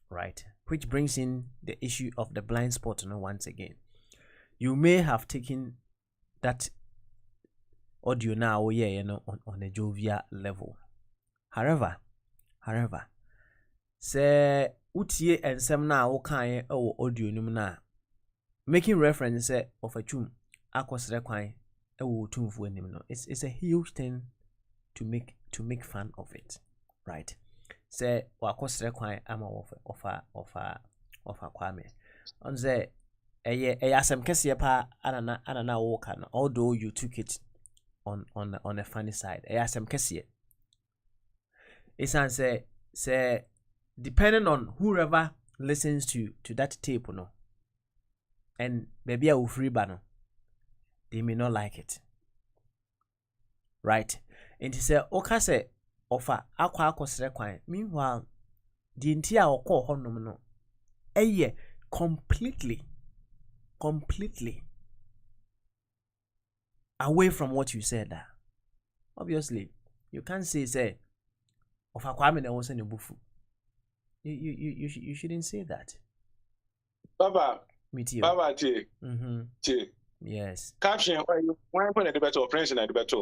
A: right? Which brings in the issue of the blind spot, once again. You may have taken that audio now, on a jovial level. However, say utie ensem na wokan audio num na making reference of a chum akosre kwan tumfu anim no. It's a huge thing to make fun of it, right? Say wakosre kwan ama of a Kwame on say asem kese pa anana wo kan, although you took it on a funny side. Asem kese it's say depending on whoever listens to that tape and maybe a free banner, they may not like it, right? And he say oka say offer akwa akosre kwan. Meanwhile the entire okọ honom no completely away from what you said there. Obviously you can't say of Kwame na won say bufu. You shouldn't say that.
G: Baba
A: Meet you.
G: Baba
A: Yes.
G: Caption why put the better friends in the better.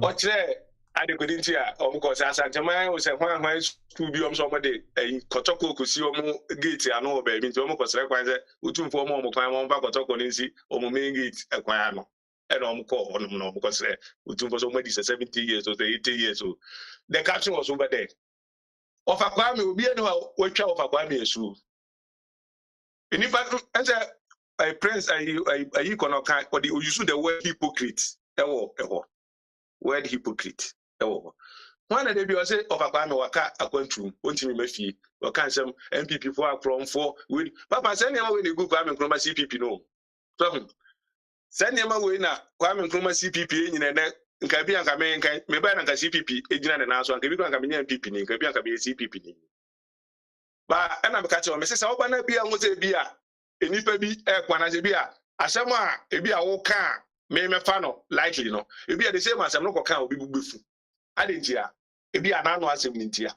G: What there I couldn't hear because Asantema was a one school be somebody a Kotoko could see gate and all baby to almost require utum for more time back Kotoko Ninsi or main gate acquire and call on no because utum for somebody 70 years or 80 years old. The caption was over there. Of a Kwame will be anywhere which of a Kwame is true. In fact, as a prince, I cannot or you use the word hypocrite. Word hypocrite. One of the people say of a Kwame waka a country, won't you me or can some MPP for a crown for with Papa send him away the good Kwame Nkrumah CPP no. So send him away now Kwame Nkrumah CPP in a neck. Nkabi anka me nka me ba na CPP ejina ne naso anka bi ko anka me MPP ni nkabi anka me CPP ni ba na me ka che o me sesa oba na bi a ngoze bi a enipa bi kwana je bi a asem a ebi a wo ka me fa no likely no ebi a the same asem no ko ka obi bugbefu ade ntia ebi a na no asem ni ntia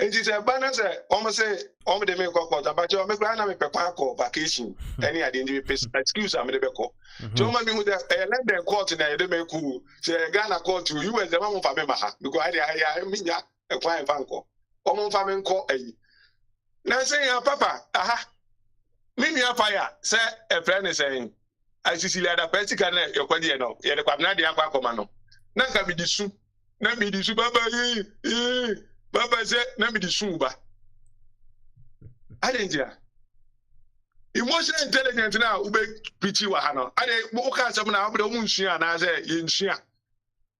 G: And she said, Banner said, almost say, almost they make a call, but you make a call vacation. Any I didn't excuse I'm the call. Joma me with the London court in a make cool. Say, Ghana court to you as the mom for Memaha, because I mean, a client banco. Common farming call a. Now saying, Papa, aha, me fire, sir, a friend is saying, I see the Pesican, your quadiano, yet a Quamna, the Aquacomano. None can be the soup. Not be the soup, Baba said, "Let me the suba." I didn't hear. Emotional intelligence now, ube preachy wahano. I didn't walk out some now, but the moon shia and I say, in shia.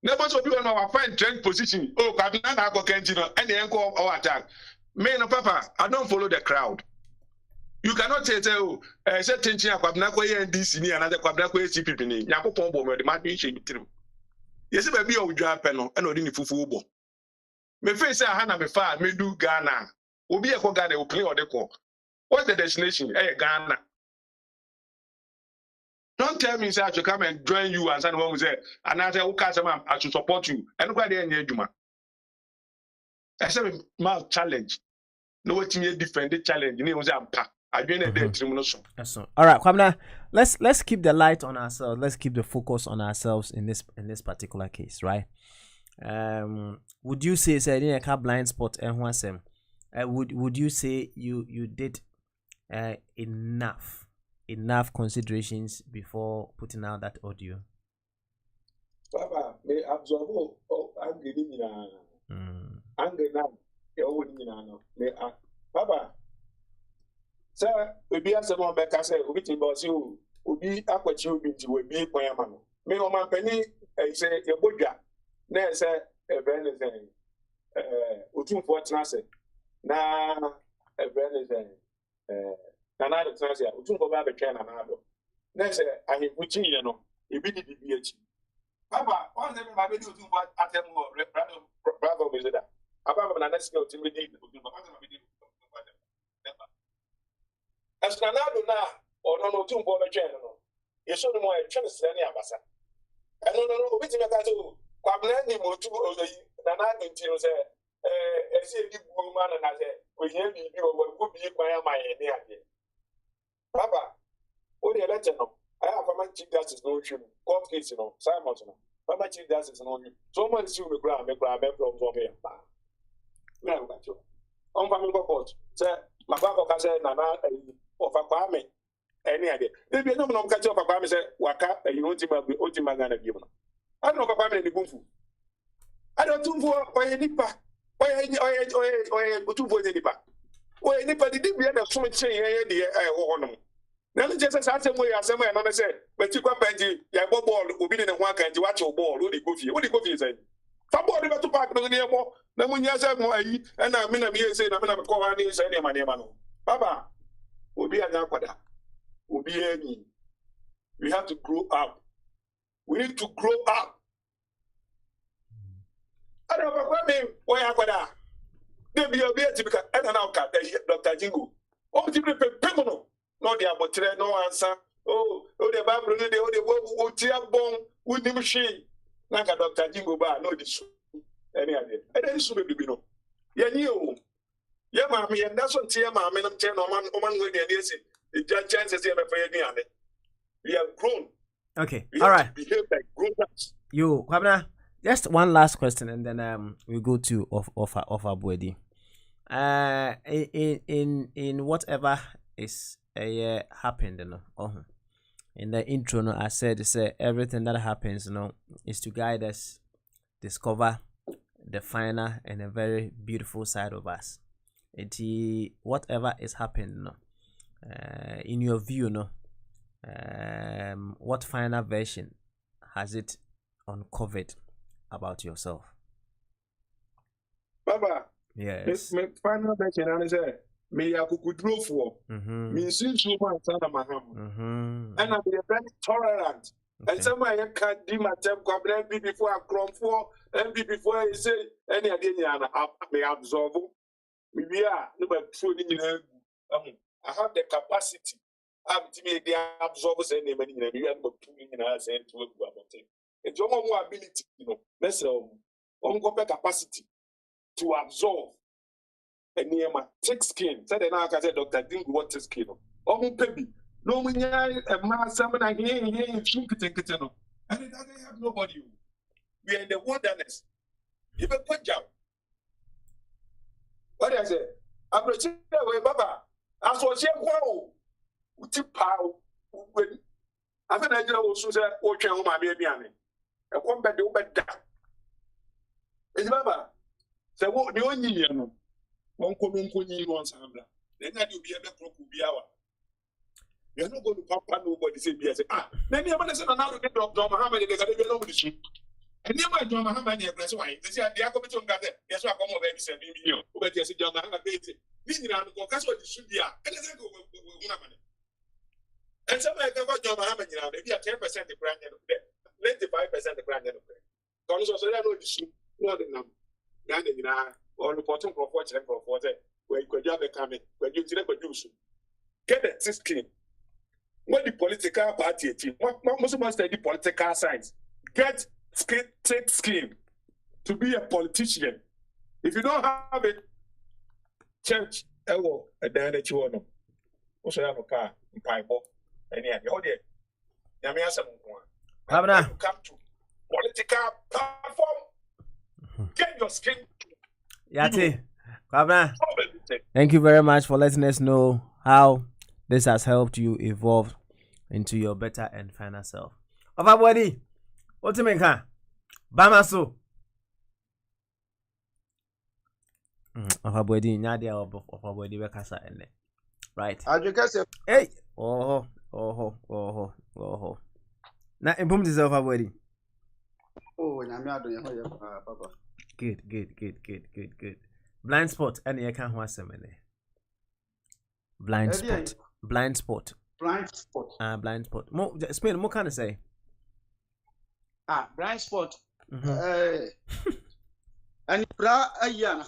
G: Never so people know I find trend position. Oh, Kabina go Kentino, and the encore or attack. Man, Papa, I don't follow the crowd. You cannot say, oh, certain Chia Kwabnako and this and another Kwabnako CPP. Yako Pombo, the Martin true. Yes, baby, you drop panel and ordinary fufu. Me face Hana me fa me do Ghana. Obi e ko Ghana o play or the call. What's the destination? Ghana. Don't tell me say I should come and join you and someone will say, and I say, okay, I should support you. And look at the end Juma. I said, my challenge. No what me defend the challenge. You know, I doing a day tribunation.
A: All right, Kwabena, let's keep the light on ourselves. Let's keep the focus on ourselves in this particular case, right? Would you say a blind spot and would you say you did enough considerations before putting out that audio?
G: Papa, me absorb I'm getting I'm getting me Papa, sir, we be as a moment I say we be boss you be aquachu be to be poyamano. Me o man penny say your boja. Na say a brand is utum for transit. Na a brand is na the transit. Utum for baby can another. Na say I have which you know, it be the BH. Papa, one day my baby utum for at them or brother visitor. Papa, na next go to me utum for as Nanado now, or no, two boy general. You saw the more chance than any of us. I don't know which I do. Quablani or two of the Nanado until say, a city woman and I say, we hear you what would be my idea. Papa, what do you let you know? I have a man chief that is no true. Court case, Simon. Papa chief that is no new. So much you will grab me from here. Now, got you. On family court, sir, my papa can say, Nana. Of a Kwame, any idea. There be no catch up a Kwame say, Waka, you ultima gonna give. I don't know Kwame in the Bunfu. I don't do for any nipa. Or two for the nipa. Or any party did be a so much say, I then just as I say, and I said, but you got Benji, ya ball, will be in a one can you watch your ball, what the coffee say. Fabo river to park no near more, then when you say more, and I mean, I'm here saying, I'm going to call my name, say, my name, Papa. We have to grow up. We need to grow up. I don't know what name. Why I got there be a beer to become an outcast, Dr. Jingo. Oh, you prepare Pemono. No, they are no answer. Oh, the Bible, the tear bomb with the machine. Like a Dr. Jingo bar, no, this any idea. And then this will be no. Yeah, mammy, and that's what tear mammy and 10 or 1 way there is. The chances here for any. We have grown.
A: Okay,
G: we
A: all right.
G: Behave like grown-ups.
A: You, Kwabena, just one last question, and then we go to offer Bwedi. In whatever is happened, in the intro, I said everything that happens, is to guide us, discover the finer and a very beautiful side of us. Whatever is happening, in your view, what final version has it uncovered about yourself?
G: Baba,
A: yes.
G: My final version is me akukudro for me since you want to maham, and I'm very tolerant. Okay. And some I can't do my time before I come for and before I say any idea I may absorb. We are no but I have the capacity. To be the absorbers and many you have got 2 million hours and to work about it. It's your more ability, that's capacity to absorb. enema thick skin. Said the now say doctor didn't want thick skin. Oh, baby. No, when you a man, someone I hear, no. And it doesn't have nobody. We are in the wilderness. Even put job. What I say? I'm not saying away, Baba. As was here, wow. Tip pow. I think I also say, oh, home, my baby. I come back the open down. Is Baba? So what the only year? One coming once, then I do be a better cook be our. You're not going to papa nobody say, then you're going to say, now to get John Muhammad, they got to get over the sheep. And near my John Muhammad, that's why they say, they are coming to gather. That's why I come over and say, but yes, John Muhammad, meaning I'm going to what you should be. And it's go with money. And somebody can go John Muhammad, maybe a 10% the brand of the 95% the brand of the College also, I know the sheep, more than them. Then, or reporting for 40 where you could have a coming, when you didn't produce. Get the system. What the political party, most must study political science. Get thick skin to be a politician. If you don't have it, church, a dan that you want to. Also, have a car, Bible, and yeah, you're there. Yamiasa, come to political platform. Get your skin.
A: Yati, Kwabena, thank you very much for letting us know how this has helped you evolve into your better and finer self. Everybody, what do you mean? Bamaso. Everybody, Nadia of everybody, we casa ene. Right. Hey. Oh. Na impum this everybody.
H: Oh, nyame adon ye ho ye papa.
A: Good. Blind spot. Any I can't want some. Blind spot. Blind spot. Blind spot. More Spain. What can I say?
H: Blind spot. And bra ayana.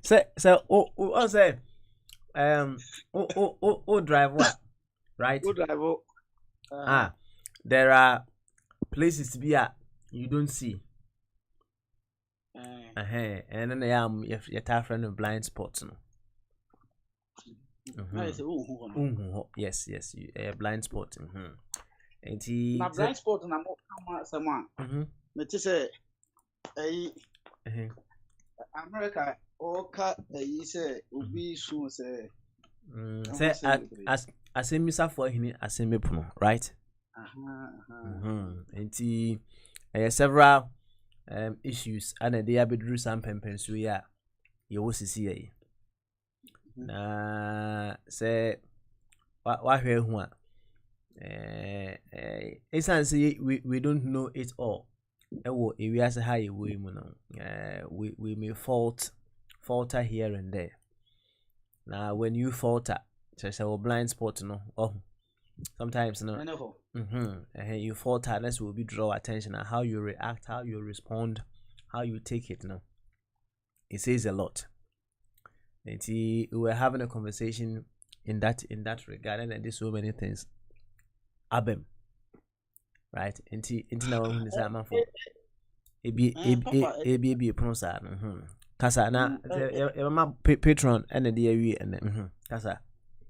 A: Say. Drive what? Right.
H: Drive.
A: There are places to be at you don't see. And then I am your tough friend of blind spots. No. Yes, blind spot. And he
H: blind spot and I'm someone. But you say, America, or cut a say, will be soon say,
A: as a missa for him, as a mipuno, right? And he several issues and they are bedroom some pempens we are you will see say what here one it's we don't know it all we as a high way we may falter here and there. Now when you falter just a blind spot sometimes you falter unless will be draw attention at how you react, how you respond, how you take it. It says a lot. And we were having a conversation in that regard, and there's so many things. Abem, right? Into now when this man for a pronouncer. Kasa na my patron and the DAW and Kasa.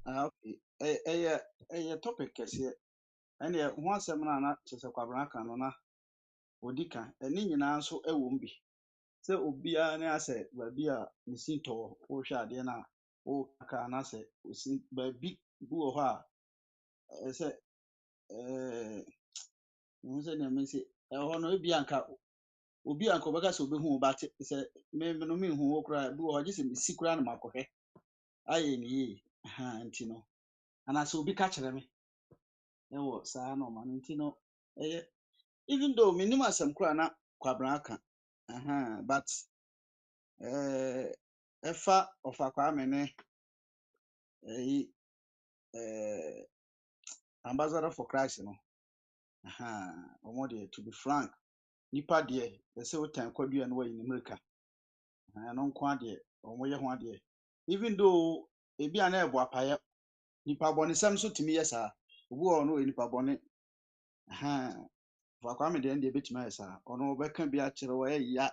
H: Okay. A topic here. And one seminar na chese kwabra kan no na odika eni nyina so ewo mbi se obia na ase ba bia misinto wo hwa ade na wo aka na se osi ba bi bu ho a se no se na me se ho no ebia nka obi anka obeka se obehu ba te se me no me hu wo kra bu ho gise misikura na makohwe aye ni yi anti no ana se obi ka kire me ewo saa no man nti no even though minimum asem kura na kwabra aka but efa of akwame ne ambassador for Christ no omo to be frank nipa de say o tan kwadua no in America no nko ade omo ye ho ade even though ebi ana ebo apaye nipa bonisam so timi yesa obu o no nipa boni for kwame de betuma yesa ono beka bi a kire wo ya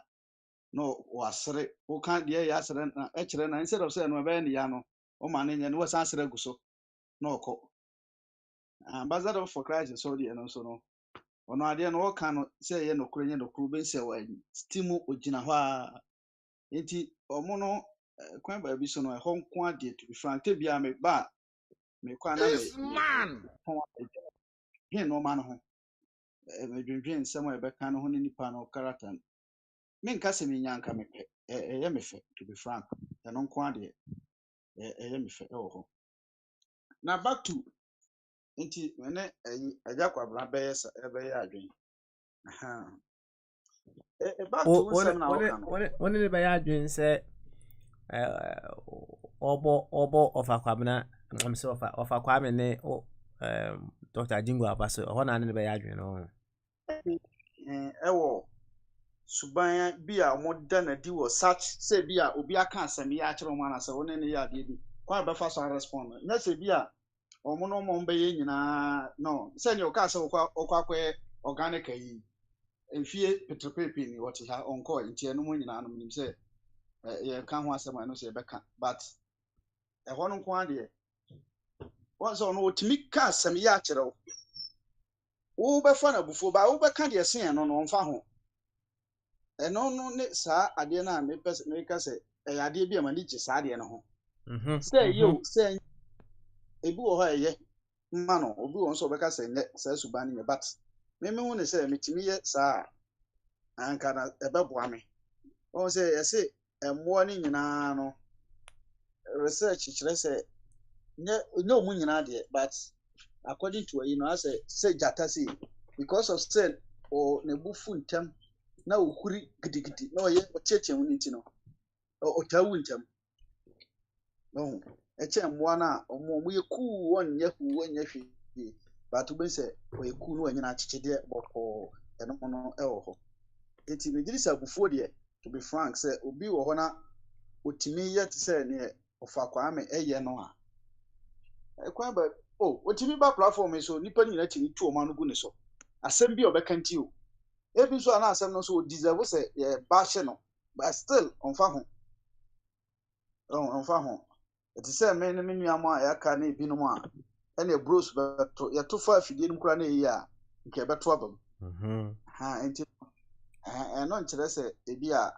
H: no wasere wo kan de ya asere na e kire na instead of say no be ne ya no o ma ne nya no wasan asere gu so no ko ambassador for Christ so de no so no ono ade no wo kan no say ye no kuro nya no kuro be say wa stimu ogina ho a enti omo no kwan ba bi so no e ho nko ade to be frank te bia me ba me kwa na
C: This man.
H: ho he no ma no ho me dwendwen nsɛm a ɛbɛka no ho ne nipa no character menka sɛ menya nka mepɛ ɛyɛ me fɛ to be frank ɛno nko adeɛ ɛyɛ me fɛ ɛwɔ hɔ na back to nti mene agya kwabra bɛyɛ ɛbɛyɛ adwen back to nsɛm na wɔka no
A: one ne bɛyɛ adwen sɛ ɔbɔ ɔfa kwabena sɛ ɔfa kwame ne Dr. Jingo Abaso ɔhɔ na ne bɛyɛ adwen no
H: ɛwɔ suban bi a wɔda na di wɔ search sɛ bi a obi aka asɛm yɛ akyerɛ wɔn anasɛ wɔn ne yɛ adeɛ bi kwan bɛfa so respond nyɛ sɛ bi a wɔn no wɔn bɛyɛ nyinaa no sɛnea ɔka sɛ ɔkɔ akɔyɛ organic yi mfie petepepe ni wɔte ha ɔnkɔ nti ɛno mu nyinaa no nim sɛ yɛka ho asɛm a ɛno sɛ yɛbɛka but ɛhɔ no nko adeɛ wɔn sɛ ɔno wɔtumi ka asɛm yɛ akyerɛ wo wobɛfa na bufuo ba wobɛka deɛ sen no no ɔmfa ho ɛno no ne saa adeɛ no a meka sɛ ɛyɛ adeɛ bi a m'ani gye saa adeɛ no ho sɛ yio sɛ ebi wɔ hɔ ɛyɛ mma no obi wɔ nso ɔbɛka sɛ nyɛ saa suban no nyɛ but meme hu ne sɛ metumi yɛ saa anka na ɛbɛboa me ɔhu sɛ yɛse mmoa no nyinaa no research kyerɛ sɛ nyɛ ɔmu nyinaa deɛ but according to you know say jata say because of say or ne bufu ntem na okuri gidigidi na oye ocheche hu nti no otawu ntem no eche mmoa na omo ye ku wonye hu wonye hwe but ube say oye ku no anyina akyekede boko eno no ewo ho enti me diri sa bufu de to be frank say obi wo ho na otimi ye te say ne ofa kwa ame eye no a ekwa ba otimi ba platform so nipa nyina timi tu o manu gu ne so asem bi obeka nti o ebi so ana asem no so deserve say ye ba hye no but still onfa ho it is say me ne nuam a yaka na ebi no mu a ene bros beto ye to fa afidie no kura na eyi a nke beto abam enti eno nkyere say ebi a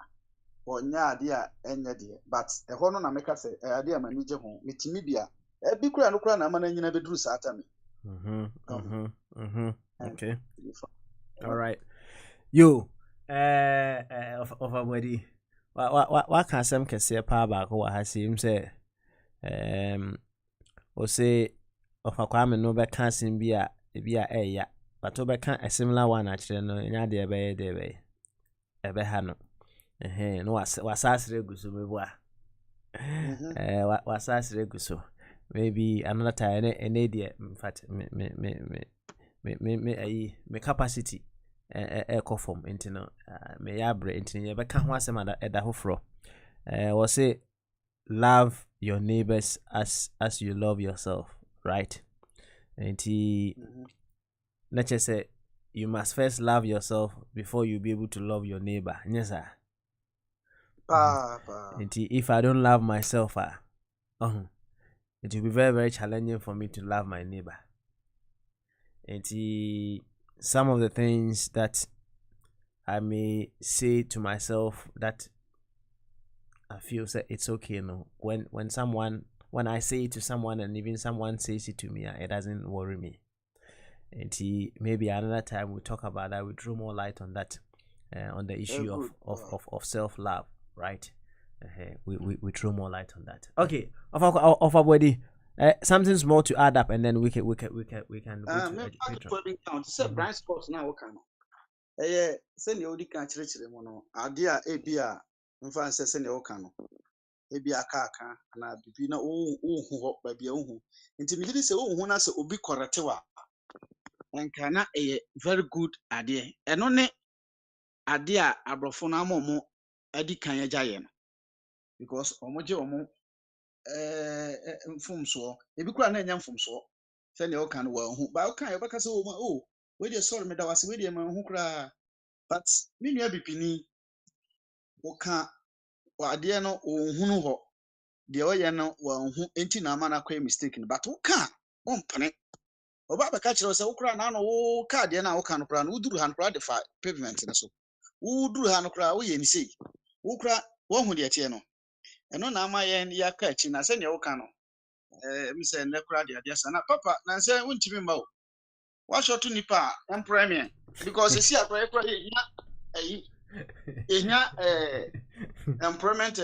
H: onya ade a enye de but eho no na meka say ade a mani gye ho metimi bia ebi kura no kura na ama na nyina beduru saa tame
A: okay all right yo of abody wa ka asem kese pa ba ko wa hasim say o say of akwame no be ka asem bi a eya but o be ka a similar one actually no nya de be ha no no wasasre guso mebu a wasasre guso maybe another time any idea in fact me capacity form into no me yabre into ye be ka ho asem ada hofro was say love your neighbors as you love yourself, right? And nature say you must first love yourself before you be able to love your neighbor. Yes, sir. And if I don't love myself, it will be very, very challenging for me to love my neighbor. And some of the things that I may say to myself that I feel that it's okay, no. When I say it to someone and even someone says it to me, it doesn't worry me. And maybe another time we talk about that. We draw more light on that, on the issue of self-love, right? We throw more light on that. Okay, of our body, something small to add up, and then we can go to
H: count. Say blind spots now. Okay, say the odi can chire mono. Idea ebia mfa nse say the okay no. Ebia aka na bibi na hu ho ba bia hu. Nti me say hu na say obi correct wa. Enka na very good idea. Eno ne idea abrofo na amomo adi kan agyaye no. Because omoje omo mfumso ebi kura na enya mfumso se ne oka no wa hu ba oka e baka se we dey sorry me da wase we dey ma hu kura but me nua bipini woka wade no ohunu ho de oye no wa hu enti na ama na kwa mistake no but woka wompene oba be ka kire se wokra na no wo ka de na woka no kra no uduru han kra de fa pavement ne so uduru han kra wo ye ni sei wokra wo hu de tie no eno na ama ye ya ka chi na se ne woka no mi se ne kra de ade sana papa na se wontimi ma wo wa shot nipa employment because see akra ekra ehia employment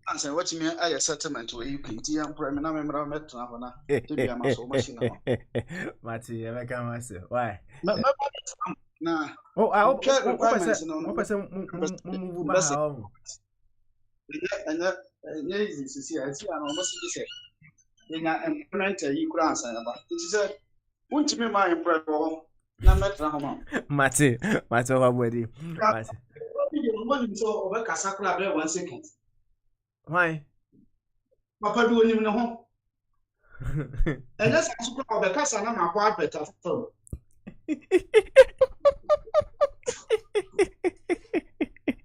H: answer what me aye settlement we you can employment na memra metna ho na to bia ma so machine ho
A: Mati e make am say why
H: na
A: oh I hope
H: requirements no
A: move back home
H: and easy see I see an almost say enya employment yi kura answer ba it is untimi ma employment na metna ho ma
A: Mati over body Mati
H: so over kasakura be 1 second
A: why
H: papa bi onim ne ho and that's asukura be kasa na ma kwa better phone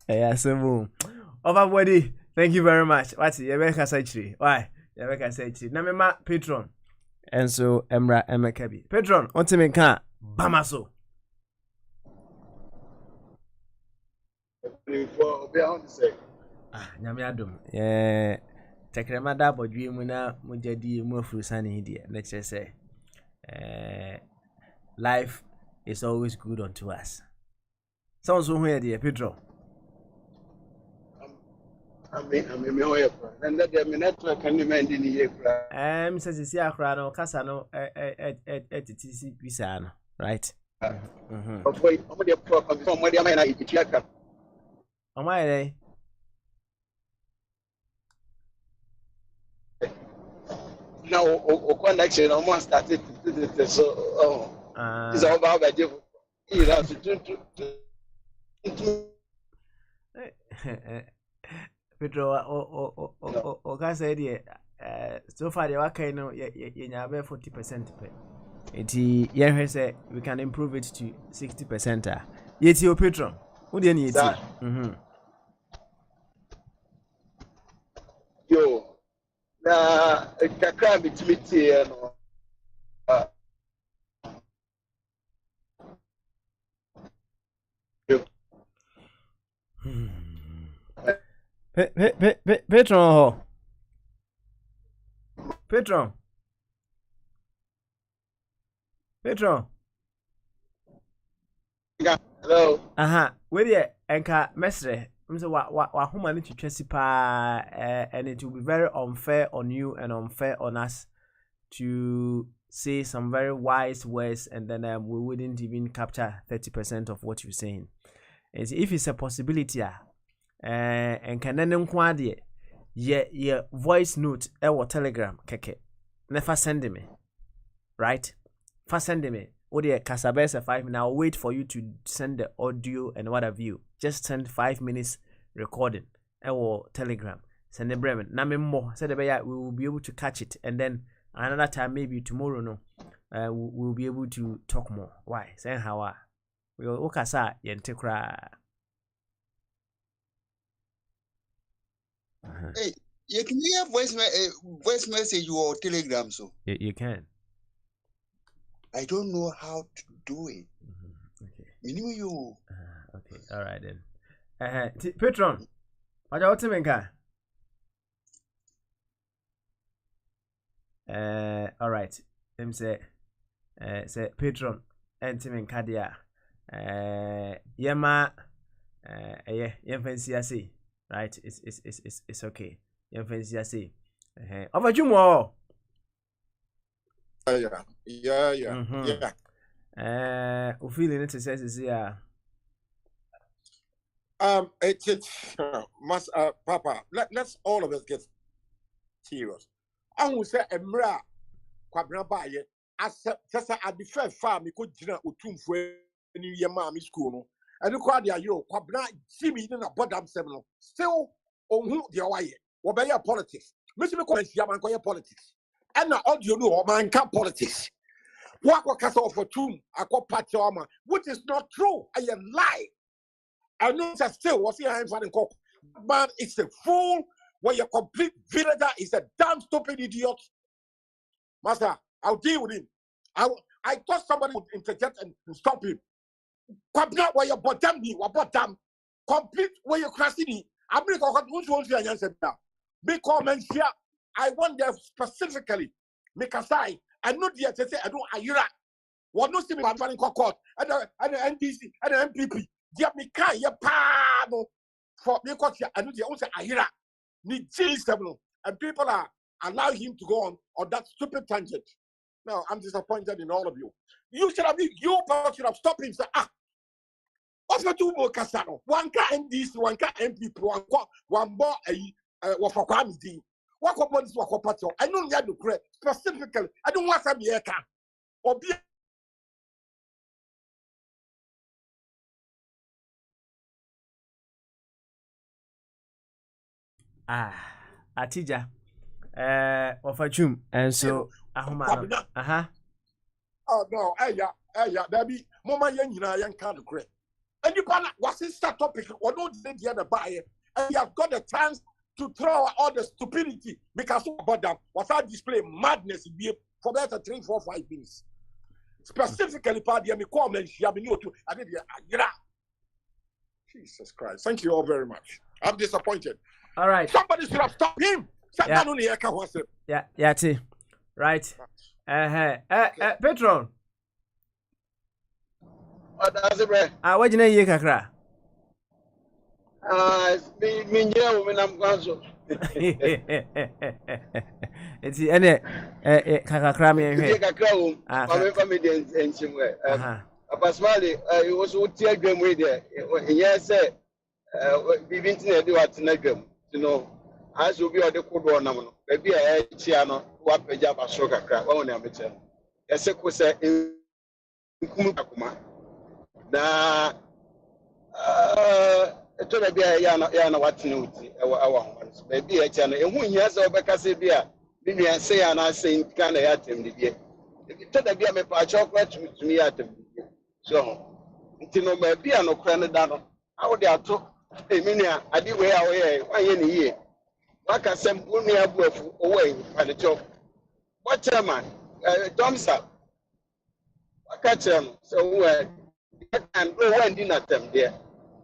A: yeah so over body thank you very much Mati you be kasa chiri why you be kasa chiri na me ma patron and so Emra Emekabi patron ontime kan bamaso nyame adom tekrema da bodwe mu na mujadi mu afurusane hidie na kire say life is always good unto us sounds so here dear Pedro
C: me hoye and that me network can demand in here
A: says see akra no kasa no TTC visa no right
C: okay I'm the problem from where am I na
A: am I there
C: now o connection almost started to so it's all about the you have to
A: Pedro o ka say there so far the work no you nya be 40% pe enti ye hwe say we can improve it to 60% yeti o Pedro wo de na yeti
C: yo na kakra bitimiti no
A: Patron
C: hello
A: we there enka mesre say wa homa no twetwasi pa and it will be very unfair on you and unfair on us to say some very wise words and then we wouldn't even capture 30% of what you're saying. And if it's a possibility and can then inquire ye voice note or telegram keke never send me right fast send me or the Casabesa 5 minutes. I'll wait for you to send the audio and what have you. Just send 5 minutes recording or telegram. Send the Bremen. Na me more. Said we will be able to catch it, and then another time, maybe tomorrow, no, we'll be able to talk more. Why? Say how we will okasa yentekra.
D: Hey, you can hear voice message or telegram, so
A: you can.
D: I don't know how to do it.
A: Okay.
D: You.
A: Okay. All right then. Patron. What you want to make? All right. Him say patron. Entimen kadia. Yema. Yeah. Fancy I see. Right. It's okay. Yeah. Fancy I see. Over you more.
C: Yeah.
A: We feeling it says yeah.
C: Papa, let's all of us get serious. I will say Emra Kwabna Baye, as at the first farm, you could dinner or tomb for any year mammy school. And you call the yo, Kwabna, Jimmy, in a bottom seminal. Still, on who the way, or by your politics. Mr. McCoy, Yaman politics. And now all you know, man, can politics. What cast off for tomb, I call Patchama, which is not true. I am lie. I know that still was here and call man is a fool. When you're complete villager is a damn stupid idiot. Master, I'll deal with him. I thought somebody would interject and stop him. Kwabna where you bottom me, what bottom complete where you crashing. I'm going to answer now. Big comments here. I want them specifically. Make a sign. I know the say I don't ayura. What no see me running court and the NDC and the MPP. Dia me can ya pa no for me court I know the own say ayura. Need G7 and people are allow him to go on that stupid tangent. No, I'm disappointed in all of you. You should have should have stopped him. Say also two more Casano. One can NDC, one can MPP, one more a for Kwamdi. What about this work party? I know you have to pray specifically. I don't want some here or be
A: Atija of a chum and so
C: oh no, yeah, that be Mama Yan can't pray. And you can't was this topic or don't the other buyer and you have got a chance to throw all the stupidity because about them was our display madness for better 3, 4, 5 minutes. Specifically, part of the comments you have been to. I did Jesus Christ. Thank you all very much. I'm disappointed.
A: All right.
C: Somebody should have stopped him.
A: Yeah, T. Right. Petron.
I: That's it, bro.
A: What do you know, Kakra? It's any Kakra me here.
I: Pasmali, it was what telegram with there. Yes, Vivintin do at Negam, you know, as will be on the Kudo Namano. Maybe a Chiano, what Pajab Ashoka crap on amateur. Yes, it was in Kumakuma. Now, it should be a yana what new our ones. Maybe a channel, and 1 year so back as a beer, maybe I say, and I say, can I at him the beer? It should be a chocolate to me at him. So, until no maybe I no cranny down. How they are took a minia, I did way away, 1 year. Like I said, only a worth away by the job. What chairman? Thumbs up. I catch him so and go one dinner them there.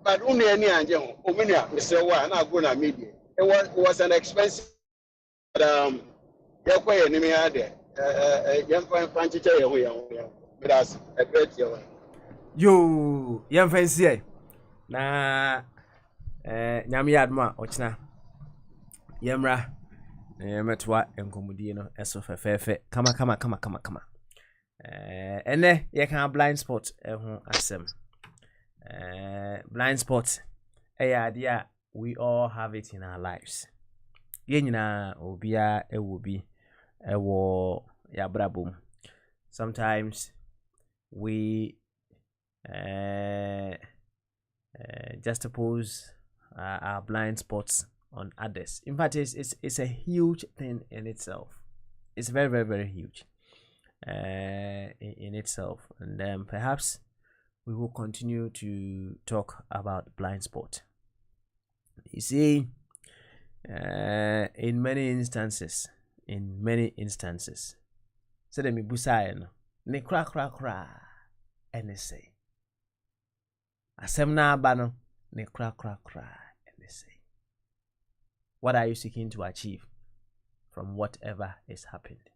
I: But only any angel, Ominia, Mr. One, I'm going to media. It was an expensive, you're quite an enemy there. Young Fancy, but as a great young.
A: You, young fancy. Na nyame adma ochina yemra metwa enkomudie no eso fefefe kama ene ye kan blind spot ho asem blind spot ade we all have it in our lives ye nyina obia ewobi ewo ya brabom. Sometimes we just oppose our blind spots on others. In fact, it's a huge thing in itself. It's very, very, very huge in itself. And perhaps we will continue to talk about blind spot. You see, in many instances, so let me busay no ne kra and say asem na aba no ne kra and say, what are you seeking to achieve from whatever is happened?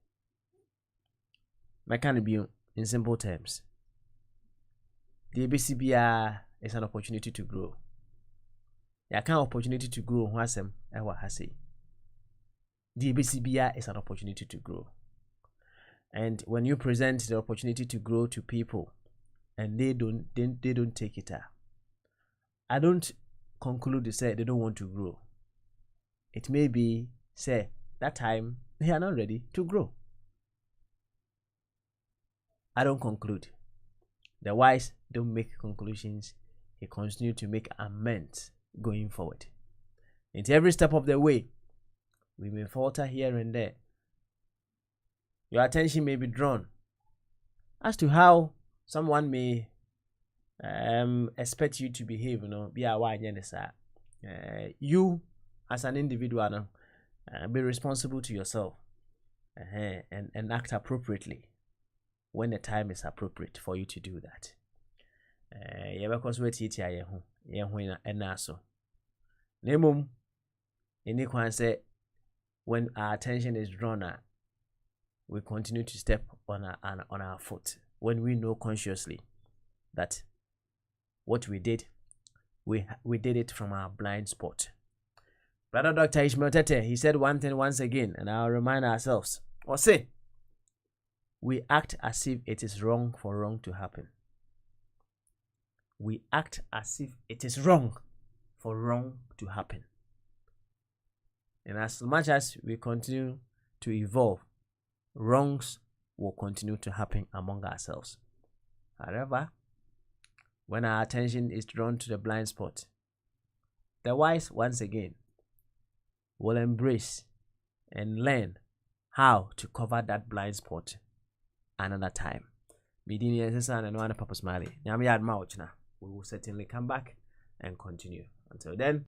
A: My can be in simple terms. The ABCBR is an opportunity to grow. Ya can opportunity to grow wasem ewa hase. The ABCBR is an opportunity to grow. And when you present the opportunity to grow to people and they don't take it up, I don't conclude to say they don't want to grow. It may be say that time they are not ready to grow. I don't conclude. The wise don't make conclusions. He continue to make amends going forward. Into every step of the way, we may falter here and there. Your attention may be drawn as to how someone may expect you to behave, be a wine. You as an individual be responsible to yourself and act appropriately when the time is appropriate for you to do that. Because we teach so Nemum in say when our attention is drawn, we continue to step on our foot when we know consciously that what we did, we did it from our blind spot. Brother Dr. Ishmael Tete, he said one thing once again, and I'll remind ourselves. Or say, we act as if it is wrong for wrong to happen. We act as if it is wrong for wrong to happen. And as much as we continue to evolve, wrongs will continue to happen among ourselves. However, when our attention is drawn to the blind spot, the wise, once again, will embrace and learn how to cover that blind spot another time. We will certainly come back and continue. Until then,